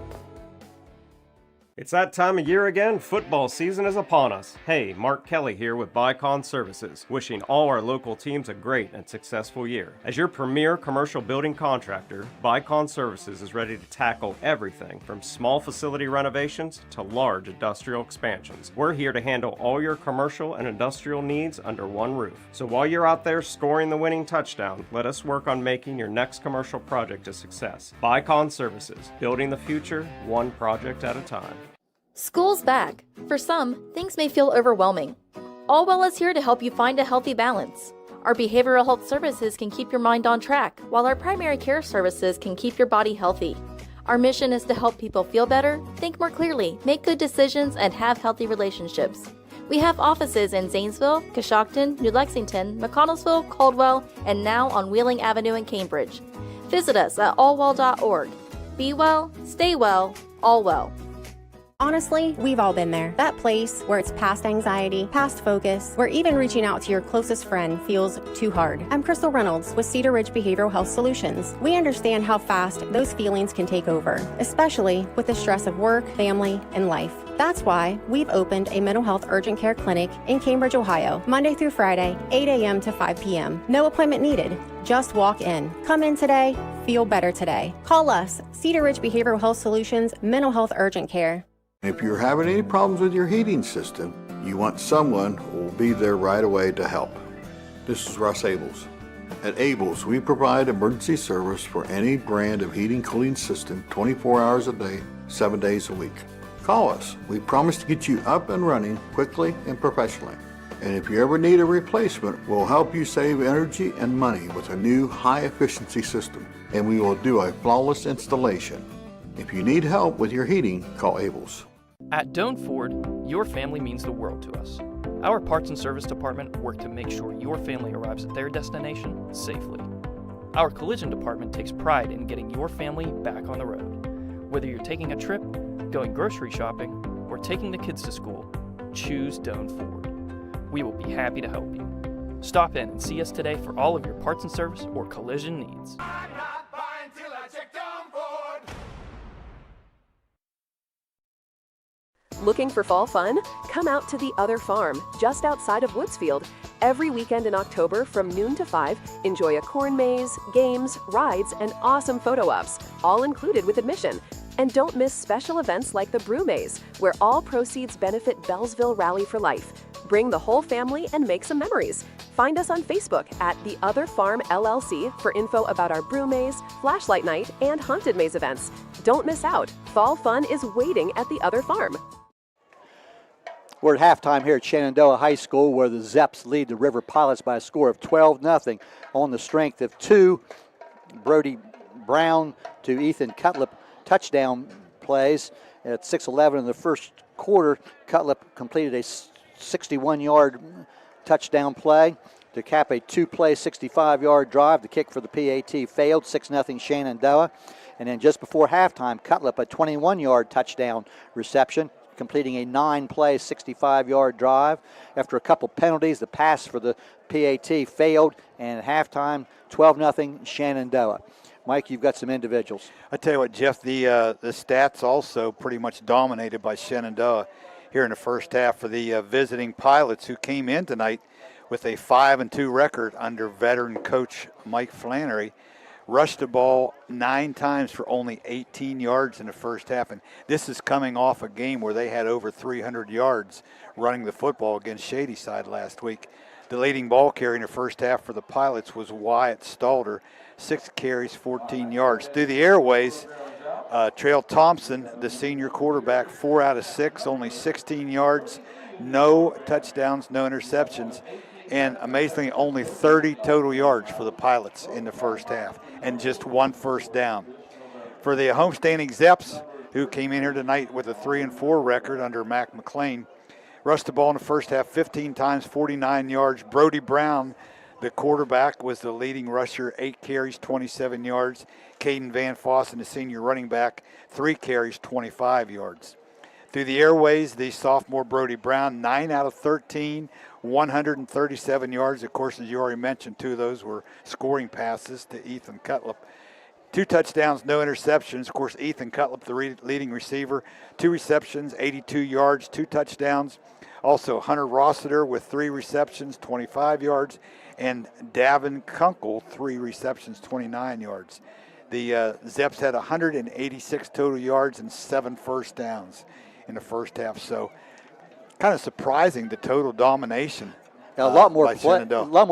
It's that time of year again. Football season is upon us. Hey, Mark Kelly here with Bicon Services, wishing all our local teams a great and successful year. As your premier commercial building contractor, Bicon Services is ready to tackle everything from small facility renovations to large industrial expansions. We're here to handle all your commercial and industrial needs under one roof. So while you're out there scoring the winning touchdown, let us work on making your next commercial project a success. Bicon Services, building the future one project at a time. School's back. For some, things may feel overwhelming. Allwell is here to help you find a healthy balance. Our behavioral health services can keep your mind on track, while our primary care services can keep your body healthy. Our mission is to help people feel better, think more clearly, make good decisions, and have healthy relationships. We have offices in Zanesville, Coshocton, New Lexington, McConnellsville, Caldwell, and now on Wheeling Avenue in Cambridge. Visit us at allwell.org. Be well, stay well, Allwell. Honestly, we've all been there. That place where it's past anxiety, past focus, where even reaching out to your closest friend feels too hard. I'm Crystal Reynolds with Cedar Ridge Behavioral Health Solutions. We understand how fast those feelings can take over, especially with the stress of work, family, and life. That's why we've opened a mental health urgent care clinic in Cambridge, Ohio, Monday through Friday, 8 a.m. to 5 p.m. No appointment needed. Just walk in. Come in today. Feel better today. Call us, Cedar Ridge Behavioral Health Solutions Mental Health Urgent Care. If you're having any problems with your heating system, you want someone who will be there right away to help. This is Russ Abels. At Abels, we provide emergency service for any brand of heating cooling system 24 hours a day, 7 days a week. Call us. We promise to get you up and running quickly and professionally. And if you ever need a replacement, we'll help you save energy and money with a new high-efficiency system, and we will do a flawless installation. If you need help with your heating, call Abels. At Doan Ford, your family means the world to us. Our parts and service department work to make sure your family arrives at their destination safely. Our collision department takes pride in getting your family back on the road. Whether you're taking a trip, going grocery shopping, or taking the kids to school, choose Doan Ford. We will be happy to help you. Stop in and see us today for all of your parts and service or collision needs. Looking for fall fun? Come out to the Other Farm, just outside of Woodsfield. Every weekend in October from noon to 5, enjoy a corn maze, games, rides, and awesome photo ops, all included with admission. And don't miss special events like the Brew Maze, where all proceeds benefit Bellsville Rally for Life. Bring the whole family and make some memories. Find us on Facebook at The Other Farm LLC for info about our Brew Maze, Flashlight Night, and Haunted Maze events. Don't miss out. Fall fun is waiting at The Other Farm. We're at halftime here at Shenandoah High School, where the Zeps lead the River Pilots by a score of 12-0 on the strength of two Brody Brown to Ethan Cutler touchdown plays. At 6:11 in the first quarter, Cutler completed a 61-yard touchdown play to cap a two-play 65-yard drive. The kick for the PAT failed, 6-0 Shenandoah. And then just before halftime, Cutler a 21-yard touchdown reception, completing a 9-play 65-yard drive. After a couple penalties, the pass for the PAT failed, and at halftime, 12-0 Shenandoah. Mike, you've got some individuals. I tell you what, Jeff, the stats also pretty much dominated by Shenandoah here in the first half for the visiting Pilots, who came in tonight with a 5-2 record under veteran coach Mike Flannery. Rushed the ball 9 times for only 18 yards in the first half. And this is coming off a game where they had over 300 yards running the football against Shadyside last week. The leading ball carrier in the first half for the Pilots was Wyatt Stalder, 6 carries, 14 yards. Through the airways, Trail Thompson, the senior quarterback, 4 out of 6, only 16 yards, no touchdowns, no interceptions. And amazingly, only 30 total yards for the Pilots in the first half, and just 1 first down. For the homestanding Zeps, who came in here tonight with a 3-4 record under Mac McLean, rushed the ball in the first half 15 times, 49 yards. Brody Brown, the quarterback, was the leading rusher, 8 carries, 27 yards. Kaden Van Fossen, the senior running back, 3 carries, 25 yards. Through the airways, the sophomore Brody Brown, 9 out of 13, 137 yards. Of course, as you already mentioned, 2 of those were scoring passes to Ethan Cutler. 2 touchdowns, no interceptions. Of course, Ethan Cutler, the leading receiver, 2 receptions, 82 yards, 2 touchdowns. Also, Hunter Rossiter with 3 receptions, 25 yards. And Davin Kunkel, 3 receptions, 29 yards. The Zeps had 186 total yards and 7 first downs in the first half. So kind of surprising, the total domination. A lot more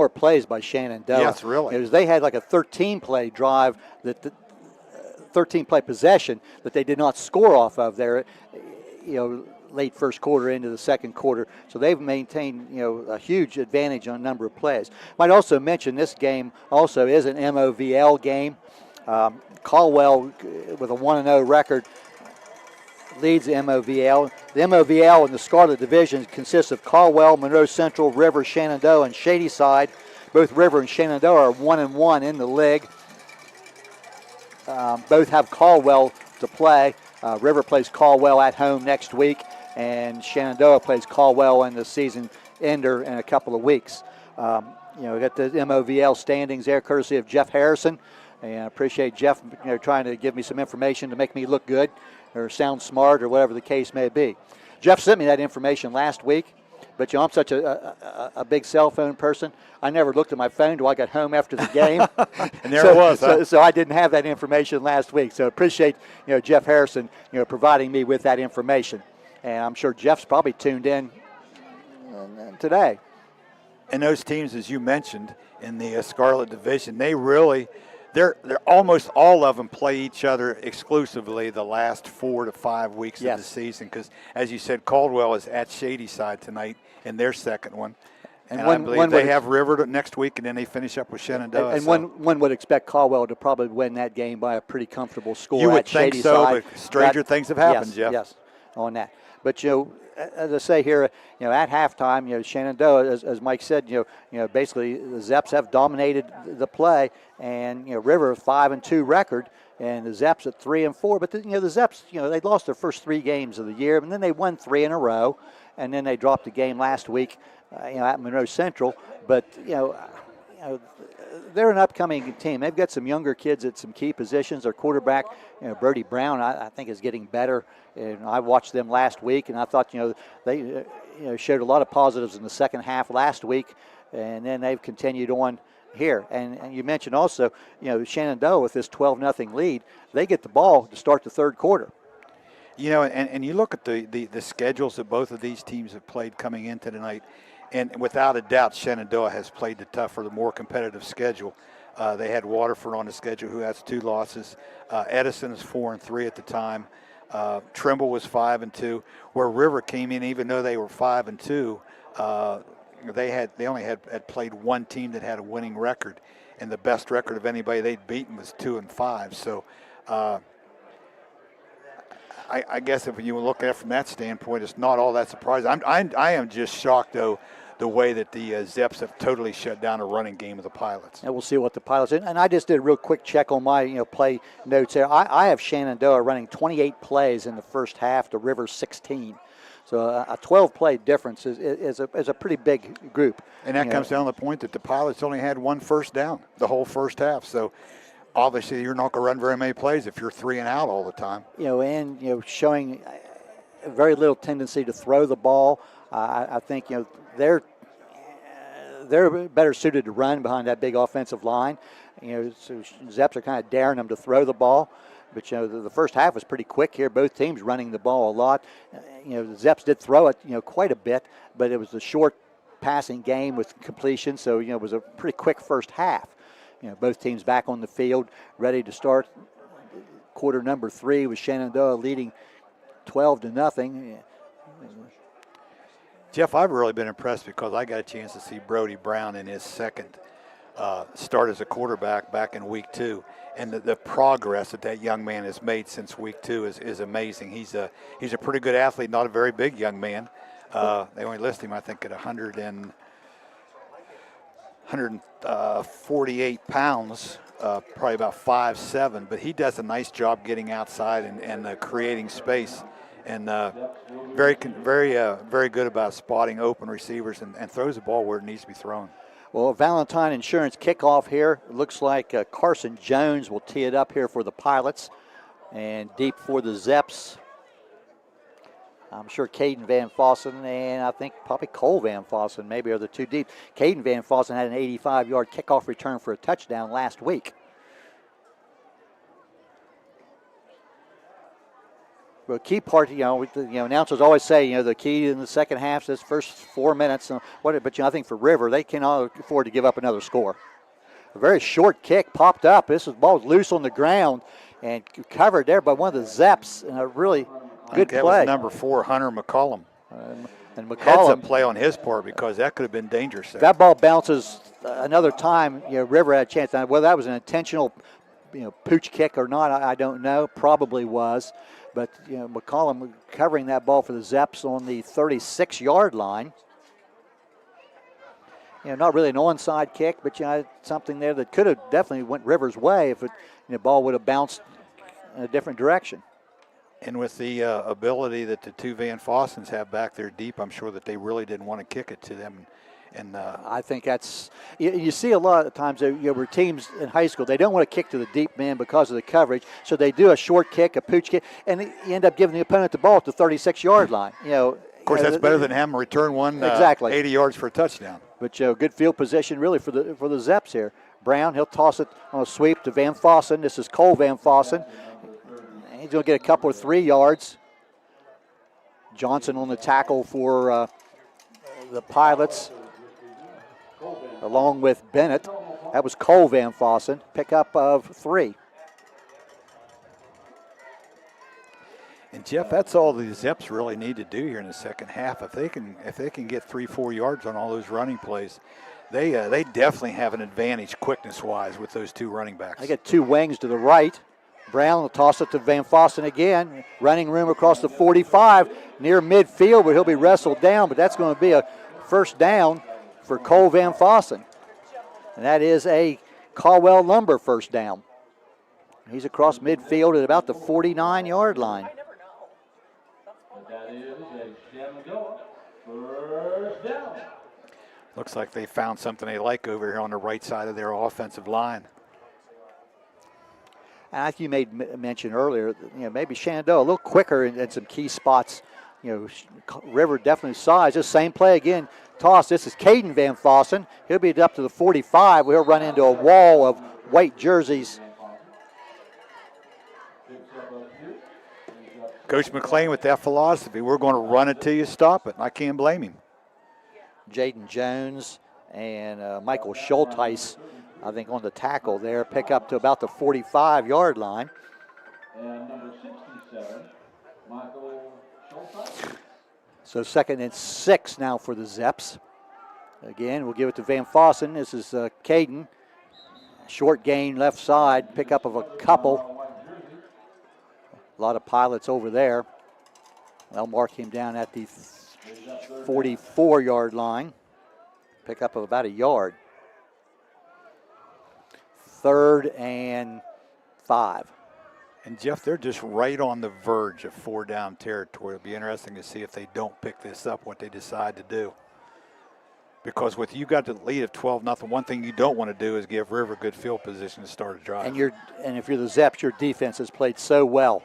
plays by Shenandoah. Yes, really. They had like a 13-play drive, 13-play possession that they did not score off of there. late first quarter into the second quarter. So they've maintained, a huge advantage on a number of plays. Might also mention this game also is an MOVL game. Caldwell with a 1-0 record leads the MOVL. The MOVL in the Scarlet Division consists of Caldwell, Monroe Central, River, Shenandoah, and Shadyside. Both River and Shenandoah are 1-1 in the league. Both have Caldwell to play. River plays Caldwell at home next week, and Shenandoah plays Caldwell in the season ender in a couple of weeks. We got the MOVL standings there, courtesy of Jeff Harrison, and I appreciate Jeff, trying to give me some information to make me look good or sound smart or whatever the case may be. Jeff sent me that information last week, but I'm such a big cell phone person. I never looked at my phone till I got home after the game. And there it was. So I didn't have that information last week. So appreciate Jeff Harrison providing me with that information. And I'm sure Jeff's probably tuned in today. And those teams, as you mentioned, in the Scarlet Division, they're almost all of them play each other exclusively the last 4 to 5 weeks of the season. Because, as you said, Caldwell is at Shadyside tonight in their second one. And I believe they have River next week, and then they finish up with Shenandoah. And one would expect Caldwell to probably win that game by a pretty comfortable score. You would at think Shadyside. so, but stranger things have happened, Jeff. Yes, on that. But as I say here, at halftime, Shenandoah, as Mike said, basically the Zeps have dominated the play, and River 5-2 record, and the Zeps at 3-4. But the Zeps, they lost their first 3 games of the year, and then they won 3 in a row, and then they dropped a game last week, at Monroe Central. But they're an upcoming team. They've got some younger kids at some key positions. Their quarterback, Brody Brown, I think is getting better. And I watched them last week, and I thought, they showed a lot of positives in the second half last week, and then they've continued on here. And you mentioned also, Shenandoah with this 12-0 lead, they get the ball to start the third quarter. And you look at the schedules that both of these teams have played coming into tonight, and without a doubt, Shenandoah has played the tougher, the more competitive schedule. They had Waterford on the schedule, who has 2 losses. Edison is 4-3 at the time. Trimble was 5-2. Where River came in, even though they were 5-2, they only had played one team that had a winning record, and the best record of anybody they'd beaten was 2-5. So I guess if you look at it from that standpoint, it's not all that surprising. I am just shocked, though, the way that the Zeps have totally shut down a running game of the Pilots. And we'll see what the Pilots, and I just did a real quick check on my play notes there. I have Shenandoah running 28 plays in the first half to River's 16. So a 12-play difference is a pretty big group. And that comes down to the point that the Pilots only had 1 first down the whole first half. So obviously you're not going to run very many plays if you're 3 and out all the time. And showing very little tendency to throw the ball. I think they're better suited to run behind that big offensive line. So Zeps are kind of daring them to throw the ball. But, the first half was pretty quick here. Both teams running the ball a lot. The Zeps did throw it, quite a bit, but it was a short passing game with completion. So, it was a pretty quick first half. Both teams back on the field, ready to start quarter number 3 with Shenandoah leading 12-0. Jeff, I've really been impressed because I got a chance to see Brody Brown in his second start as a quarterback back in week 2. And the progress that young man has made since week 2 is amazing. He's a pretty good athlete, not a very big young man. They only list him, I think, at 148 pounds, probably about 5'7", but he does a nice job getting outside and creating space. And very good about spotting open receivers and throws the ball where it needs to be thrown. Well, Valentine Insurance kickoff here. It looks like Carson Jones will tee it up here for the Pilots. And deep for the Zeps. I'm sure Kaden Van Fossen and I think probably Cole Van Fossen maybe are the 2 deep. Kaden Van Fossen had an 85-yard kickoff return for a touchdown last week. Well, key part, announcers always say, the key in the second half is this first 4 minutes. But I think for River, they cannot afford to give up another score. A very short kick popped up. This ball was loose on the ground and covered there by one of the Zeps, and a really Good that play. was number 4, Hunter McCollum. And Heads-up McCollum, play on his part because that could have been dangerous there. that ball bounces another time. River had a chance. Now, whether that was an intentional, pooch kick or not, I don't know. Probably was. But, McCollum covering that ball for the Zeps on the 36-yard line. Not really an onside kick, but something there that could have definitely went River's way if the ball would have bounced in a different direction. And with the ability that the two Van Fossens have back there deep, I'm sure that they really didn't want to kick it to them. And I think that's you see a lot of times where teams in high school, they don't want to kick to the deep man because of the coverage, so they do a short kick, a pooch kick, and you end up giving the opponent the ball at the 36-yard line. Of course, that's better than having them return one exactly 80 yards for a touchdown. But good field position really for the Zeps here. Brown, he'll toss it on a sweep to Van Fossen. This is Cole Van Fossen. He's going to get a couple of 3 yards. Johnson on the tackle for the Pilots, along with Bennett. That was Cole Van Fossen. Pickup of 3. And Jeff, that's all the Zeps really need to do here in the second half. If they can get 3-4 yards on all those running plays, they definitely have an advantage quickness-wise with those two running backs. They get 2 wings to the right. Brown will toss it to Van Fossen again. Running room across the 45 near midfield, but he'll be wrestled down. But that's going to be a first down for Cole Van Fossen. And that is a Caldwell Lumber first down. He's across midfield at about the 49-yard line. Looks like they found something they like over here on the right side of their offensive line. And like you made mention earlier, maybe Shenandoah a little quicker in some key spots. River definitely size. Just same play again. Toss. This is Kaden Van Fossen. He'll be up to the 45. We'll run into a wall of white jerseys. Coach McLean with that philosophy, we're going to run it till you stop it. I can't blame him. Jaden Jones and Michael Schulteis, I think, on the tackle there. Pick up to about the 45-yard line. And number 67, Michael Schulteis. So 2nd and 6 now for the Zeps. Again, we'll give it to Van Fossen. This is Kaden. Short gain left side, pickup of a couple. A lot of Pilots over there. They'll mark him down at the 44-yard line. Pickup of about a yard. 3rd and 5. And Jeff, they're just right on the verge of 4-down territory. It'll be interesting to see if they don't pick this up, what they decide to do. Because with you got the lead of 12-0, one thing you don't want to do is give River good field position to start a drive. And if you're the Zeps, your defense has played so well.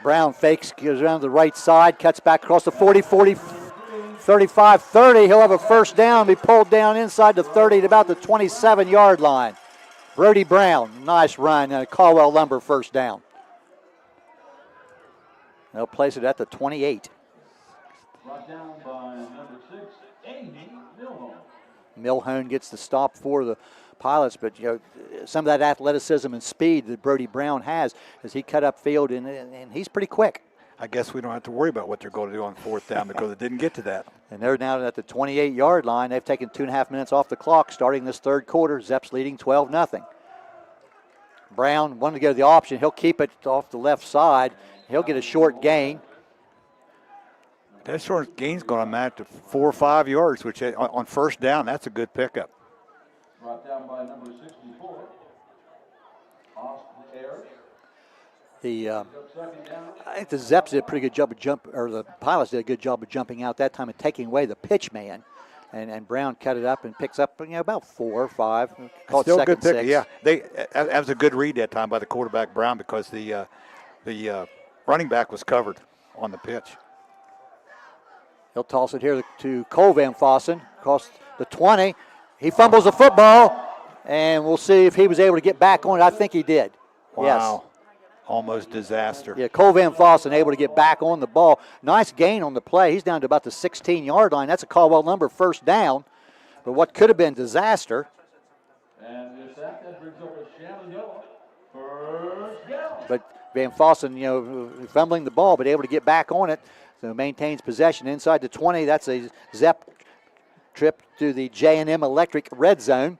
Brown fakes, goes around the right side, cuts back across the 40, 35, 30. He'll have a first down, be pulled down inside the 30 at about the 27-yard line. Brody Brown, nice run, and a Caldwell Lumber first down. They'll place it at the 28. Brought down by number 6, Amy Milhone. Milhone gets the stop for the Pilots, but some of that athleticism and speed that Brody Brown has as he cut up field, and he's pretty quick. I guess we don't have to worry about what they're going to do on 4th down because it didn't get to that. And they're now at the 28-yard line. They've taken 2.5 minutes off the clock starting this 3rd quarter. Zeps leading 12-0. Brown wanted to go to the option. He'll keep it off the left side. He'll get a short gain. That short gain's going to amount to 4 or 5 yards, which on 1st down, that's a good pickup. Brought down by number 64, Austin Ayers. I think the Zeps did a pretty good job of the Pilots did a good job of jumping out that time and taking away the pitch man. And Brown cut it up and picks up about 4 or 5. Call Still it 2nd good pick. 6. Yeah, that was a good read that time by the quarterback Brown because the running back was covered on the pitch. He'll toss it here to Cole Van Fossen across the 20. He fumbles the football, and we'll see if he was able to get back on it. I think he did. Wow. Yes. Almost disaster. Yeah, Cole Van Fossen able to get back on the ball. Nice gain on the play. He's down to about the 16-yard line. That's a Caldwell Lumber first down. But what could have been disaster. And with that brings up a Shenandoah first down. But Van Fossen, fumbling the ball, but able to get back on it. So maintains possession inside the 20. That's a Zep trip to the J&M Electric red zone.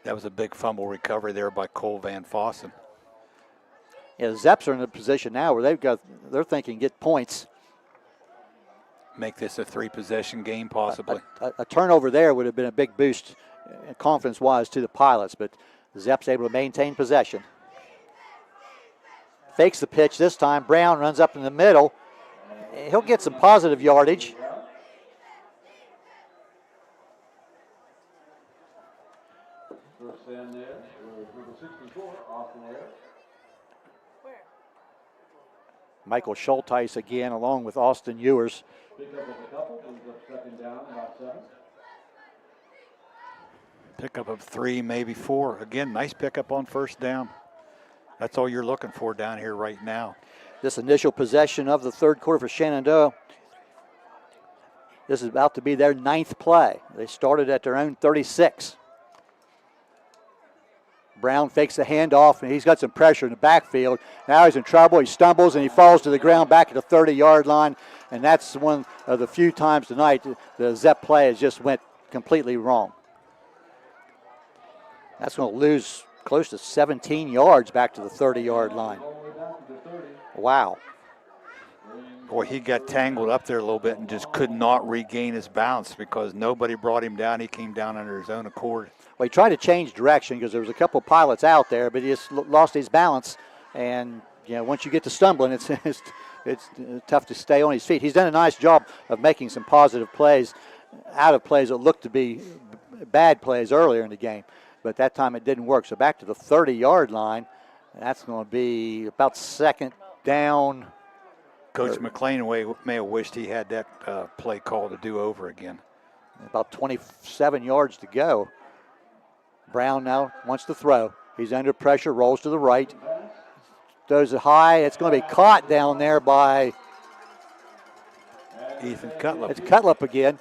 That was a big fumble recovery there by Cole Van Fossen. Yeah, the Zeps are in a position now where they're thinking get points. Make this a 3-possession game possibly. A turnover there would have been a big boost confidence-wise to the Pilots, but the Zeps able to maintain possession. Fakes the pitch this time. Brown runs up in the middle. He'll get some positive yardage. First stand there, number 64, Austin Air. Michael Schulteis again, along with Austin Ewers. Pick up of a couple, brings up second down, about 7. Pickup of 3, maybe 4. Again, nice pickup on first down. That's all you're looking for down here right now. This initial possession of the third quarter for Shenandoah. This is about to be their 9th play. They started at their own 36. Brown fakes the handoff, and he's got some pressure in the backfield. Now he's in trouble. He stumbles, and he falls to the ground back at the 30-yard line. And that's one of the few times tonight the Zep play has just went completely wrong. That's going to lose close to 17 yards back to the 30-yard line. Wow. Boy, he got tangled up there a little bit and just could not regain his balance because nobody brought him down. He came down under his own accord. Well, he tried to change direction because there was a couple Pilots out there, but he just lost his balance. And, once you get to stumbling, it's tough to stay on his feet. He's done a nice job of making some positive plays out of plays that looked to be bad plays earlier in the game. But that time it didn't work. So back to the 30-yard line. That's going to be about second down. Coach McLean may have wished he had that play call to do over again. About 27 yards to go. Brown now wants to throw. He's under pressure, rolls to the right. Throws it high. It's going to be caught down there by Ethan Cutler. It's Cutler again.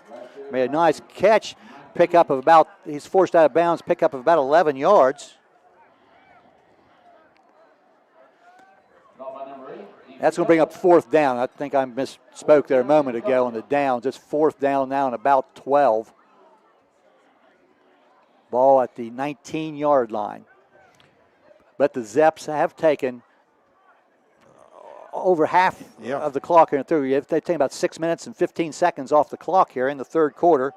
Made a nice catch. Pickup of about, he's forced out of bounds, pickup of about 11 yards. That's going to bring up fourth down. I think I misspoke there a moment ago on the downs. It's fourth down now and about 12. Ball at the 19-yard line. But the Zeps have taken over half of the clock here through. They've taken about 6 minutes and 15 seconds off the clock here in the third quarter.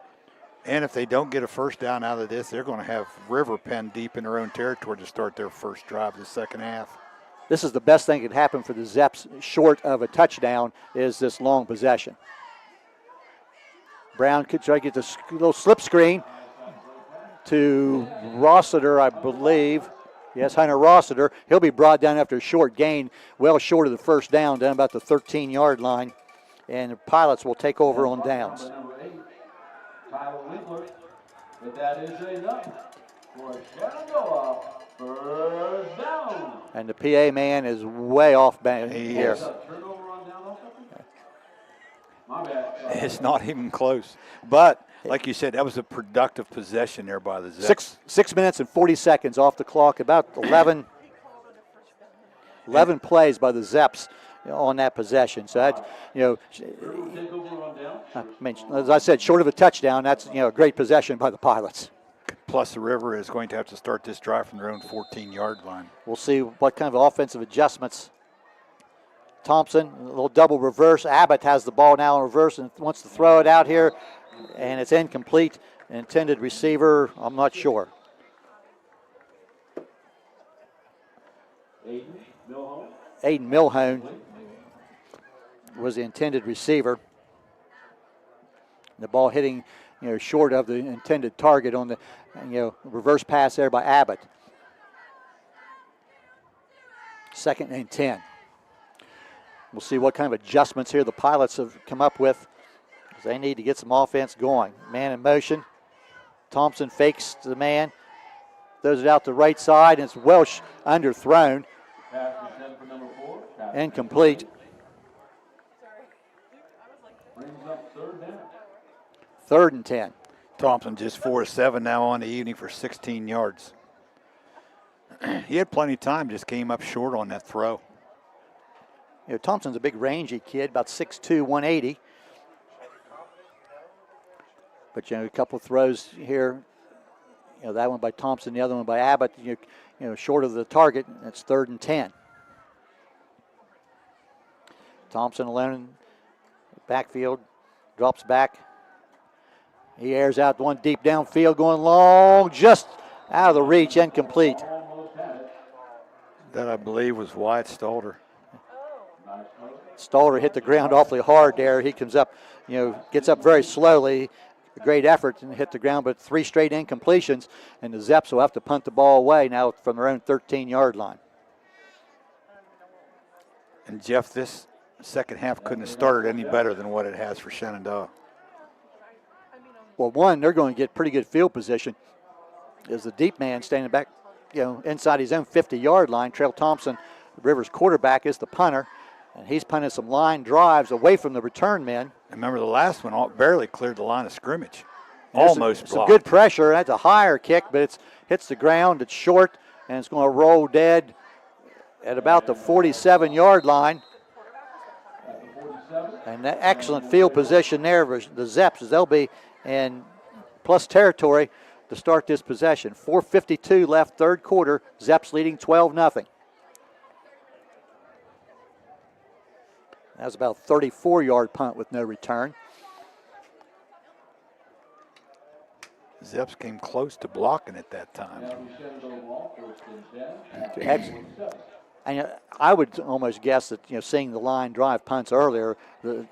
And if they don't get a first down out of this, they're going to have River penned deep in their own territory to start their first drive of the second half. This is the best thing that could happen for the Zeps short of a touchdown is this long possession. Brown could try to get this little slip screen to Rossiter, I believe. Yes, Hunter Rossiter. He'll be brought down after a short gain, well short of the first down, down about the 13-yard line. And the Pilots will take over on downs. Tyler Winkler, but that is enough for Shenandoah. First down. And the PA man is way off back here. It's not even close. But, like you said, that was a productive possession there by the Zeps. 6 minutes and 40 seconds off the clock. About 11 plays by the Zeps on that possession. So that, I mean, as I said, short of a touchdown, that's, a great possession by the Pilots. Plus, the River is going to have to start this drive from their own 14-yard line. We'll see what kind of offensive adjustments. Thompson, a little double reverse. Abbott has the ball now in reverse and wants to throw it out here, and it's incomplete. Intended receiver, I'm not sure. Aiden Milhone was the intended receiver. The ball hitting, short of the intended target on the, reverse pass there by Abbott. 2nd and 10. We'll see what kind of adjustments here the Pilots have come up with. They need to get some offense going. Man in motion. Thompson fakes the man. Throws it out the right side, and it's Welsh underthrown. Incomplete. Third and 10. Thompson just 4-7 now on the evening for 16 yards. He had plenty of time, just came up short on that throw. Thompson's a big rangy kid, about 6'2", 180. But, a couple throws here. That one by Thompson, the other one by Abbott, short of the target. It's 3rd and 10. Thompson alone, backfield, drops back. He airs out one deep downfield, going long, just out of the reach, incomplete. That, I believe, was Wyatt Stalter. Stalter hit the ground awfully hard there. He comes up, gets up very slowly. A great effort and hit the ground, but 3 straight incompletions, and the Zeps will have to punt the ball away now from their own 13-yard line. And, Jeff, this second half couldn't have started any better than what it has for Shenandoah. Well, one, they're going to get pretty good field position. Is the deep man standing back, inside his own 50-yard line. Trail Thompson, Rivers' quarterback, is the punter, and he's punting some line drives away from the return men. Remember the last one barely cleared the line of scrimmage. Almost some good pressure. That's a higher kick, but it hits the ground. It's short, and it's going to roll dead at about the 47-yard line. And that excellent field position there for the Zeps, as they'll be in plus territory to start this possession. 4:52 left, third quarter. Zeps leading 12-0. That was about a 34-yard punt with no return. Zeps came close to blocking at that time. And I would almost guess that, seeing the line drive punts earlier, the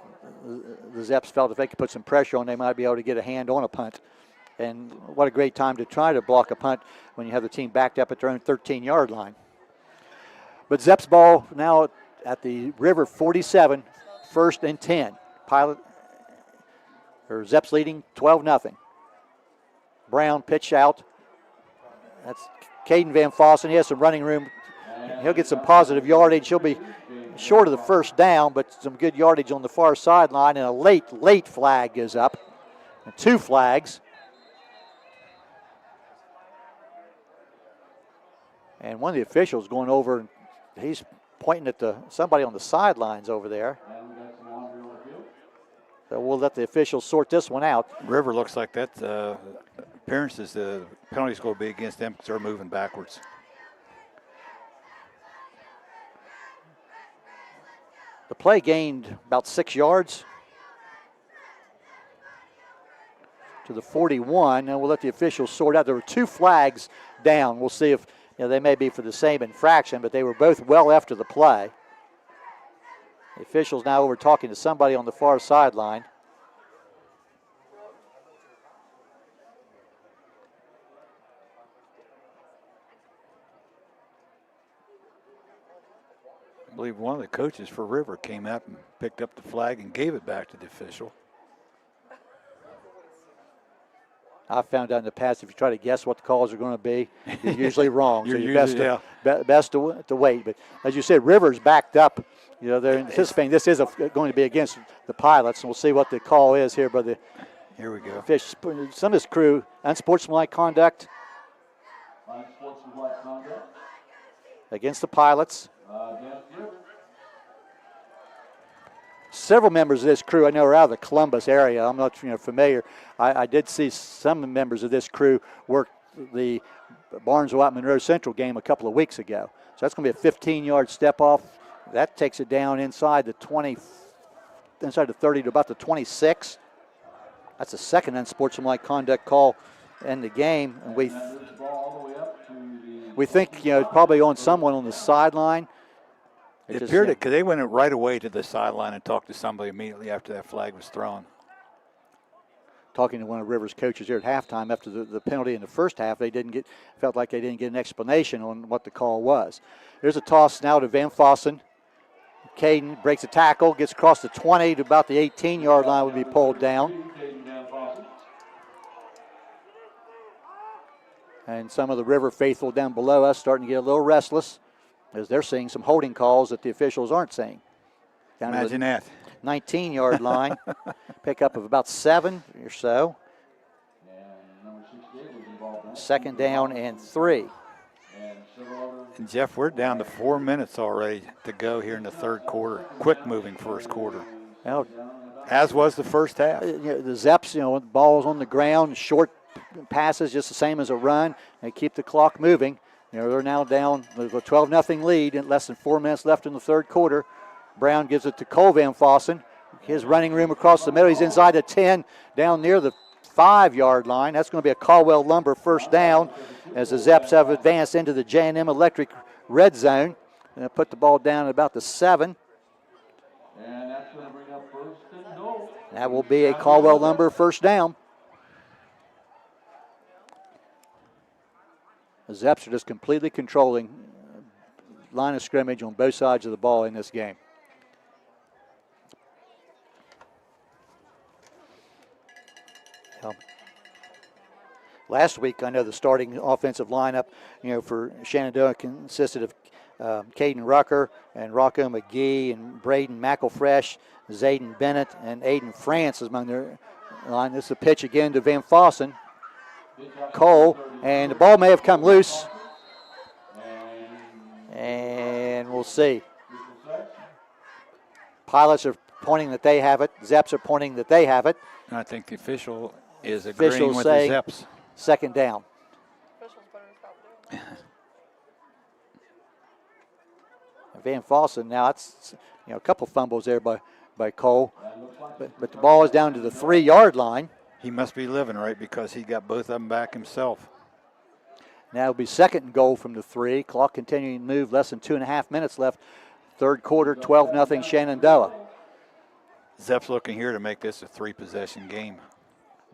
Zeps felt if they could put some pressure on, they might be able to get a hand on a punt. And what a great time to try to block a punt when you have the team backed up at their own 13-yard line. But Zeps ball now at the River 47, 1st and 10. Zeps leading 12-0. Brown pitch out. That's Kaden Van Fossen. He has some running room. He'll get some positive yardage. He'll be short of the first down, but some good yardage on the far sideline. And a late flag goes up. And 2 flags. And one of the officials going over, he's pointing at somebody on the sidelines over there. So we'll let the officials sort this one out. River looks like that appearances, the penalty's going to be against them because they're moving backwards. The play gained about 6 yards to the 41, and we'll let the officials sort out. There were 2 flags down. We'll see if they may be for the same infraction, but they were both well after the play. The officials now over talking to somebody on the far sideline. I believe one of the coaches for River came up and picked up the flag and gave it back to the official. I've found out in the past, if you try to guess what the calls are going to be, you're usually wrong. You're so you're usually, best to wait. But as you said, River's backed up. They're anticipating this is going to be against the Pilots, and we'll see what the call is here by the Here we go. Fish. Some of this crew, unsportsmanlike conduct against the Pilots. Several members of this crew I know are out of the Columbus area. I'm not familiar. I did see some members of this crew work the Barnesville-Monroe Central game a couple of weeks ago. So that's going to be a 15-yard step off. That takes it down inside the 20, inside the 30 to about the 26. That's the second unsportsmanlike conduct call in the game. And we think, probably on someone on the sideline. It appeared because they went right away to the sideline and talked to somebody immediately after that flag was thrown. Talking to one of Rivers' coaches here at halftime after the penalty in the first half, felt like they didn't get an explanation on what the call was. There's a toss now to Van Fossen. Kaden breaks a tackle, gets across the 20 to about the 18-yard line, would be pulled down. And some of the River faithful down below us starting to get a little restless as they're seeing some holding calls that the officials aren't seeing. Down Imagine that. 19-yard line, pickup of about 7 or so. Second down and 3. And Jeff, we're down to 4 minutes already to go here in the third quarter. Quick moving first quarter. Well, as was the first half. The Zeps, the ball's on the ground, short passes just the same as a run. They keep the clock moving. They're now down with a 12-0 lead and less than 4 minutes left in the third quarter. Brown gives it to Cole Van Fossen. His running room across the middle. He's inside the 10, down near the 5-yard line. That's going to be a Caldwell Lumber first down as the Zeps have advanced into the J&M Electric red zone. And they put the ball down at about the 7. And that's going to bring up first and goal. That will be a Caldwell Lumber first down. The Zeps are just completely controlling line of scrimmage on both sides of the ball in this game. Last week, I know the starting offensive lineup, for Shenandoah consisted of Caden Rucker and Rocco McGee and Braden McElfresh, Zayden Bennett, and Aiden France among their line. This is a pitch again to Van Fossen. Cole, and the ball may have come loose. And we'll see. Pilots are pointing that they have it. Zeps are pointing that they have it. And I think the official is agreeing with the Zeps. Second down. Van Fossen, now it's a couple fumbles there by Cole, but the ball is down to the 3-yard line. He must be living right because he got both of them back himself. Now it'll be second and goal from the 3. Clock continuing to move, less than 2.5 minutes left. Third quarter, 12-0 Shenandoah. Zeps looking here to make this a 3-possession game.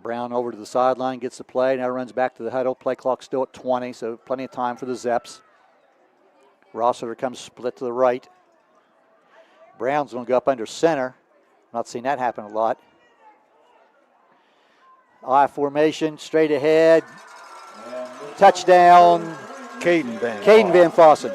Brown over to the sideline, gets the play, now runs back to the huddle. Play clock still at 20, so plenty of time for the Zeps. Rossiter comes split to the right. Brown's going to go up under center. Not seen that happen a lot. I formation, straight ahead. Touchdown. Kaden Van Fossen.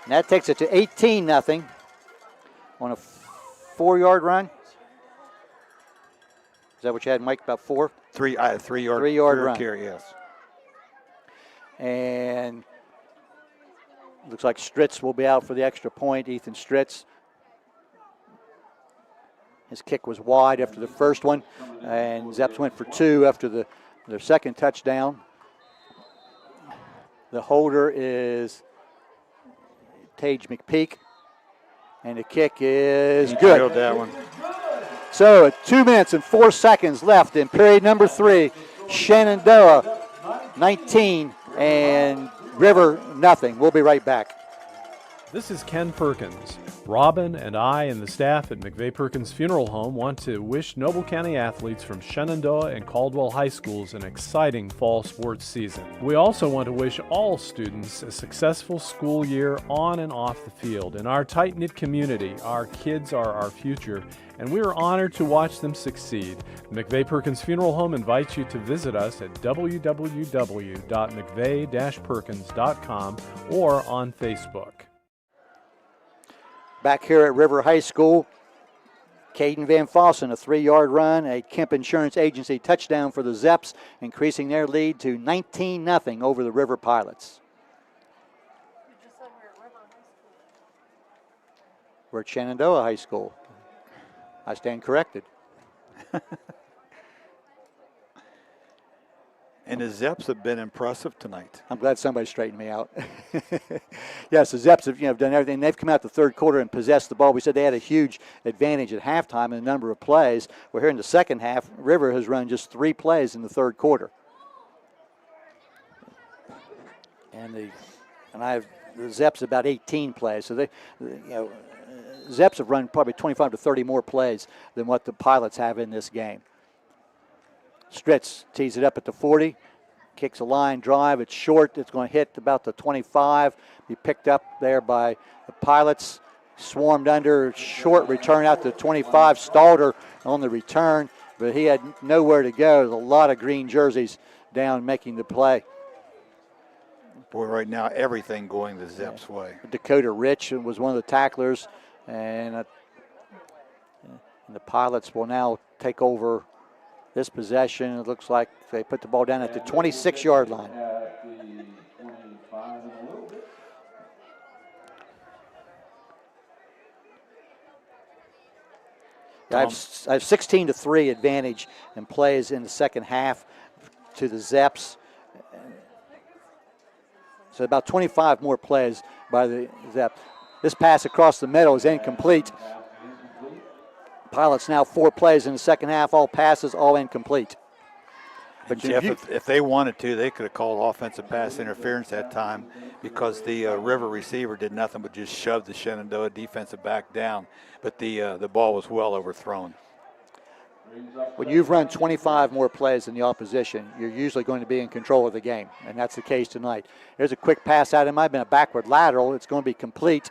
And that takes it to 18-0 on a 4-yard run. Is that what you had, Mike, about 4? I had a 3-yard run. Carry, yes. And looks like Stritz will be out for the extra point. Ethan Stritz. His kick was wide after the first one, and Zeps went for 2 after their second touchdown. The holder is Tage McPeak, and the kick is good. Nailed that one. So 2 minutes and 4 seconds left in period number 3. Shenandoah 19 and River nothing. We'll be right back. This is Ken Perkins. Robin and I and the staff at McVeigh Perkins Funeral Home want to wish Noble County athletes from Shenandoah and Caldwell High Schools an exciting fall sports season. We also want to wish all students a successful school year on and off the field. In our tight-knit community, our kids are our future, and we are honored to watch them succeed. McVeigh Perkins Funeral Home invites you to visit us at www.mcveigh-perkins.com or on Facebook. Back here at River High School, Caden Van Fossen, a 3-yard run, a Kemp Insurance Agency touchdown for the Zeps, increasing their lead to 19-0 over the River Pilots. We're at Shenandoah High School. I stand corrected. And the Zeps have been impressive tonight. I'm glad somebody straightened me out. Yes, the Zeps have done everything. They've come out the third quarter and possessed the ball. We said they had a huge advantage at halftime in the number of plays. We're here in the second half. River has run just 3 plays in the third quarter. And the Zeps about 18 plays. So they, Zeps have run probably 25 to 30 more plays than what the Pilots have in this game. Stritz tees it up at the 40, kicks a line drive. It's short. It's going to hit about the 25. Be picked up there by the Pilots. Swarmed under. Short return out to 25. Stalter on the return, but he had nowhere to go. There's a lot of green jerseys down making the play. Boy, right now everything going the Zeps' way. Dakota Rich was one of the tacklers, and the Pilots will now take over this possession. It looks like they put the ball down at the 26-yard line. At the 25 and a little bit. I have 16-3 advantage in plays in the second half to the Zeps. So about 25 more plays by the Zeps. This pass across the middle is incomplete. Pilots now 4 plays in the second half, all passes, all incomplete. But Jeff, if they wanted to, they could have called offensive pass interference that time because the River receiver did nothing but just shove the Shenandoah defensive back down. But the ball was well overthrown. When you've run 25 more plays than the opposition, you're usually going to be in control of the game, and that's the case tonight. There's a quick pass out. It might have been a backward lateral. It's going to be complete,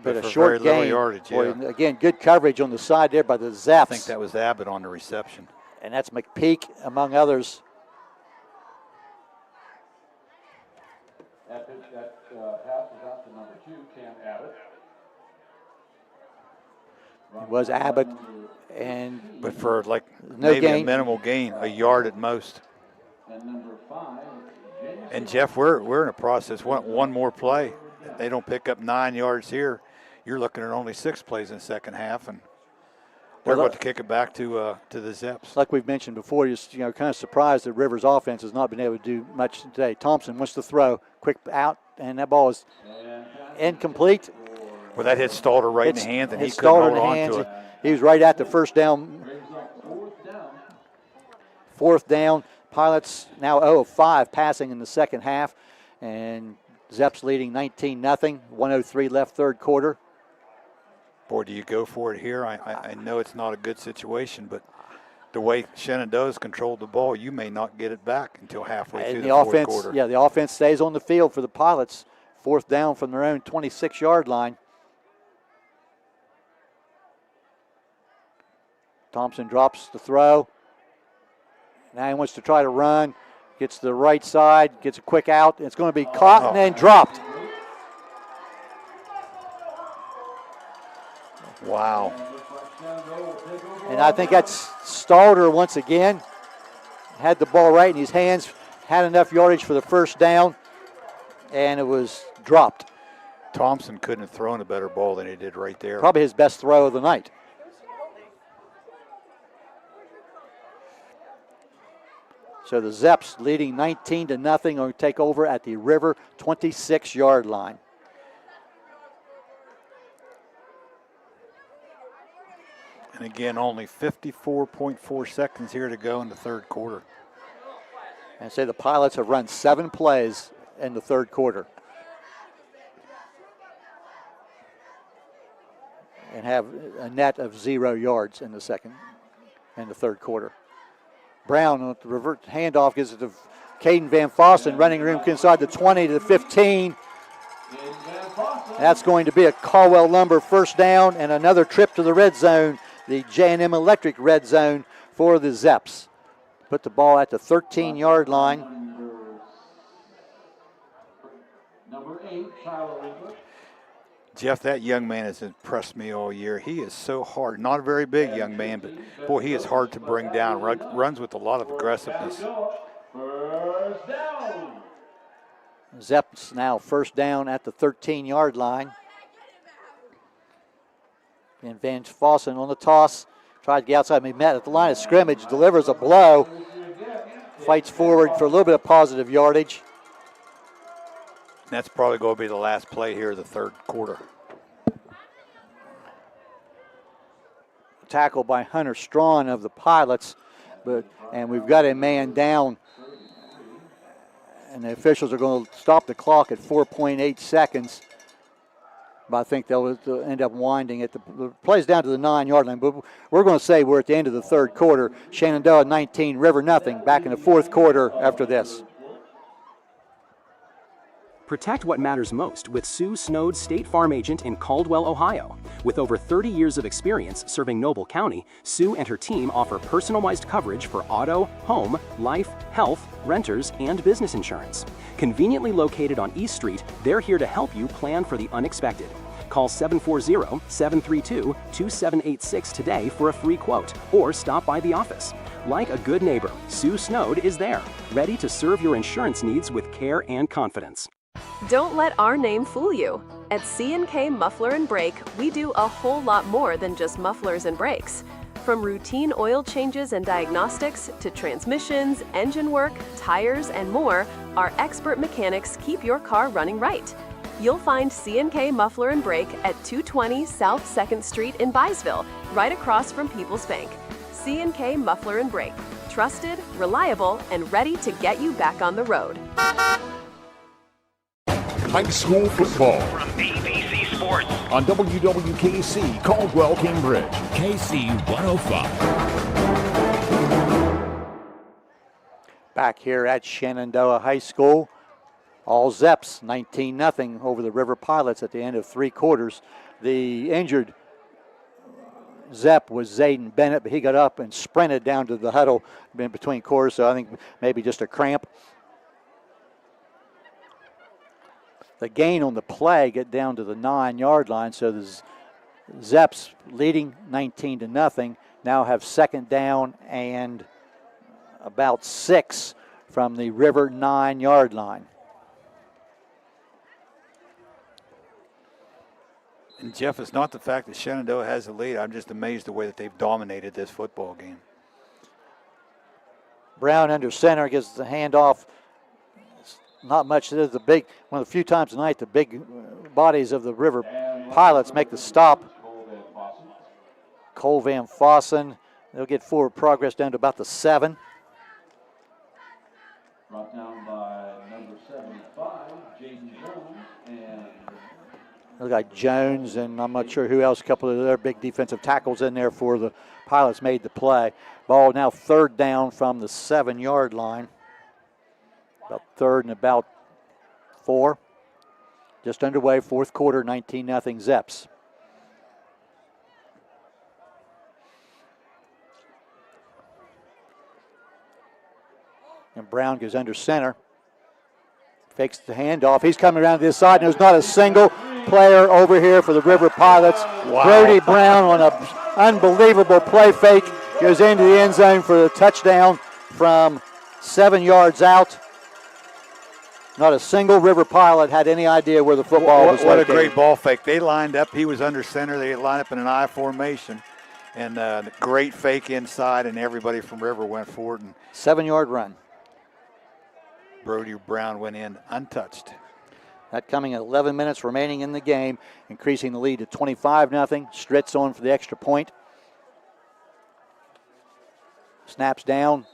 but a short gain. Yardage, yeah. Again, good coverage on the side there by the Zeps. I think that was Abbott on the reception. And that's McPeak, among others. That pass is out to number 2, Cam Abbott. It was Abbott, but for like no maybe gain. a minimal gain, a yard at most. And number 5, And Jeff, we're in a process. One more play. If they don't pick up 9 yards here, you're looking at only 6 plays in the second half, and they're going to kick it back to the Zeps. Like we've mentioned before, you're kind of surprised that Rivers' offense has not been able to do much today. Thompson wants to throw, quick out, and that ball is incomplete. Well, that hit Stalter right in the hands, and he couldn't hold on to it. He was right at the first down. Fourth down. Pilots now 0 of 5 passing in the second half, and Zeps leading 19-0. 1:03 left third quarter. Boy, do you go for it here? I know it's not a good situation, but the way Shenandoah's controlled the ball, you may not get it back until halfway through the fourth quarter. Yeah, the offense stays on the field for the Pilots. Fourth down from their own 26-yard line. Thompson drops the throw. Now he wants to try to run. Gets to the right side, gets a quick out. It's going to be caught and then dropped. Wow. And I think that's Stalter once again. Had the ball right in his hands, had enough yardage for the first down, and it was dropped. Thompson couldn't have thrown a better ball than he did right there. Probably his best throw of the night. So the Zeps leading 19-0, going to take over at the River 26-yard line. And again, only 54.4 seconds here to go in the third quarter. And say the Pilots have run 7 plays in the third quarter. And have a net of 0 yards in the third quarter. Brown with the revert handoff gives it to Kaden Van Fossen, running room inside the 20 to the 15. That's going to be a Caldwell Lumber first down and another trip to the red zone, the J&M Electric red zone for the Zeps. Put the ball at the 13-yard line. Number 8, Tyler. Jeff, that young man has impressed me all year. He is so hard. Not a very big young man, but, boy, he is hard to bring down. Runs with a lot of aggressiveness. First down. Zeps now first down at the 13-yard line. And Van Fossen on the toss. Tried to get outside. He met at the line of scrimmage. Delivers a blow. Fights forward for a little bit of positive yardage. That's probably going to be the last play here of the third quarter. Tackle by Hunter Strawn of the Pilots, and we've got a man down. And the officials are going to stop the clock at 4.8 seconds. But I think they'll end up winding it. The play's down to the 9-yard line, but we're going to say we're at the end of the third quarter. Shenandoah 19, River nothing. Back in the fourth quarter after this. Protect what matters most with Sue Snowd State Farm Agent in Caldwell, Ohio. With over 30 years of experience serving Noble County, Sue and her team offer personalized coverage for auto, home, life, health, renters, and business insurance. Conveniently located on East Street, they're here to help you plan for the unexpected. Call 740-732-2786 today for a free quote, or stop by the office. Like a good neighbor, Sue Snowd is there, ready to serve your insurance needs with care and confidence. Don't let our name fool you. At C&K Muffler and Brake, we do a whole lot more than just mufflers and brakes. From routine oil changes and diagnostics to transmissions, engine work, tires, and more, our expert mechanics keep your car running right. You'll find C&K Muffler and Brake at 220 South 2nd Street in Byesville, right across from People's Bank. C&K Muffler and Brake, trusted, reliable, and ready to get you back on the road. High school football from AVC Sports on WWKC Caldwell, Cambridge. KC 105. Back here at Shenandoah High School, all Zeps 19-0 over the River Pilots at the end of 3 quarters. The injured Zep was Zayden Bennett, but he got up and sprinted down to the huddle in between quarters, so I think maybe just a cramp. The gain on the play get down to the 9-yard line, so the Zeps leading 19-0 now have second down and about 6 from the River 9-yard line. And Jeff, it's not the fact that Shenandoah has the lead. I'm just amazed the way that they've dominated this football game. Brown under center gives the handoff. Not much. It is the big, one of the few times tonight, the big bodies of the River Pilots make the stop. Cole Van Fossen, they'll get forward progress down to about the 7. Brought down by number 75, Jaden Jones, and Look like Jones, and I'm not sure who else. A couple of their big defensive tackles in there for the Pilots made the play. Ball now third down from the 7-yard line. About third and about 4. Just underway, fourth quarter, 19-0 Zeps. And Brown goes under center. Fakes the handoff. He's coming around to this side, and there's not a single player over here for the River Pilots. Wow. Brody Brown on an unbelievable play fake goes into the end zone for the touchdown from 7 yards out. Not a single River Pilot had any idea where the football was located. What a great ball fake. They lined up. He was under center. They lined up in an I formation. And a great fake inside, and everybody from River went forward. And 7-yard run. Brody Brown went in untouched. That coming at 11 minutes remaining in the game, increasing the lead to 25-0. Stritz on for the extra point. Snaps down.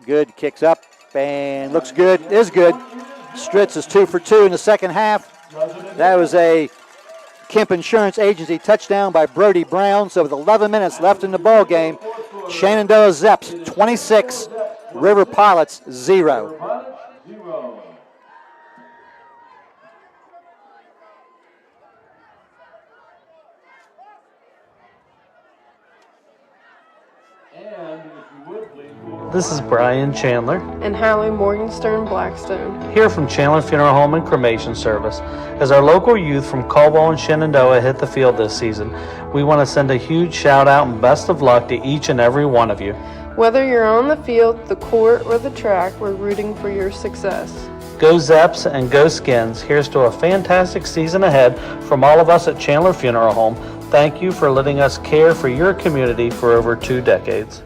Good. Kicks up and looks good. Is good. Stritz is 2 for 2 in the second half. That was a Kemp Insurance Agency touchdown by Brody Brown. So with 11 minutes left in the ball game, Shenandoah Zeps 26, River Pilots 0. This is Brian Chandler and Hallie Morgenstern Blackstone here from Chandler Funeral Home and Cremation Service. As our local youth from Caldwell and Shenandoah hit the field this season, we want to send a huge shout out and best of luck to each and every one of you. Whether you're on the field, the court, or the track, we're rooting for your success. Go Zeps and go Skins. Here's to a fantastic season ahead from all of us at Chandler Funeral Home. Thank you for letting us care for your community for over 2 decades.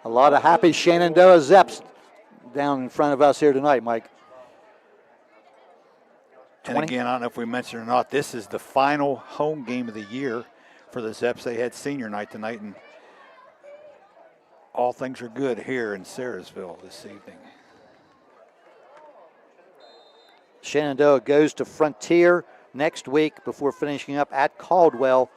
A lot of happy Shenandoah Zeps down in front of us here tonight, Mike. And again, I don't know if we mentioned or not, this is the final home game of the year for the Zeps. They had senior night tonight, and all things are good here in Sarahsville this evening. Shenandoah goes to Frontier next week before finishing up at Caldwell.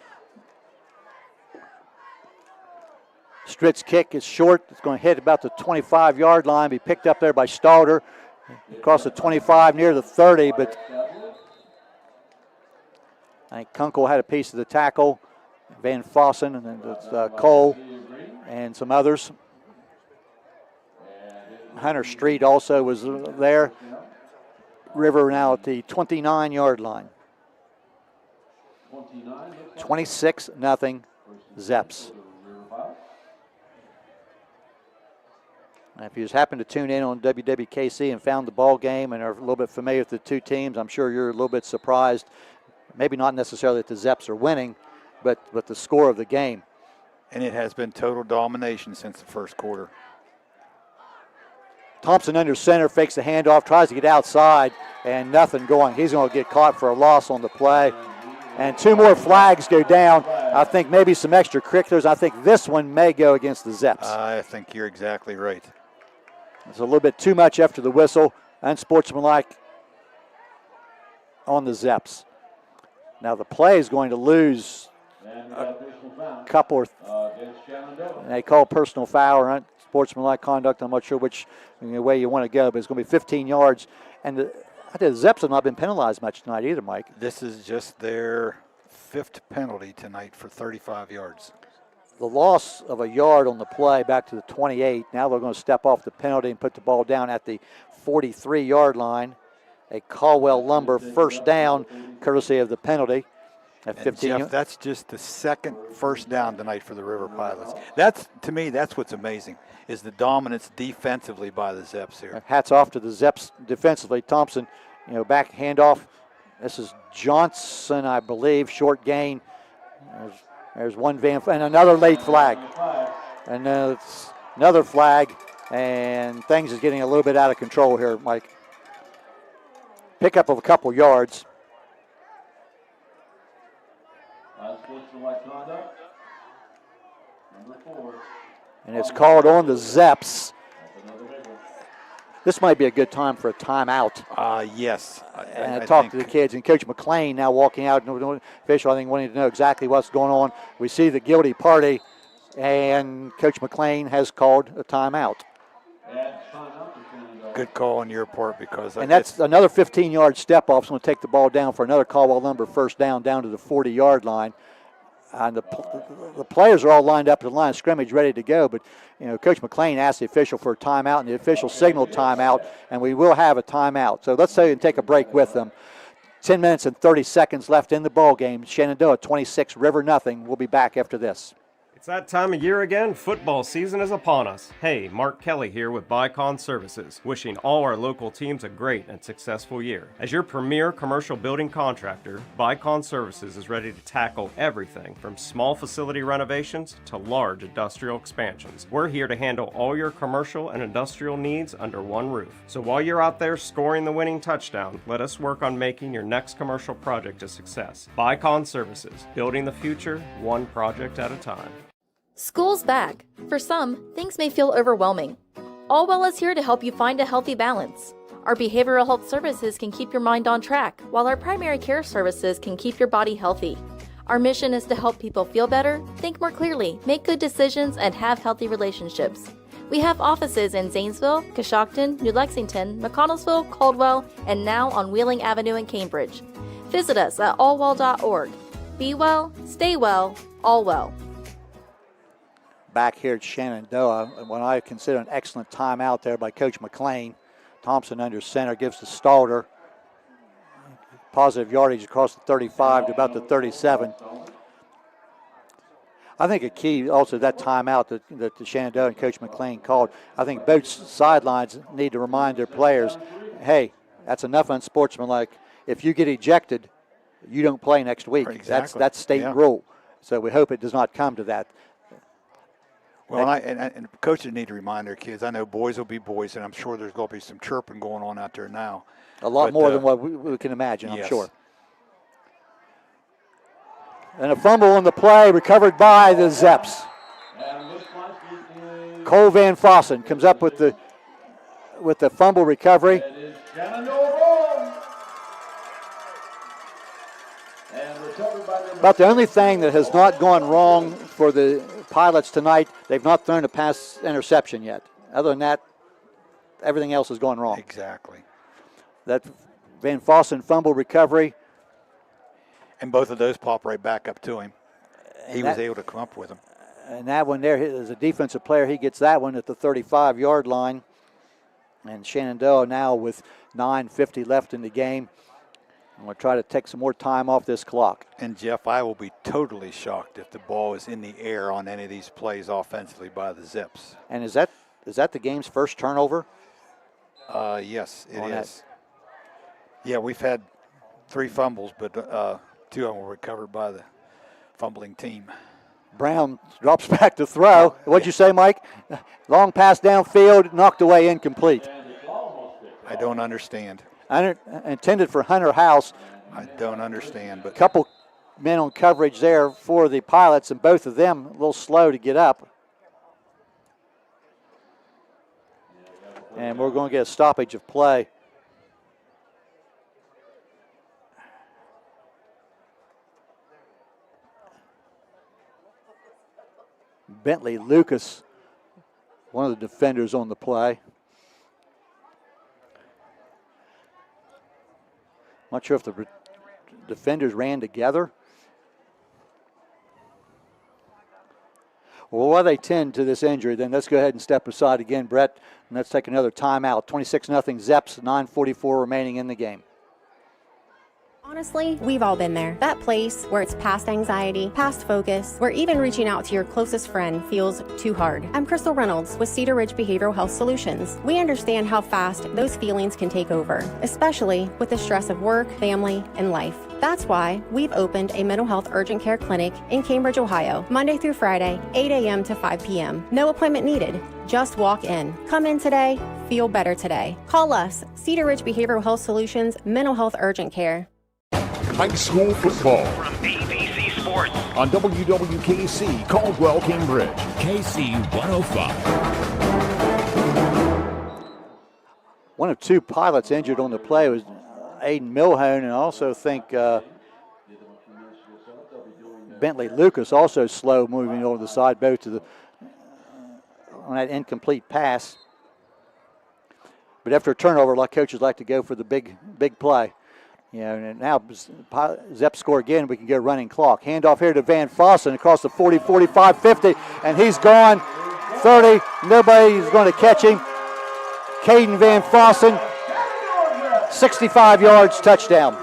Stritz kick is short. It's going to hit about the 25-yard line. Be picked up there by Stalder. Across the 25 near the 30, but I think Kunkel had a piece of the tackle. Van Fossen and then Cole and some others. Hunter Street also was there. River now at the 29-yard line. 26-0 Zeps. If you just happen to tune in on WWKC and found the ball game and are a little bit familiar with the two teams, I'm sure you're a little bit surprised. Maybe not necessarily that the Zeps are winning, but the score of the game. And it has been total domination since the first quarter. Thompson under center, fakes the handoff, tries to get outside, and nothing going. He's going to get caught for a loss on the play. And 2 more flags go down. I think maybe some extracurriculars. I think this one may go against the Zeps. I think you're exactly right. It's a little bit too much after the whistle. Unsportsmanlike on the Zeps. Now the play is going to lose a couple. And they call personal foul or unsportsmanlike conduct. I'm not sure which way you want to go, but it's going to be 15 yards. And the Zeps have not been penalized much tonight either, Mike. This is just their 5th penalty tonight for 35 yards. The loss of a yard on the play back to the 28. Now they're going to step off the penalty and put the ball down at the 43-yard line. A Caldwell Lumber first down, courtesy of the penalty. At 15. Jeff, that's just the 2nd first down tonight for the River Pilots. That's, to me, that's what's amazing, is the dominance defensively by the Zeps here. Hats off to the Zeps defensively. Thompson, back handoff. This is Johnson, I believe, short gain. There's one and another late flag. And it's another flag, and things is getting a little bit out of control here, Mike. Pickup of a couple yards. And it's called on the Zeps. This might be a good time for a timeout. Yes. And I talked to the kids, and Coach McLean now walking out, official, I think, wanting to know exactly what's going on. We see the guilty party, and Coach McLean has called a timeout. Good call on your part, because and that's another 15-yard step off. It's going to take the ball down for another Caldwell Lumber first down to the 40-yard line. And the players are all lined up at the line of scrimmage ready to go, but Coach McLean asked the official for a timeout, and the official signaled timeout, and we will have a timeout. So let's say and take a break with them. 10 minutes and 30 seconds left in the ball game. Shenandoah 26, River nothing. We'll be back after this. It's that time of year again. Football season is upon us. Hey, Mark Kelly here with Bicon Services, wishing all our local teams a great and successful year. As your premier commercial building contractor, Bicon Services is ready to tackle everything from small facility renovations to large industrial expansions. We're here to handle all your commercial and industrial needs under one roof. So while you're out there scoring the winning touchdown, let us work on making your next commercial project a success. Bicon Services, building the future one project at a time. School's back. For some, things may feel overwhelming. Allwell is here to help you find a healthy balance. Our behavioral health services can keep your mind on track, while our primary care services can keep your body healthy. Our mission is to help people feel better, think more clearly, make good decisions, and have healthy relationships. We have offices in Zanesville, Coshocton, New Lexington, McConnellsville, Caldwell, and now on Wheeling Avenue in Cambridge. Visit us at allwell.org. Be well, stay well, all well. Back here at Shenandoah, what I consider an excellent timeout there by Coach McLean. Thompson under center gives to Stalder. Positive yardage across the 35 to about the 37. I think a key also that timeout that the Shenandoah and Coach McLean called, I think both sidelines need to remind their players, hey, that's enough unsportsmanlike. If you get ejected, you don't play next week. Exactly. That's state rule. So we hope it does not come to that. Well, and coaches need to remind their kids. I know boys will be boys, and I'm sure there's going to be some chirping going on out there now. A lot more than what we can imagine, I'm sure. And a fumble on the play recovered by the Zeps. Cole Van Fossen comes up with the fumble recovery. About the only thing that has not gone wrong for the Pilots tonight, they've not thrown a pass interception yet. Other than that, everything else has gone wrong. Exactly. That Van Fossen fumble recovery. And both of those pop right back up to him. He was able to come up with them. And that one there, as a defensive player, he gets that one at the 35-yard line. And Shenandoah now with 9:50 left in the game. I'm going to try to take some more time off this clock. And, Jeff, I will be totally shocked if the ball is in the air on any of these plays offensively by the Zeps. And is that is that the game's first turnover? Yes, it is. Yeah, we've had 3 fumbles, but 2 of them were recovered by the fumbling team. Brown drops back to throw. What'd you say, Mike? Long pass downfield, knocked away, incomplete. I don't understand. Intended for Hunter House. I don't understand. But couple men on coverage there for the Pilots, and both of them a little slow to get up. And we're going to get a stoppage of play. Bentley Lucas, one of the defenders on the play. Not sure if the defenders ran together. Well, while they tend to this injury, then let's go ahead and step aside again, Brett, and let's take another timeout. 26-0 Zeps, 9:44 remaining in the game. Honestly, we've all been there. That place where it's past anxiety, past focus, where even reaching out to your closest friend feels too hard. I'm Crystal Reynolds with Cedar Ridge Behavioral Health Solutions. We understand how fast those feelings can take over, especially with the stress of work, family, and life. That's why we've opened a mental health urgent care clinic in Cambridge, Ohio, Monday through Friday, 8 a.m. to 5 p.m. No appointment needed. Just walk in. Come in today, feel better today. Call us, Cedar Ridge Behavioral Health Solutions, Mental Health Urgent Care. High school football From AVC Sports. on WWKC, Caldwell, Cambridge. KC 105. One of 2 Pilots injured on the play was Aiden Milhone, and I also think Bentley Lucas also slow moving over the side, both to the on that incomplete pass. But after a turnover, a lot of coaches like to go for the big play. You know, and now Zeps score again, we can get a running clock. Handoff here to Van Fossen across the 40, 45, 50, and he's gone 30. Nobody's going to catch him. Kaden Van Fossen, 65 yards, touchdown.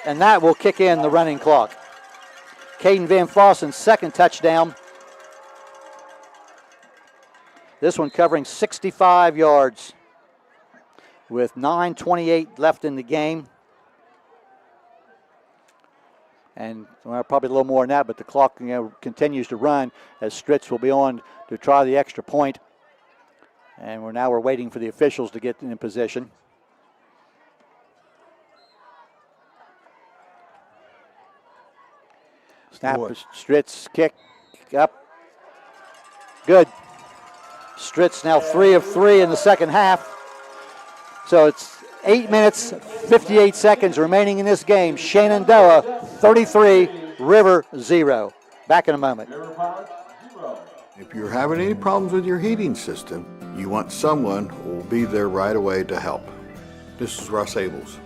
And that will kick in the running clock. Kaden Van Fossen's second touchdown. This one covering 65 yards with 9:28 left in the game. And well, probably a little more than that, but the clock continues to run as Stricks will be on to try the extra point. And we're waiting for the officials to get in position. Snap, Stricks kick up. Good. Stricks now 3 of 3 in the second half. So it's 8 minutes, 58 seconds remaining in this game. Shenandoah 33, River 0. Back in a moment. If you're having any problems with your heating system, you want someone who will be there right away to help. This is Russ Abels.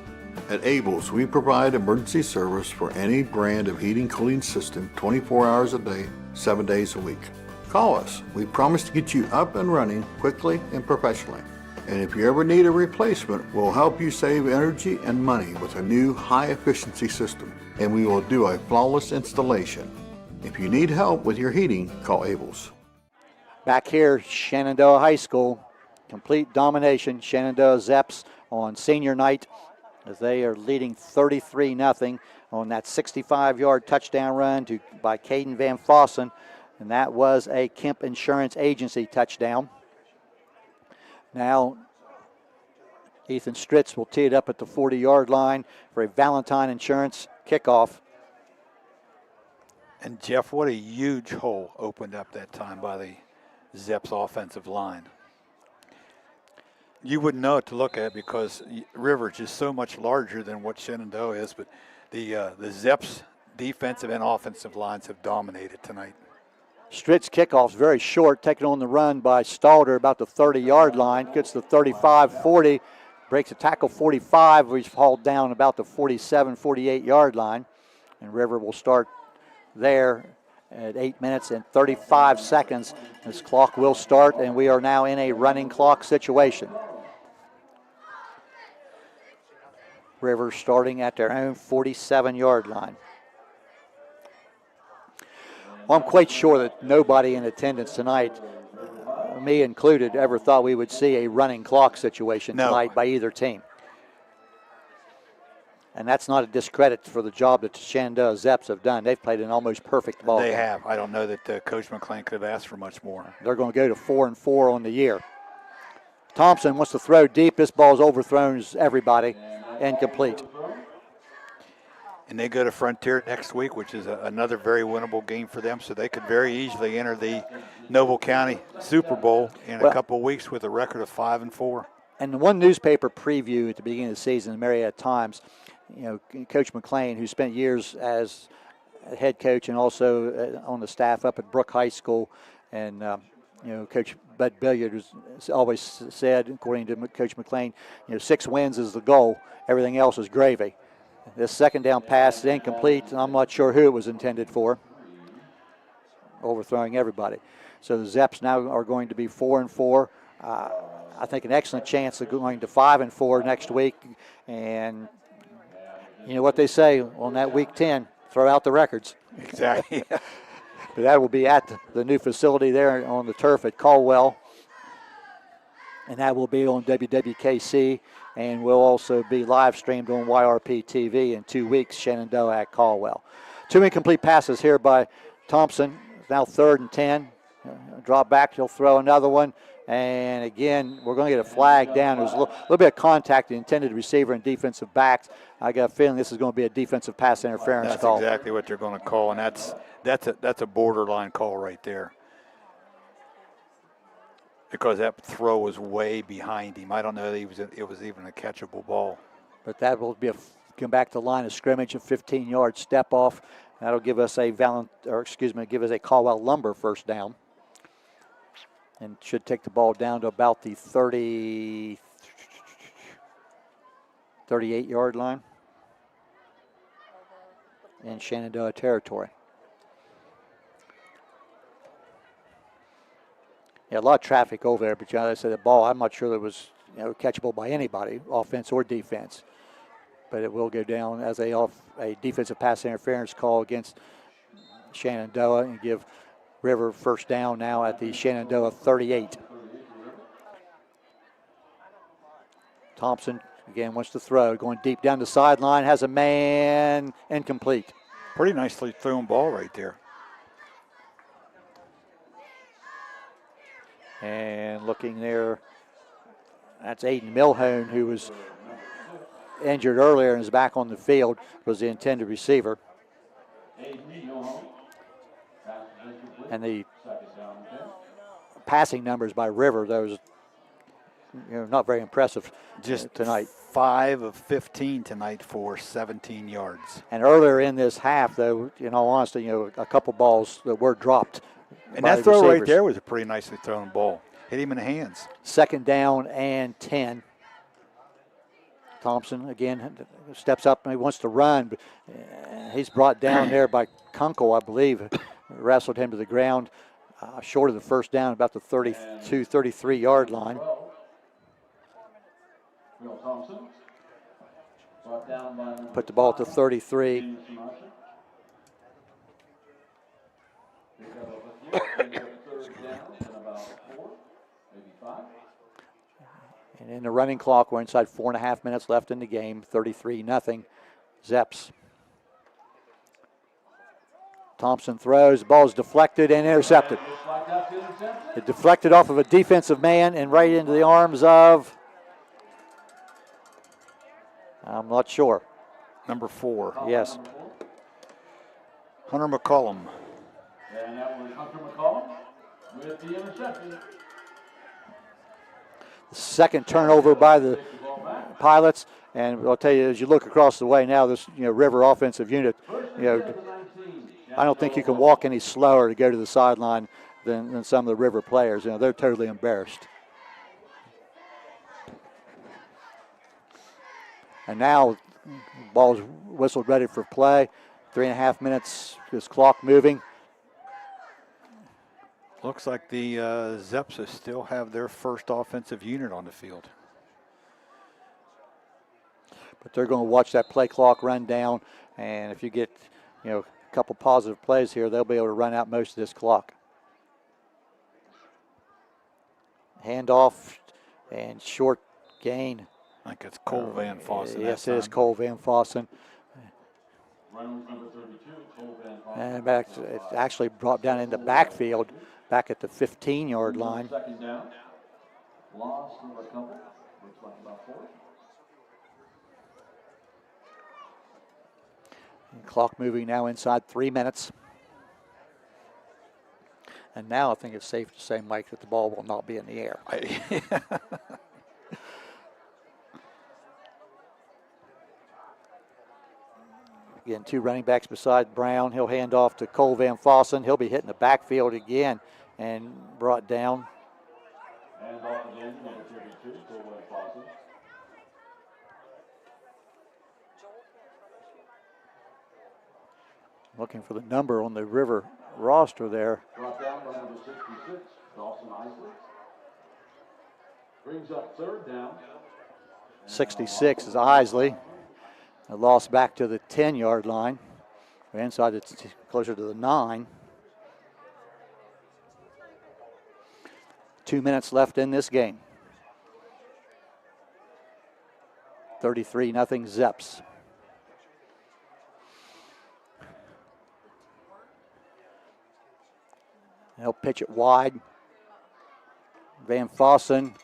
At Abels, we provide emergency service for any brand of heating cooling system 24 hours a day, 7 days a week. Call us. We promise to get you up and running quickly and professionally. And if you ever need a replacement, we'll help you save energy and money with a new high-efficiency system. And we will do a flawless installation. If you need help with your heating, call Abels. Back here, Shenandoah High School, complete domination. Shenandoah Zeps on senior night as they are leading 33-0 on that 65-yard touchdown run by Kaden Van Fossen. And that was a Kemp Insurance Agency touchdown. Now, Ethan Stricks will tee it up at the 40-yard line for a Valentine Insurance kickoff. And Jeff, what a huge hole opened up that time by the Zeps offensive line. You wouldn't know it to look at because River's is so much larger than what Shenandoah is, but the Zeps defensive and offensive lines have dominated tonight. Stricks kickoff's very short, taken on the run by Stalder about the 30-yard line, gets the 35-40, breaks a tackle 45, he's hauled down about the 47, 48-yard line. And River will start there at 8 minutes and 35 seconds. This clock will start, and we are now in a running clock situation. River starting at their own 47-yard line. Well, I'm quite sure that nobody in attendance tonight, me included, ever thought we would see a running clock situation tonight by either team. And that's not a discredit for the job that the Shenandoah Zeps have done. They've played an almost perfect ball game. They have. I don't know that Coach McLean could have asked for much more. They're going to go to 4-4 on the year. Thompson wants to throw deep. This ball's overthrown everybody. Incomplete. And they go to Frontier next week, which is another very winnable game for them. So they could very easily enter the Noble County Super Bowl in a couple of weeks with a record of 5-4. And the one newspaper preview at the beginning of the season, the Marietta Times, Coach McLean, who spent years as a head coach and also on the staff up at Brook High School, and Coach Bud Billiard has always said, according to Coach McLean, 6 wins is the goal. Everything else is gravy. This second down pass is incomplete, and I'm not sure who it was intended for. Overthrowing everybody. So the Zeps now are going to be 4-4. I think an excellent chance of going to 5-4 next week. And you know what they say on that week 10, throw out the records. Exactly. But that will be at the new facility there on the turf at Caldwell. And that will be on WWKC, and will also be live streamed on YRPtv in 2 weeks, Shenandoah at Caldwell. 2 incomplete passes here by Thompson. Now 3rd and 10. Drop back, he'll throw another one. And again, we're going to get a flag down. There's a little bit of contact, the intended receiver and defensive backs. I got a feeling this is going to be a defensive pass interference call. That's exactly what they're going to call, and that's a borderline call right there. Because that throw was way behind him. I don't know that it was even a catchable ball. But that will be come back to the line of scrimmage, a 15-yard step off. That'll give us give us a Caldwell Lumber first down. And should take the ball down to about the 38-yard line in Shenandoah territory. Yeah, a lot of traffic over there, but as I said, the ball, I'm not sure that it was catchable by anybody, offense or defense. But it will go down as a defensive pass interference call against Shenandoah and give River first down now at the Shenandoah 38. Thompson again wants to throw, going deep down the sideline, has a man, incomplete. Pretty nicely thrown ball right there. And looking there, that's Aiden Milhone, who was injured earlier and is back on the field, was the intended receiver. And the passing numbers by River, those not very impressive just tonight. 5 of 15 tonight for 17 yards. And earlier in this half, though, in all honesty, a couple balls that were dropped. And that throw right there was a pretty nicely thrown ball. Hit him in the hands. 2nd down and 10. Thompson again steps up and he wants to run, but he's brought down there by Kunkel, I believe. Wrestled him to the ground, short of the first down, about the 32, 33-yard line. Put the ball at the 33. And in the running clock, we're inside 4.5 minutes left in the game, 33-0, Zeps. Thompson throws, the ball is deflected and intercepted. It deflected off of a defensive man and right into the arms of, I'm not sure. Number 4. Yes. Hunter McCollum. And that was Hunter McCollum with the interception. The second turnover by the Pilots, and I'll tell you, as you look across the way now, this River offensive unit, I don't think you can walk any slower to go to the sideline than some of the River players. They're totally embarrassed. And now, ball's whistled ready for play. 3.5 minutes, this clock moving. Looks like the Zeps still have their first offensive unit on the field. But they're going to watch that play clock run down, and if you get, a couple positive plays here, they'll be able to run out most of this clock. Handoff and short gain. I think it's Cole Van Fossen. Yes, it is Cole Van Fossen. And back, it actually brought down in the backfield, back at the 15-yard line. Second down. Loss of a couple. Looks like about 4. And clock moving now inside 3 minutes. And now I think it's safe to say, Mike, that the ball will not be in the air. Again, 2 running backs beside Brown. He'll hand off to Cole Van Fossen. He'll be hitting the backfield again and brought down. And off again, number 32, Cole Van Fossen. Looking for the number on the River roster there. Brought down by number 66, Dawson Isley. Brings up third down. 66 is Isley. A loss back to the 10-yard line. We're inside, it's closer to the 9. 2 minutes left in this game. 33-0 Zeps. He'll pitch it wide. Van Fossen,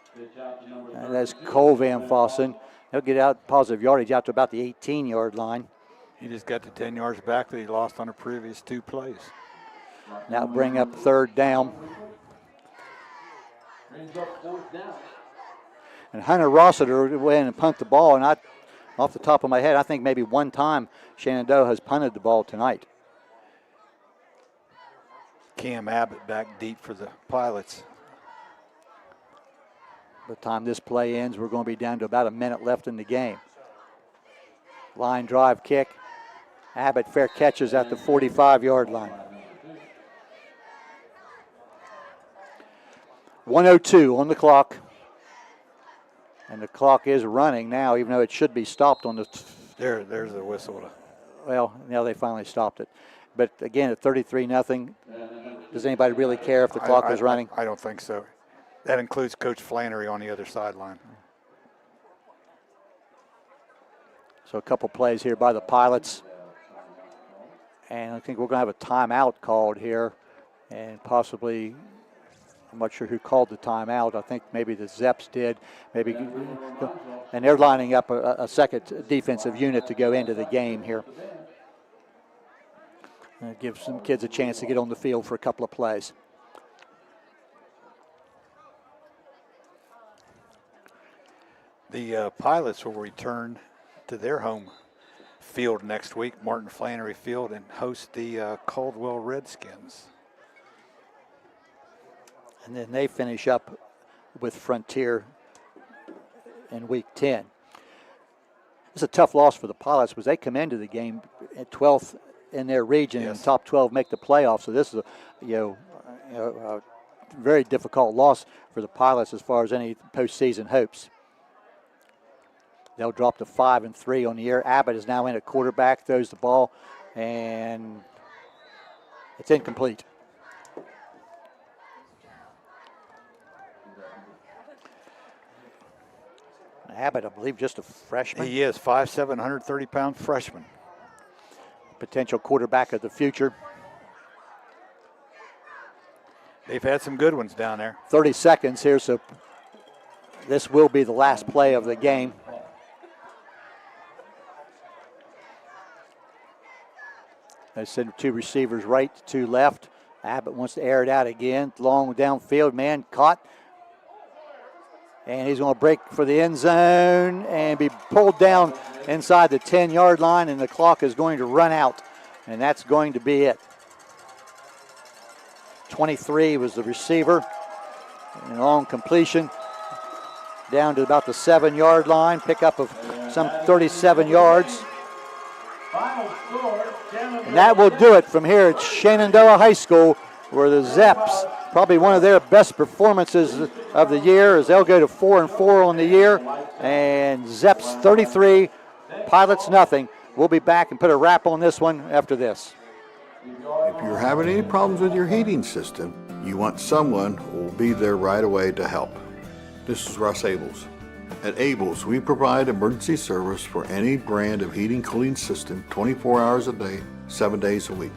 and that's Cole Van Fossen. He'll get out positive yardage out to about the 18-yard line. He just got the 10 yards back that he lost on the previous 2 plays. Now bring up third down. Brings up fourth down. And Hunter Rossiter went in and punt the ball, and off the top of my head, I think maybe one time Shenandoah has punted the ball tonight. Cam Abbott back deep for the Pilots. By the time this play ends, we're going to be down to about a minute left in the game. Line drive kick. Abbott fair catches at the 45-yard line. 1:02 on the clock. And the clock is running now, even though it should be stopped on the... There's the whistle. Well, now they finally stopped it. But again, at 33-0, does anybody really care if the clock is running? I don't think so. That includes Coach Flannery on the other sideline. So a couple plays here by the Pilots. And I think we're going to have a timeout called here. And possibly, I'm not sure who called the timeout. I think maybe the Zeps did. Maybe, and they're lining up a second defensive unit to go into the game here. And give some kids a chance to get on the field for a couple of plays. The Pilots will return to their home field next week, Martin Flannery Field, and host the Caldwell Redskins. And then they finish up with Frontier in Week 10. It's a tough loss for the Pilots because they come into the game at 12th in their region, and top 12 make the playoffs. So this is a very difficult loss for the Pilots as far as any postseason hopes. They'll drop to 5-3 on the year. Abbott is now in at quarterback, throws the ball, and it's incomplete. Abbott, I believe, just a freshman. He is 5'7", 130-pound freshman. Potential quarterback of the future. They've had some good ones down there. 30 seconds here, so this will be the last play of the game. They send 2 receivers right, 2 left. Abbott wants to air it out again. Long downfield, man caught. And he's going to break for the end zone and be pulled down inside the 10-yard line, and the clock is going to run out. And that's going to be it. 23 was the receiver. And long completion down to about the 7-yard line. Pickup of some 37 yards. And that will do it from here at Shenandoah High School, where the Zeps, probably one of their best performances of the year, as they'll go to 4-4 on the year. And Zeps 33, Pilots nothing. We'll be back and put a wrap on this one after this. If you're having any problems with your heating system, you want someone who will be there right away to help. This is Russ Abels. At Abels, we provide emergency service for any brand of heating cooling system 24 hours a day, 7 days a week.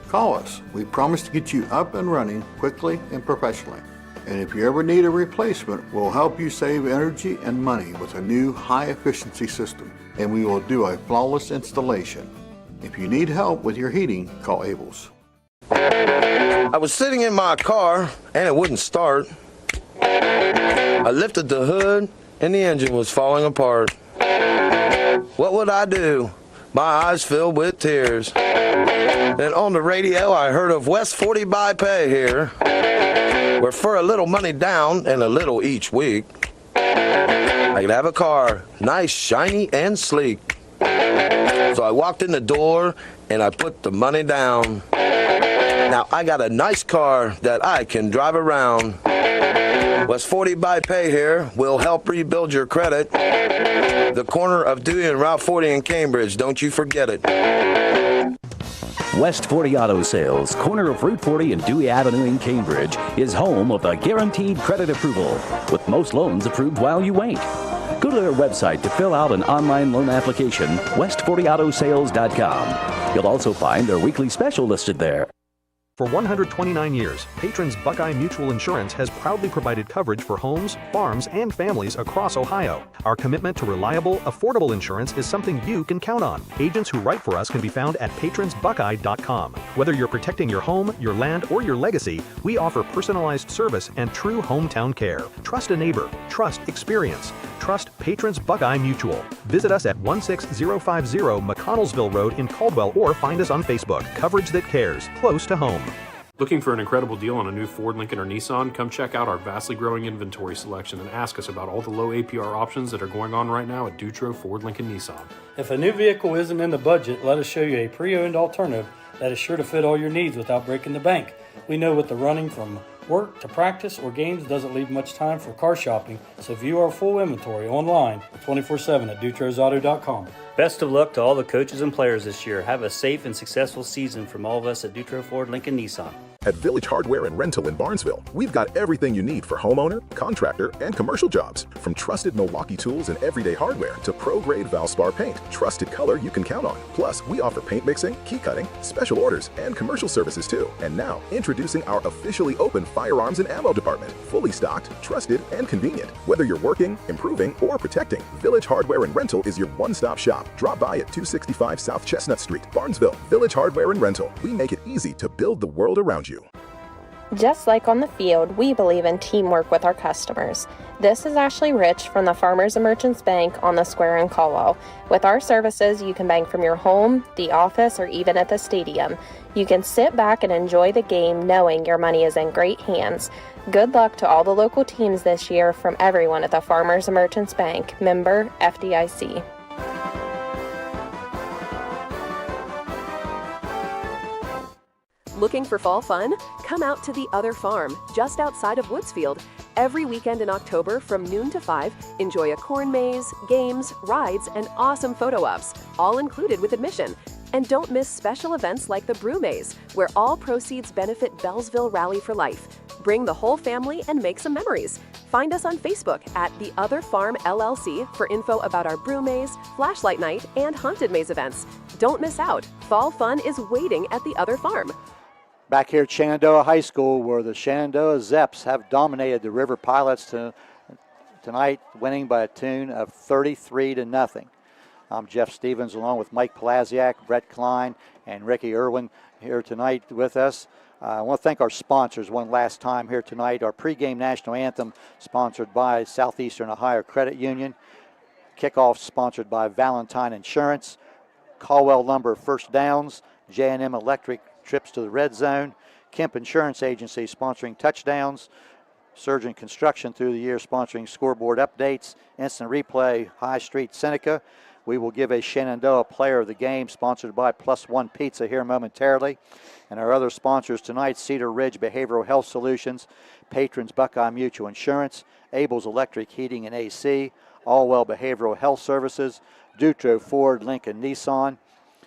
Call us. We promise to get you up and running quickly and professionally. And if you ever need a replacement, we'll help you save energy and money with a new high-efficiency system. And we will do a flawless installation. If you need help with your heating, call Abels. I was sitting in my car and it wouldn't start. I lifted the hood and the engine was falling apart. What would I do? My eyes filled with tears. Then on the radio I heard of West 40 by Pay here, where for a little money down and a little each week, I could have a car, nice, shiny, and sleek. So I walked in the door and I put the money down. Now I got a nice car that I can drive around. West 40 by Pay here will help rebuild your credit. The corner of Dewey and Route 40 in Cambridge, don't you forget it. West 40 Auto Sales, corner of Route 40 and Dewey Avenue in Cambridge, is home of the guaranteed credit approval, with most loans approved while you wait. Go to their website to fill out an online loan application, west40autosales.com. You'll also find their weekly special listed there. For 129 years, Patrons Buckeye Mutual Insurance has proudly provided coverage for homes, farms, and families across Ohio. Our commitment to reliable, affordable insurance is something you can count on. Agents who write for us can be found at patronsbuckeye.com. Whether you're protecting your home, your land, or your legacy, we offer personalized service and true hometown care. Trust a neighbor. Trust experience. Trust Patrons Buckeye Mutual. Visit us at 16050 McConnellsville Road in Caldwell or find us on Facebook. Coverage that cares. Close to home. Looking for an incredible deal on a new Ford, Lincoln, or Nissan? Come check out our vastly growing inventory selection and ask us about all the low APR options that are going on right now at Dutro Ford, Lincoln, Nissan. If a new vehicle isn't in the budget, let us show you a pre-owned alternative that is sure to fit all your needs without breaking the bank. We know with the running from work to practice or games doesn't leave much time for car shopping, so view our full inventory online 24/7 at dutrosauto.com. Best of luck to all the coaches and players this year. Have a safe and successful season from all of us at Dutro Ford, Lincoln, Nissan. At Village Hardware and Rental in Barnesville, we've got everything you need for homeowner, contractor, and commercial jobs. From trusted Milwaukee tools and everyday hardware to pro-grade Valspar paint, trusted color you can count on. Plus, we offer paint mixing, key cutting, special orders, and commercial services too. And now, introducing our officially open firearms and ammo department. Fully stocked, trusted, and convenient. Whether you're working, improving, or protecting, Village Hardware and Rental is your one-stop shop. Drop by at 265 South Chestnut Street, Barnesville. Village Hardware and Rental. We make it easy to build the world around you. Just like on the field, we believe in teamwork with our customers. This is Ashley Rich from the Farmers and Merchants Bank on the Square in Caldwell. With our services, you can bank from your home, the office, or even at the stadium. You can sit back and enjoy the game knowing your money is in great hands. Good luck to all the local teams this year from everyone at the Farmers and Merchants Bank, member FDIC. Looking for fall fun? Come out to the Other Farm, just outside of Woodsfield. Every weekend in October from noon to 5, enjoy a corn maze, games, rides, and awesome photo ops, all included with admission. And don't miss special events like the Brew Maze, where all proceeds benefit Bellsville Rally for Life. Bring the whole family and make some memories. Find us on Facebook at The Other Farm LLC for info about our Brew Maze, Flashlight Night, and Haunted Maze events. Don't miss out. Fall fun is waiting at The Other Farm. Back here at Shenandoah High School, where the Shenandoah Zeps have dominated the River Pilots tonight, winning by a tune of 33-0. I'm Jeff Stevens, along with Mike Podlasiak, Brett Klein, and Ricky Irwin here tonight with us. I want to thank our sponsors one last time here tonight. Our pregame national anthem sponsored by Southeastern Ohio Credit Union. Kickoff sponsored by Valentine Insurance. Caldwell Lumber First Downs. J&M Electric Trips to the Red Zone. Kemp Insurance Agency sponsoring touchdowns. Surgeon Construction through the year sponsoring scoreboard updates. Instant Replay, High Street, Seneca. We will give a Shenandoah Player of the Game sponsored by Plus One Pizza here momentarily. And our other sponsors tonight, Cedar Ridge Behavioral Health Solutions, Patrons Buckeye Mutual Insurance, Abel's Electric Heating and AC, Allwell Behavioral Health Services, Dutro Ford Lincoln Nissan,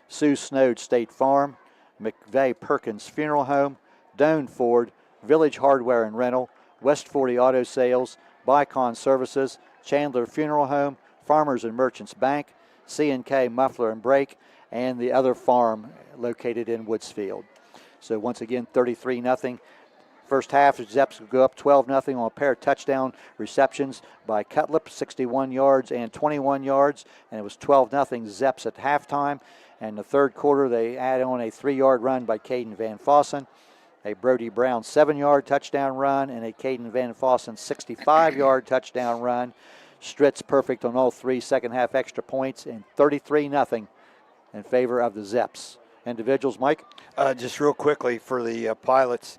Sue Snowed State Farm, McVeigh Perkins Funeral Home, Doane Ford, Village Hardware and Rental, West 40 Auto Sales, Bicon Services, Chandler Funeral Home, Farmers and Merchants Bank, C&K Muffler and Brake, and the other farm located in Woodsfield. So once again, 33-0. First half, Zeps will go up 12-0 on a pair of touchdown receptions by Cutler, 61 yards and 21 yards, and it was 12-0 Zeps at halftime. And the third quarter, they add on a 3-yard run by Kaden Van Fossen, a Brody Brown 7-yard touchdown run, and a Kaden Van Fossen 65-yard touchdown run. Stritz perfect on all 3 second-half extra points, and 33-0 in favor of the Zeps. Individuals, Mike? Just real quickly for the Pilots,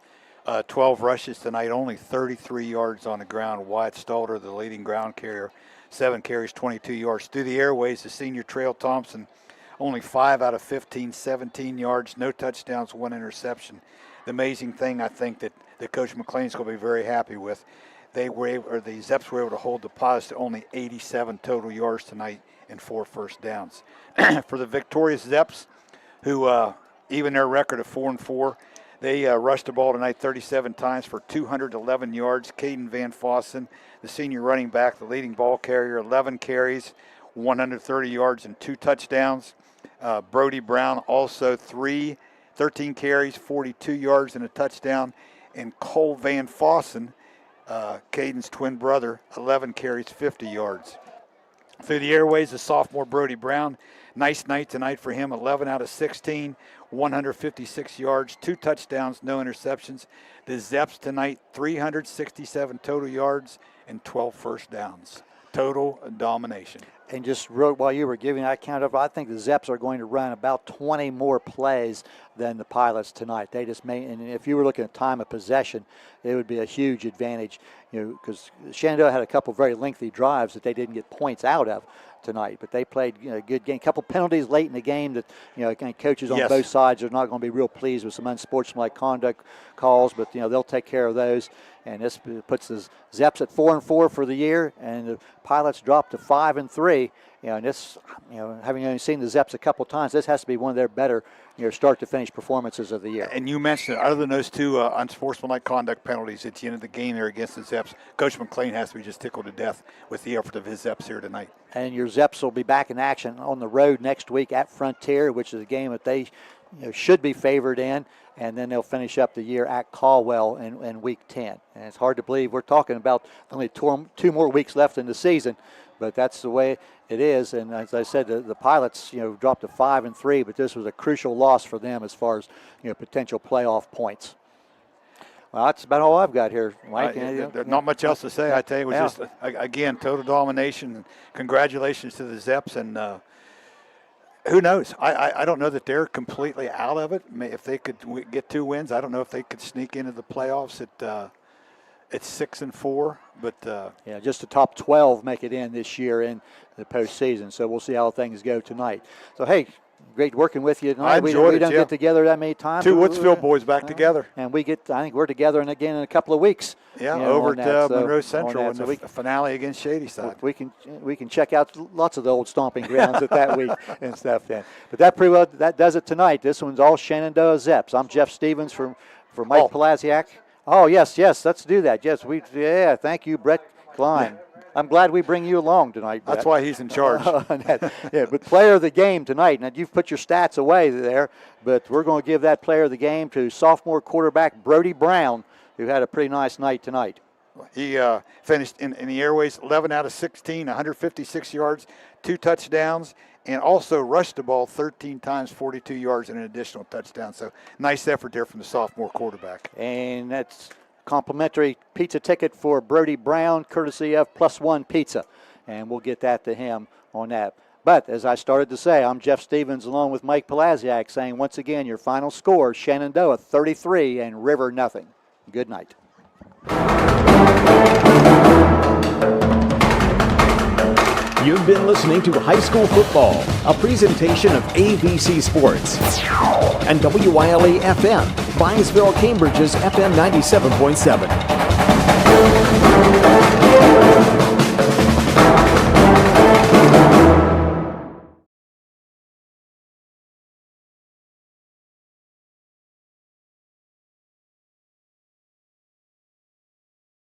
12 rushes tonight, only 33 yards on the ground. Wyatt Stalter, the leading ground carrier, 7 carries, 22 yards. Through the airways, the senior Trail Thompson, only 5 out of 15, 17 yards, no touchdowns, 1 interception. The amazing thing I think that Coach McLean's going to be very happy with, the Zeps were able to hold the Pilots to only 87 total yards tonight and 4 first downs. For the victorious Zeps, who even their record of 4-4, they rushed the ball tonight 37 times for 211 yards. Kaden Van Fossen, the senior running back, the leading ball carrier, 11 carries, 130 yards and 2 touchdowns. Brody Brown also 13 carries, 42 yards and a touchdown. And Cole Van Fossen, Caden's twin brother, 11 carries, 50 yards. Through the airways, the sophomore Brody Brown, nice night tonight for him, 11 out of 16, 156 yards, 2 touchdowns, no interceptions. The Zeps tonight, 367 total yards and 12 first downs. Total domination. And just wrote while you were giving that count up, I think the Zeps are going to run about 20 more plays than the Pilots tonight. They just made, and if you were looking at time of possession, it would be a huge advantage, because Shenandoah had a couple very lengthy drives that they didn't get points out of tonight, but they played a good game. A couple penalties late in the game that coaches on both sides are not going to be real pleased with, some unsportsmanlike conduct calls, but they'll take care of those. And this puts the Zeps at 4-4 for the year, and the Pilots dropped to 5-3. And this, having only seen the Zeps a couple times, this has to be one of their better, start to finish performances of the year. And you mentioned, other than those 2 unsportsmanlike conduct penalties at the end of the game there against the Zeps, Coach McLean has to be just tickled to death with the effort of his Zeps here tonight. And your Zeps will be back in action on the road next week at Frontier, which is a game that they should be favored in, and then they'll finish up the year at Caldwell in Week 10. And it's hard to believe we're talking about only 2 more weeks left in the season, but that's the way it is. And as I said, the Pilots, dropped to 5-3, but this was a crucial loss for them as far as potential playoff points. Well, that's about all I've got here, Mike. Not much else to say. I tell you, it was just again total domination. Congratulations to the Zeps, and who knows? I don't know that they're completely out of it. If they could get 2 wins, I don't know if they could sneak into the playoffs at 6-4. But just the top 12 make it in this year in the postseason. So we'll see how things go tonight. So hey, great working with you tonight. We don't get together that many times. 2 Woodsville boys back together, and I think we're together again in a couple of weeks. Over at Monroe Central in the finale against Shadyside. We can check out lots of the old stomping grounds at that week and stuff then. But that pretty well that does it tonight. This one's all Shenandoah Zeps. I'm Jeff Stevens for Mike Podlasiak. Oh yes, let's do that. Yes, thank you, Brett Klein. I'm glad we bring you along tonight, Brett. That's why he's in charge. But player of the game tonight. Now, you've put your stats away there, but we're going to give that player of the game to sophomore quarterback Brody Brown, who had a pretty nice night tonight. He finished in the airways 11 out of 16, 156 yards, 2 touchdowns, and also rushed the ball 13 times, 42 yards, and an additional touchdown. So nice effort there from the sophomore quarterback. And that's complimentary pizza ticket for Brody Brown, courtesy of Plus One Pizza. And we'll get that to him on that. But as I started to say, I'm Jeff Stevens along with Mike Podlasiak saying once again your final score, Shenandoah 33 and River nothing. Good night. You've been listening to High School Football, a presentation of AVC Sports and WYLE-FM, Bynesville, Cambridge's FM 97.7.